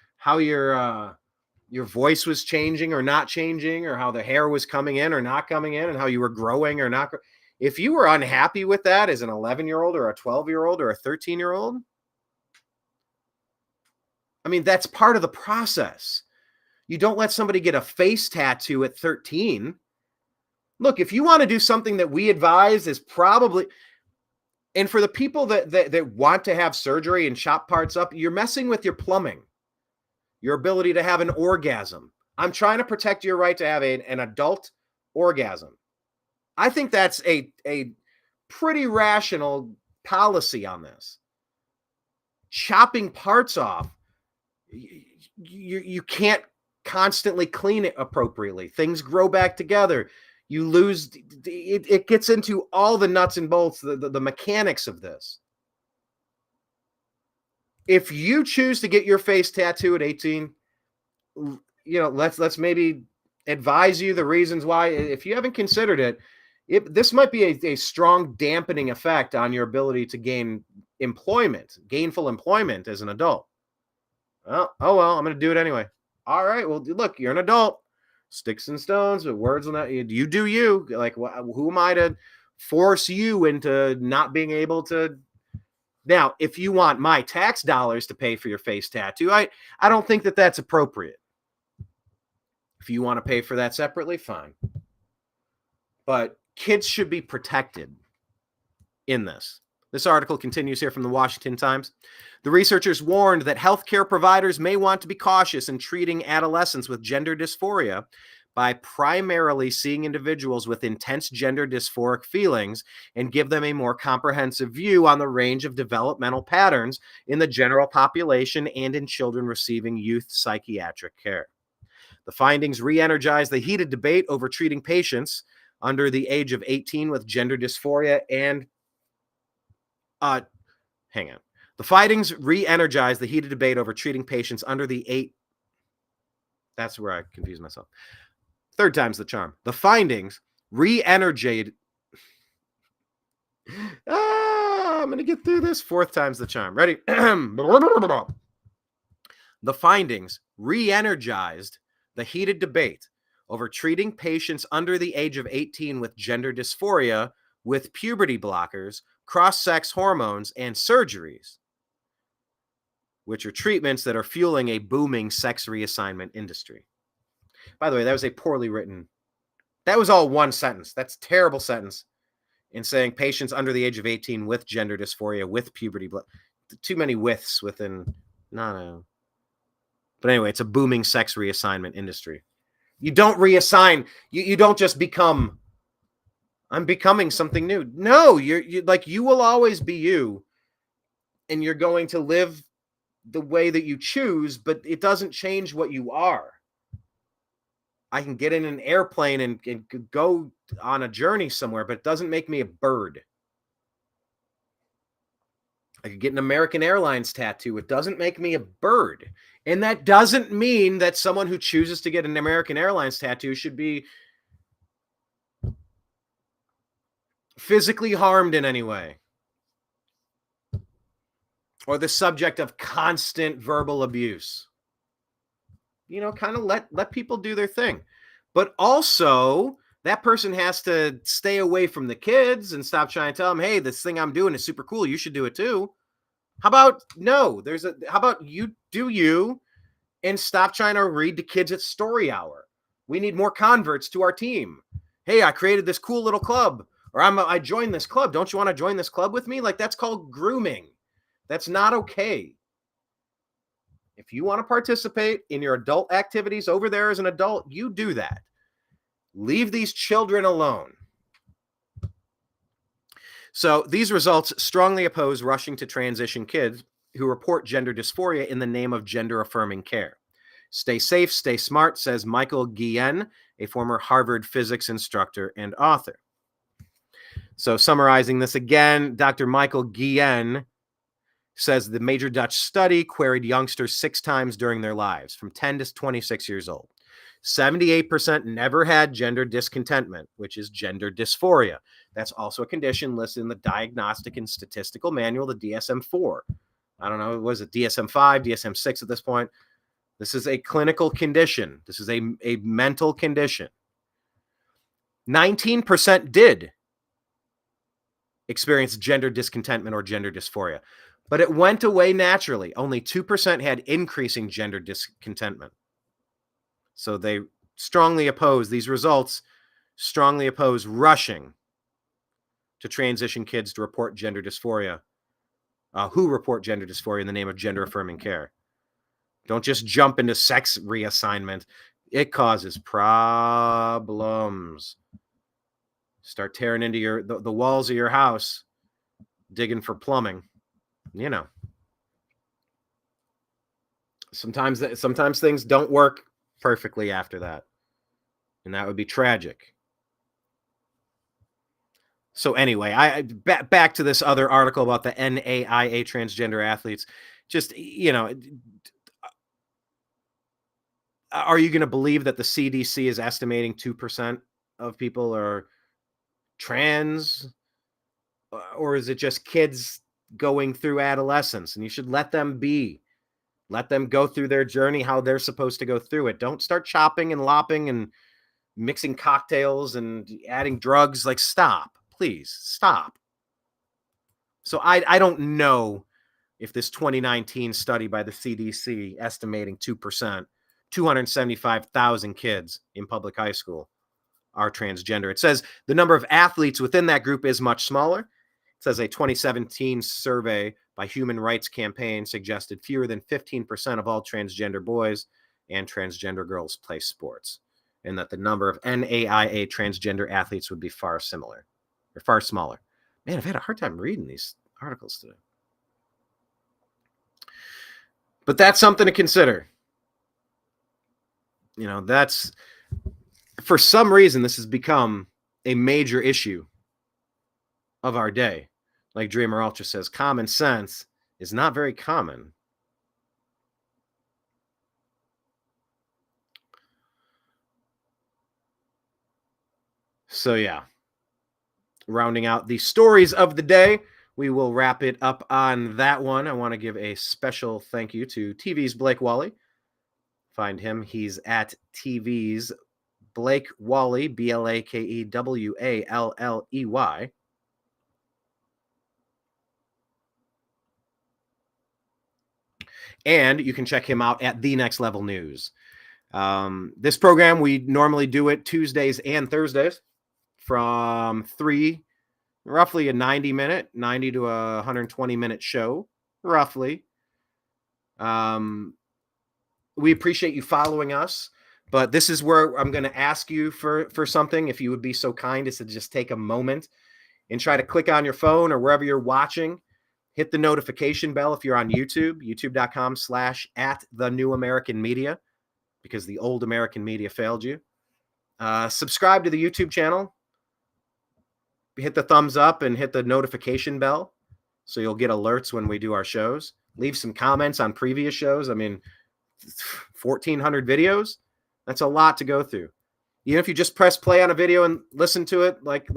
voice was changing or not changing, or how the hair was coming in or not coming in, and how you were growing or not, If you were unhappy with that as an 11-year-old or a 12-year-old or a 13-year-old, I mean, that's part of the process. You don't let somebody get a face tattoo at 13. Look, if you want to do something that we advise is probably, and for the people that want to have surgery and chop parts up, you're messing with your plumbing, your ability to have an orgasm. I'm trying to protect your right to have an adult orgasm. I think that's a pretty rational policy on this. Chopping parts off, you can't constantly clean it appropriately. Things grow back together. You lose, it gets into all the nuts and bolts, the mechanics of this. If you choose to get your face tattooed at 18, let's maybe advise you the reasons why. If you haven't considered it, this might be a strong dampening effect on your ability to gain gainful employment as an adult. Well, I'm going to do it anyway. All right, well, look, you're an adult. Sticks and stones, but words on that. You do you. Like, who am I to force you into not being able to? Now, if you want my tax dollars to pay for your face tattoo, I don't think that that's appropriate. If you want to pay for that separately, fine. But kids should be protected in this. This article continues here from the Washington Times. The researchers warned that healthcare providers may want to be cautious in treating adolescents with gender dysphoria by primarily seeing individuals with intense gender dysphoric feelings and give them a more comprehensive view on the range of developmental patterns in the general population and in children receiving youth psychiatric care. The findings re-energize the heated debate over treating patients under the age of 18 with gender dysphoria and The findings re-energize the heated debate over treating patients under the age. That's where I confused myself. Third time's the charm. The findings re-energize. I'm going to get through this. Fourth time's the charm. Ready? The findings re-energized the heated debate over treating patients under the age of 18 with gender dysphoria with puberty blockers, cross-sex hormones, and surgeries, which are treatments that are fueling a booming sex reassignment industry. By the way, that was a poorly written, that was all one sentence. That's a terrible sentence in saying patients under the age of 18 with gender dysphoria, with puberty, too many withs within, no. But anyway, it's a booming sex reassignment industry. You don't reassign, you don't just become, I'm becoming something new. No, you're like, you will always be you, and you're going to live the way that you choose, but it doesn't change what you are. I can get in an airplane and go on a journey somewhere, but it doesn't make me a bird. I could get an American Airlines tattoo. It doesn't make me a bird. And that doesn't mean that someone who chooses to get an American Airlines tattoo should be physically harmed in any way, or the subject of constant verbal abuse. Kind of let people do their thing. But also, that person has to stay away from the kids and stop trying to tell them, hey, this thing I'm doing is super cool. You should do it too. How about you do you and stop trying to read to kids at story hour? We need more converts to our team. Hey, I created this cool little club, or I joined this club. Don't you want to join this club with me? Like, that's called grooming. That's not okay. If you want to participate in your adult activities over there as an adult, you do that. Leave these children alone. So these results strongly oppose rushing to transition kids who report gender dysphoria in the name of gender-affirming care. Stay safe, stay smart, says Michael Guillen, a former Harvard physics instructor and author. So summarizing this again, Dr. Michael Guillen says the major Dutch study queried youngsters 6 times during their lives, from 10 to 26 years old. 78% never had gender discontentment, which is gender dysphoria. That's also a condition listed in the Diagnostic and Statistical Manual, the DSM-4. I don't know, was it DSM-5, DSM-6 at this point? This is a clinical condition. This is a mental condition. 19% did. experienced gender discontentment or gender dysphoria. But it went away naturally. Only 2% had increasing gender discontentment. So they strongly oppose, these results strongly oppose rushing to transition kids to report gender dysphoria, who report gender dysphoria in the name of gender affirming care. Don't just jump into sex reassignment. It causes problems. Start tearing into the walls of your house, digging for plumbing. You know. Sometimes things don't work perfectly after that. And that would be tragic. So anyway, I back to this other article about the NAIA transgender athletes. Just, you know, are you going to believe that the CDC is estimating 2% of people are trans? Or is it just kids going through adolescence? And you should let them be. Let them go through their journey, how they're supposed to go through it. Don't start chopping and lopping and mixing cocktails and adding drugs. Like, stop. Please, stop. So I don't know if this 2019 study by the CDC estimating 2%, 275,000 kids in public high school are transgender. It says the number of athletes within that group is much smaller. It says a 2017 survey by Human Rights Campaign suggested fewer than 15% of all transgender boys and transgender girls play sports, and that the number of NAIA transgender athletes would be far smaller. Man, I've had a hard time reading these articles today. But that's something to consider. You know, that's, for some reason, this has become a major issue of our day. Like Dreamer Ultra says, common sense is not very common. So yeah, rounding out the stories of the day, we will wrap it up on that one. I want to give a special thank you to TV's Blake Walley. Find him. He's at TV's Blake Walley, BLAKEWALLEY. And you can check him out at The Next Level News. This program, we normally do it Tuesdays and Thursdays from 3, roughly a 90 to 120-minute show, roughly. We appreciate you following us, but this is where I'm going to ask you for something. If you would be so kind as to just take a moment and try to click on your phone or wherever you're watching, hit the notification bell if you're on YouTube, youtube.com/@thenewamericanmedia, because the old American media failed you. Subscribe to the YouTube channel. Hit the thumbs up and hit the notification bell so you'll get alerts when we do our shows. Leave some comments on previous shows. I mean, 1,400 videos. That's a lot to go through. Even if you just press play on a video and listen to it, like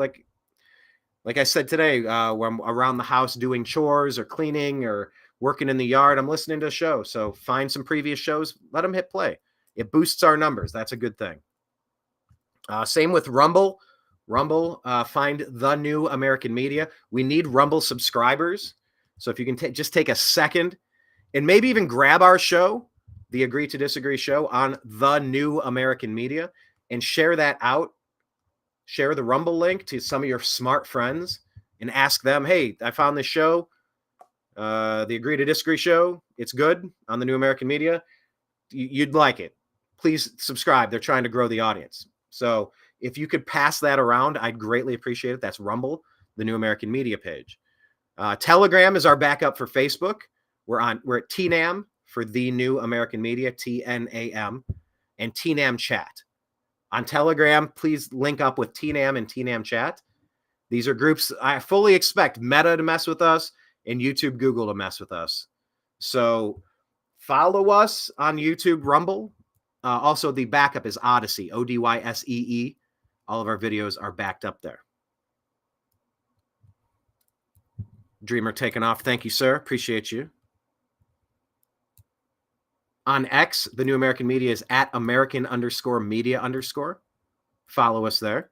I said today, when I'm around the house doing chores or cleaning or working in the yard, I'm listening to a show. So find some previous shows, let them hit play. It boosts our numbers. That's a good thing. Same with Rumble. Find The New American Media. We need Rumble subscribers. So if you can just take a second and maybe even grab our show, the Agree to Disagree show on The New American Media, and share that out. Share the Rumble link to some of your smart friends and ask them, hey, I found this show, the Agree to Disagree show. It's good on The New American Media. You'd like it. Please subscribe. They're trying to grow the audience. So if you could pass that around, I'd greatly appreciate it. That's Rumble, the New American Media page. Telegram is our backup for Facebook. We're at TNAM for The New American Media, TNAM, and TNAM Chat. On Telegram, please link up with TNAM and TNAM Chat. These are groups I fully expect Meta to mess with us and YouTube, Google to mess with us. So follow us on YouTube, Rumble. Also, the backup is Odyssey, ODYSEE. All of our videos are backed up there. Dreamer taking off. Thank you, sir. Appreciate you. On X, the New American Media is at American_media_. Follow us there.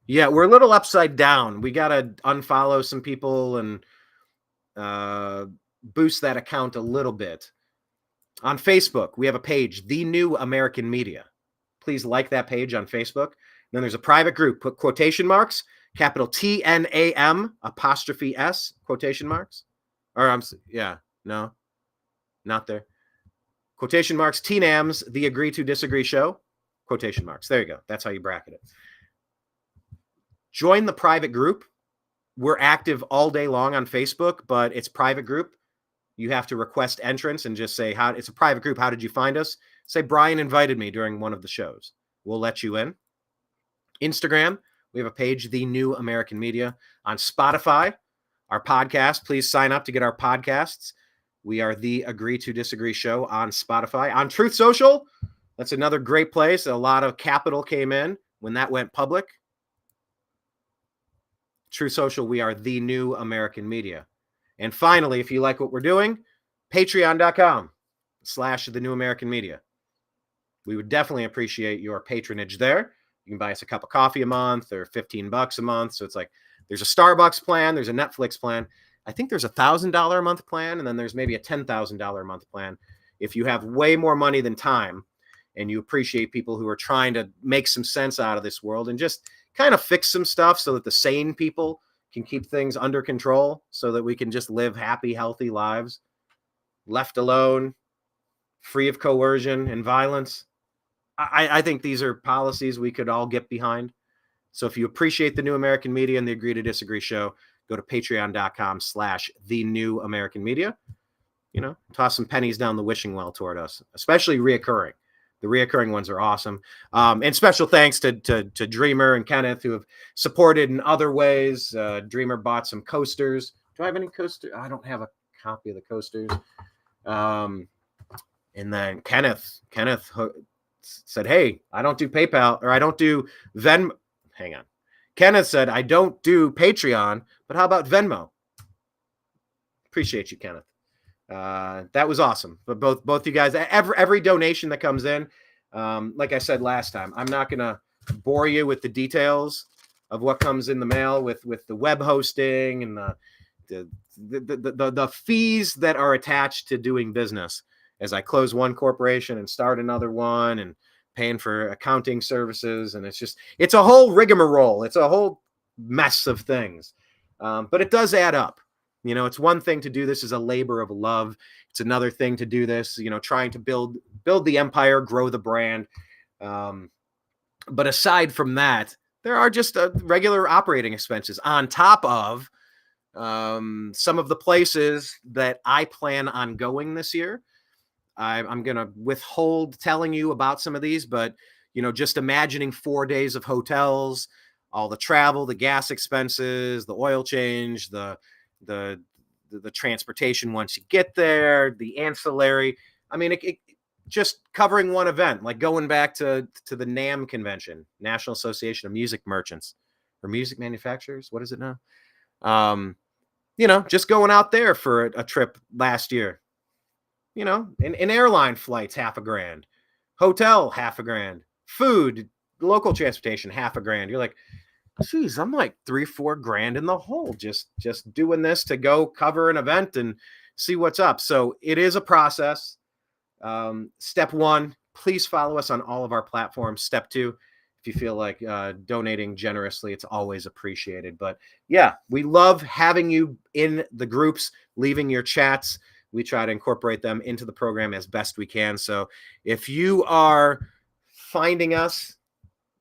Yeah, we're a little upside down. We got to unfollow some people and boost that account a little bit. On Facebook, we have a page, The New American Media. Please like that page on Facebook. Then there's a private group, put quotation marks, capital TNAM, apostrophe S, quotation marks. Or no, not there. Quotation marks, TNAMs, The Agree to Disagree Show, quotation marks. There you go. That's how you bracket it. Join the private group. We're active all day long on Facebook, but it's private group. You have to request entrance and just say, it's a private group. How did you find us? Say, Brian invited me during one of the shows. We'll let you in. Instagram, we have a page, The New American Media. On Spotify, our podcast, please sign up to get our podcasts. We are The Agree to Disagree Show on Spotify. On Truth Social, that's another great place. A lot of capital came in when that went public. Truth Social, we are The New American Media. And finally, if you like what we're doing, patreon.com/The New American Media. We would definitely appreciate your patronage there. You can buy us a cup of coffee a month or $15 a month. So it's like there's a Starbucks plan, there's a Netflix plan. I think there's $1,000 a month plan, and then there's maybe a $10,000 a month plan. If you have way more money than time and you appreciate people who are trying to make some sense out of this world and just kind of fix some stuff so that the sane people can keep things under control so that we can just live happy, healthy lives, left alone, free of coercion and violence. I think these are policies we could all get behind. So if you appreciate the New American Media and the Agree to Disagree Show, go to patreon.com/The New American Media. Toss some pennies down the wishing well toward us, especially reoccurring. The reoccurring ones are awesome. And special thanks to Dreamer and Kenneth, who have supported in other ways. Dreamer bought some coasters. Do I have any coasters? I don't have a copy of the coasters. And then Kenneth said, hey, I don't do PayPal, or I don't do Venmo. Hang on. Kenneth said, I don't do Patreon, but how about Venmo? Appreciate you, Kenneth. That was awesome. But both you guys, every donation that comes in, like I said last time, I'm not gonna bore you with the details of what comes in the mail with the web hosting and the fees that are attached to doing business as I close one corporation and start another one and paying for accounting services. And it's a whole rigmarole. It's a whole mess of things. But it does add up. It's one thing to do this as a labor of love. It's another thing to do this, trying to build the empire, grow the brand. But aside from that, there are just regular operating expenses on top of some of the places that I plan on going this year. I'm going to withhold telling you about some of these, but, just imagining 4 days of hotels, all the travel, the gas expenses, the oil change, the transportation once you get there, the ancillary. I mean, it just covering one event, like going back to the NAM convention, National Association of Music Merchants or Music Manufacturers. What is it now? Just going out there for a trip last year, in airline flights, $500,000, hotel, $500,000, food, local transportation, $500,000. You're like, geez, I'm like $3-4 in the hole just doing this to go cover an event and see what's up. So it is a process. Step one, please follow us on all of our platforms. Step two, if you feel like donating generously, it's always appreciated. But yeah, we love having you in the groups, leaving your chats. We try to incorporate them into the program as best we can. So if you are finding us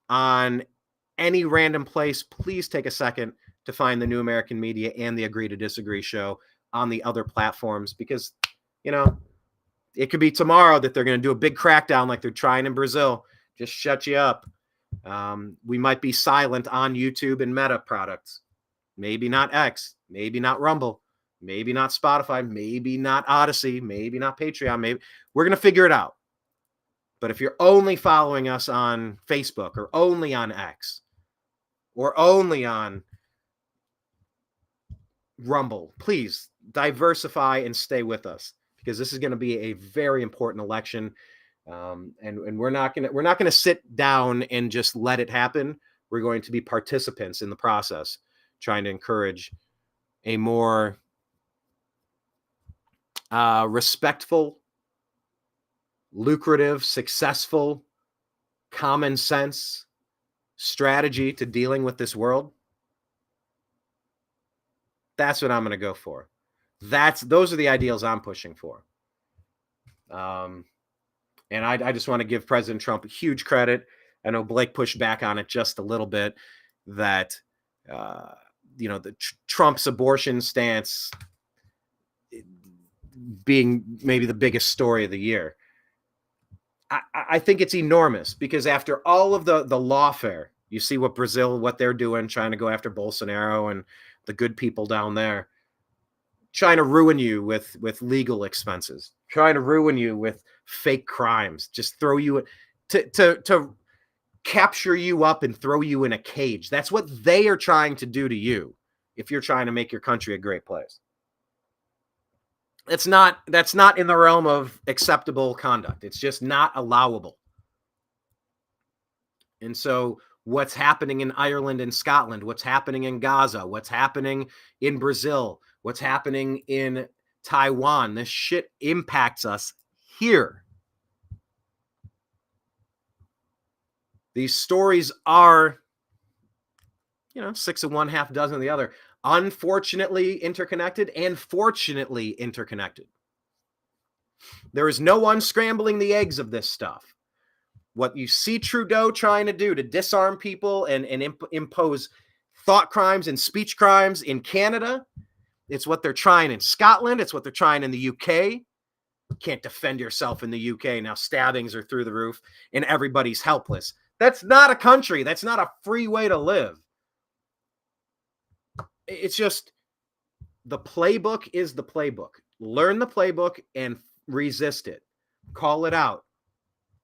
on any random place, please take a second to find the New American Media and the Agree to Disagree Show on the other platforms, because, it could be tomorrow that they're going to do a big crackdown like they're trying in Brazil. Just shut you up. We might be silent on YouTube and Meta products. Maybe not X, maybe not Rumble, maybe not Spotify, maybe not Odyssey, maybe not Patreon. Maybe we're going to figure it out. But if you're only following us on Facebook or only on X or only on Rumble, please diversify and stay with us, because this is going to be a very important election. And we're not going to sit down and just let it happen. we're going to be participants in the process, trying to encourage a more respectful, lucrative, successful, common sense strategy to dealing with this world. That's what I'm going to go for. Those are the ideals I'm pushing for. And I just want to give President Trump huge credit. I know Blake pushed back on it just a little bit, that the Trump's abortion stance being maybe the biggest story of the year. I think it's enormous, because after all of the lawfare, you see what they're doing, trying to go after Bolsonaro and the good people down there, trying to ruin you with legal expenses, trying to ruin you with fake crimes, just throw you to capture you up and throw you in a cage. That's what they are trying to do to you if you're trying to make your country a great place. That's not in the realm of acceptable conduct. It's just not allowable. And so what's happening in Ireland and Scotland, what's happening in Gaza, what's happening in Brazil, what's happening in Taiwan, this shit impacts us here. These stories are, 6 of one, half dozen of the other. Unfortunately interconnected and fortunately interconnected. There is no unscrambling the eggs of this stuff. What you see Trudeau trying to do to disarm people and impose thought crimes and speech crimes in Canada, it's what they're trying in Scotland. It's what they're trying in the UK. Can't defend yourself in the UK. Now stabbings are through the roof and everybody's helpless. That's not a country. That's not a free way to live. It's just, the playbook is the playbook. Learn the playbook and resist it. Call it out.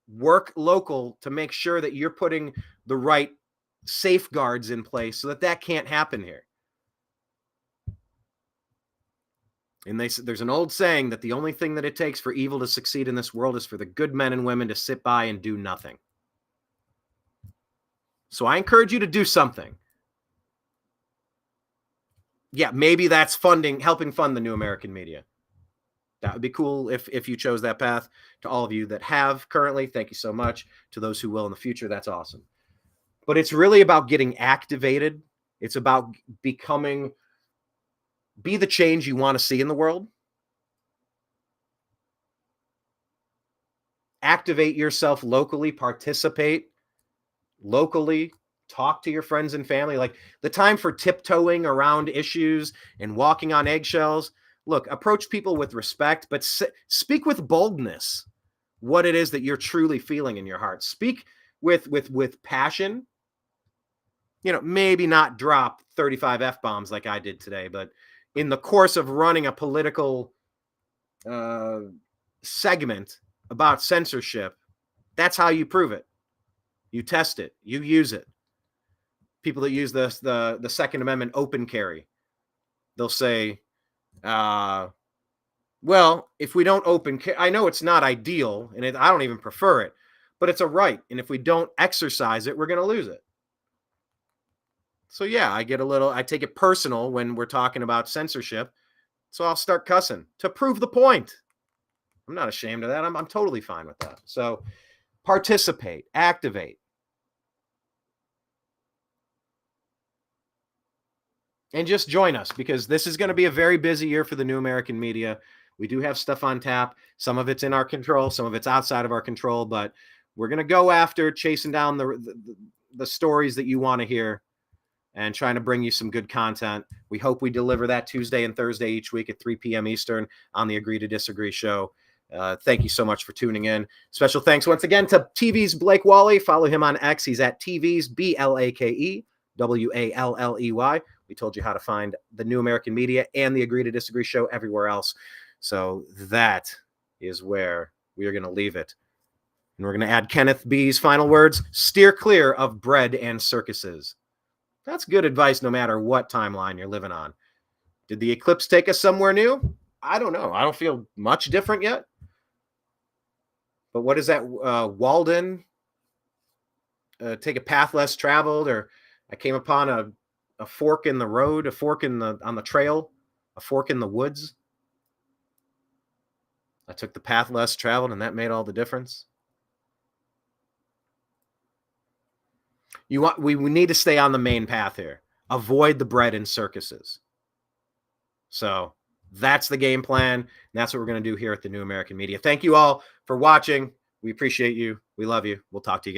Work local to make sure that you're putting the right safeguards in place so that can't happen here. And there's an old saying that the only thing that it takes for evil to succeed in this world is for the good men and women to sit by and do nothing. So I encourage you to do something. Yeah, maybe that's helping fund the New American Media. That would be cool if you chose that path. To all of you that have currently, thank you so much. To those who will in the future, that's awesome. But it's really about getting activated. It's about be the change you want to see in the world. Activate yourself locally, participate locally. Talk to your friends and family. Like, the time for tiptoeing around issues and walking on eggshells. Look, approach people with respect, but speak with boldness what it is that you're truly feeling in your heart. Speak with passion. Maybe not drop 35 F-bombs like I did today, but in the course of running a political segment about censorship, that's how you prove it. You test it. You use it. People that use the Second Amendment open carry, they'll say, well, if we don't open carry, I know it's not ideal, and I don't even prefer it, but it's a right. And if we don't exercise it, we're going to lose it. So yeah, I take it personal when we're talking about censorship. So I'll start cussing to prove the point. I'm not ashamed of that. I'm totally fine with that. So participate, activate. And just join us, because this is going to be a very busy year for the New American Media. We do have stuff on tap. Some of it's in our control. Some of it's outside of our control. But we're going to go after chasing down the stories that you want to hear and trying to bring you some good content. We hope we deliver that Tuesday and Thursday each week at 3 p.m. Eastern on the Agree to Disagree show. Thank you so much for tuning in. Special thanks once again to TV's Blake Walley. Follow him on X. He's at TV's BLAKE WALLEY. We told you how to find the New American Media and the Agree to Disagree show everywhere else. So that is where we are going to leave it. And we're going to add Kenneth B's final words: steer clear of bread and circuses. That's good advice no matter what timeline you're living on. Did the eclipse take us somewhere new? I don't know. I don't feel much different yet. But what is that? Walden take a path less traveled, or I came upon a fork in the road, a fork on the trail, a fork in the woods. I took the path less traveled, and that made all the difference. We need to stay on the main path here. Avoid the bread and circuses. So that's the game plan. And that's what we're going to do here at the New American Media. Thank you all for watching. We appreciate you. We love you. We'll talk to you again.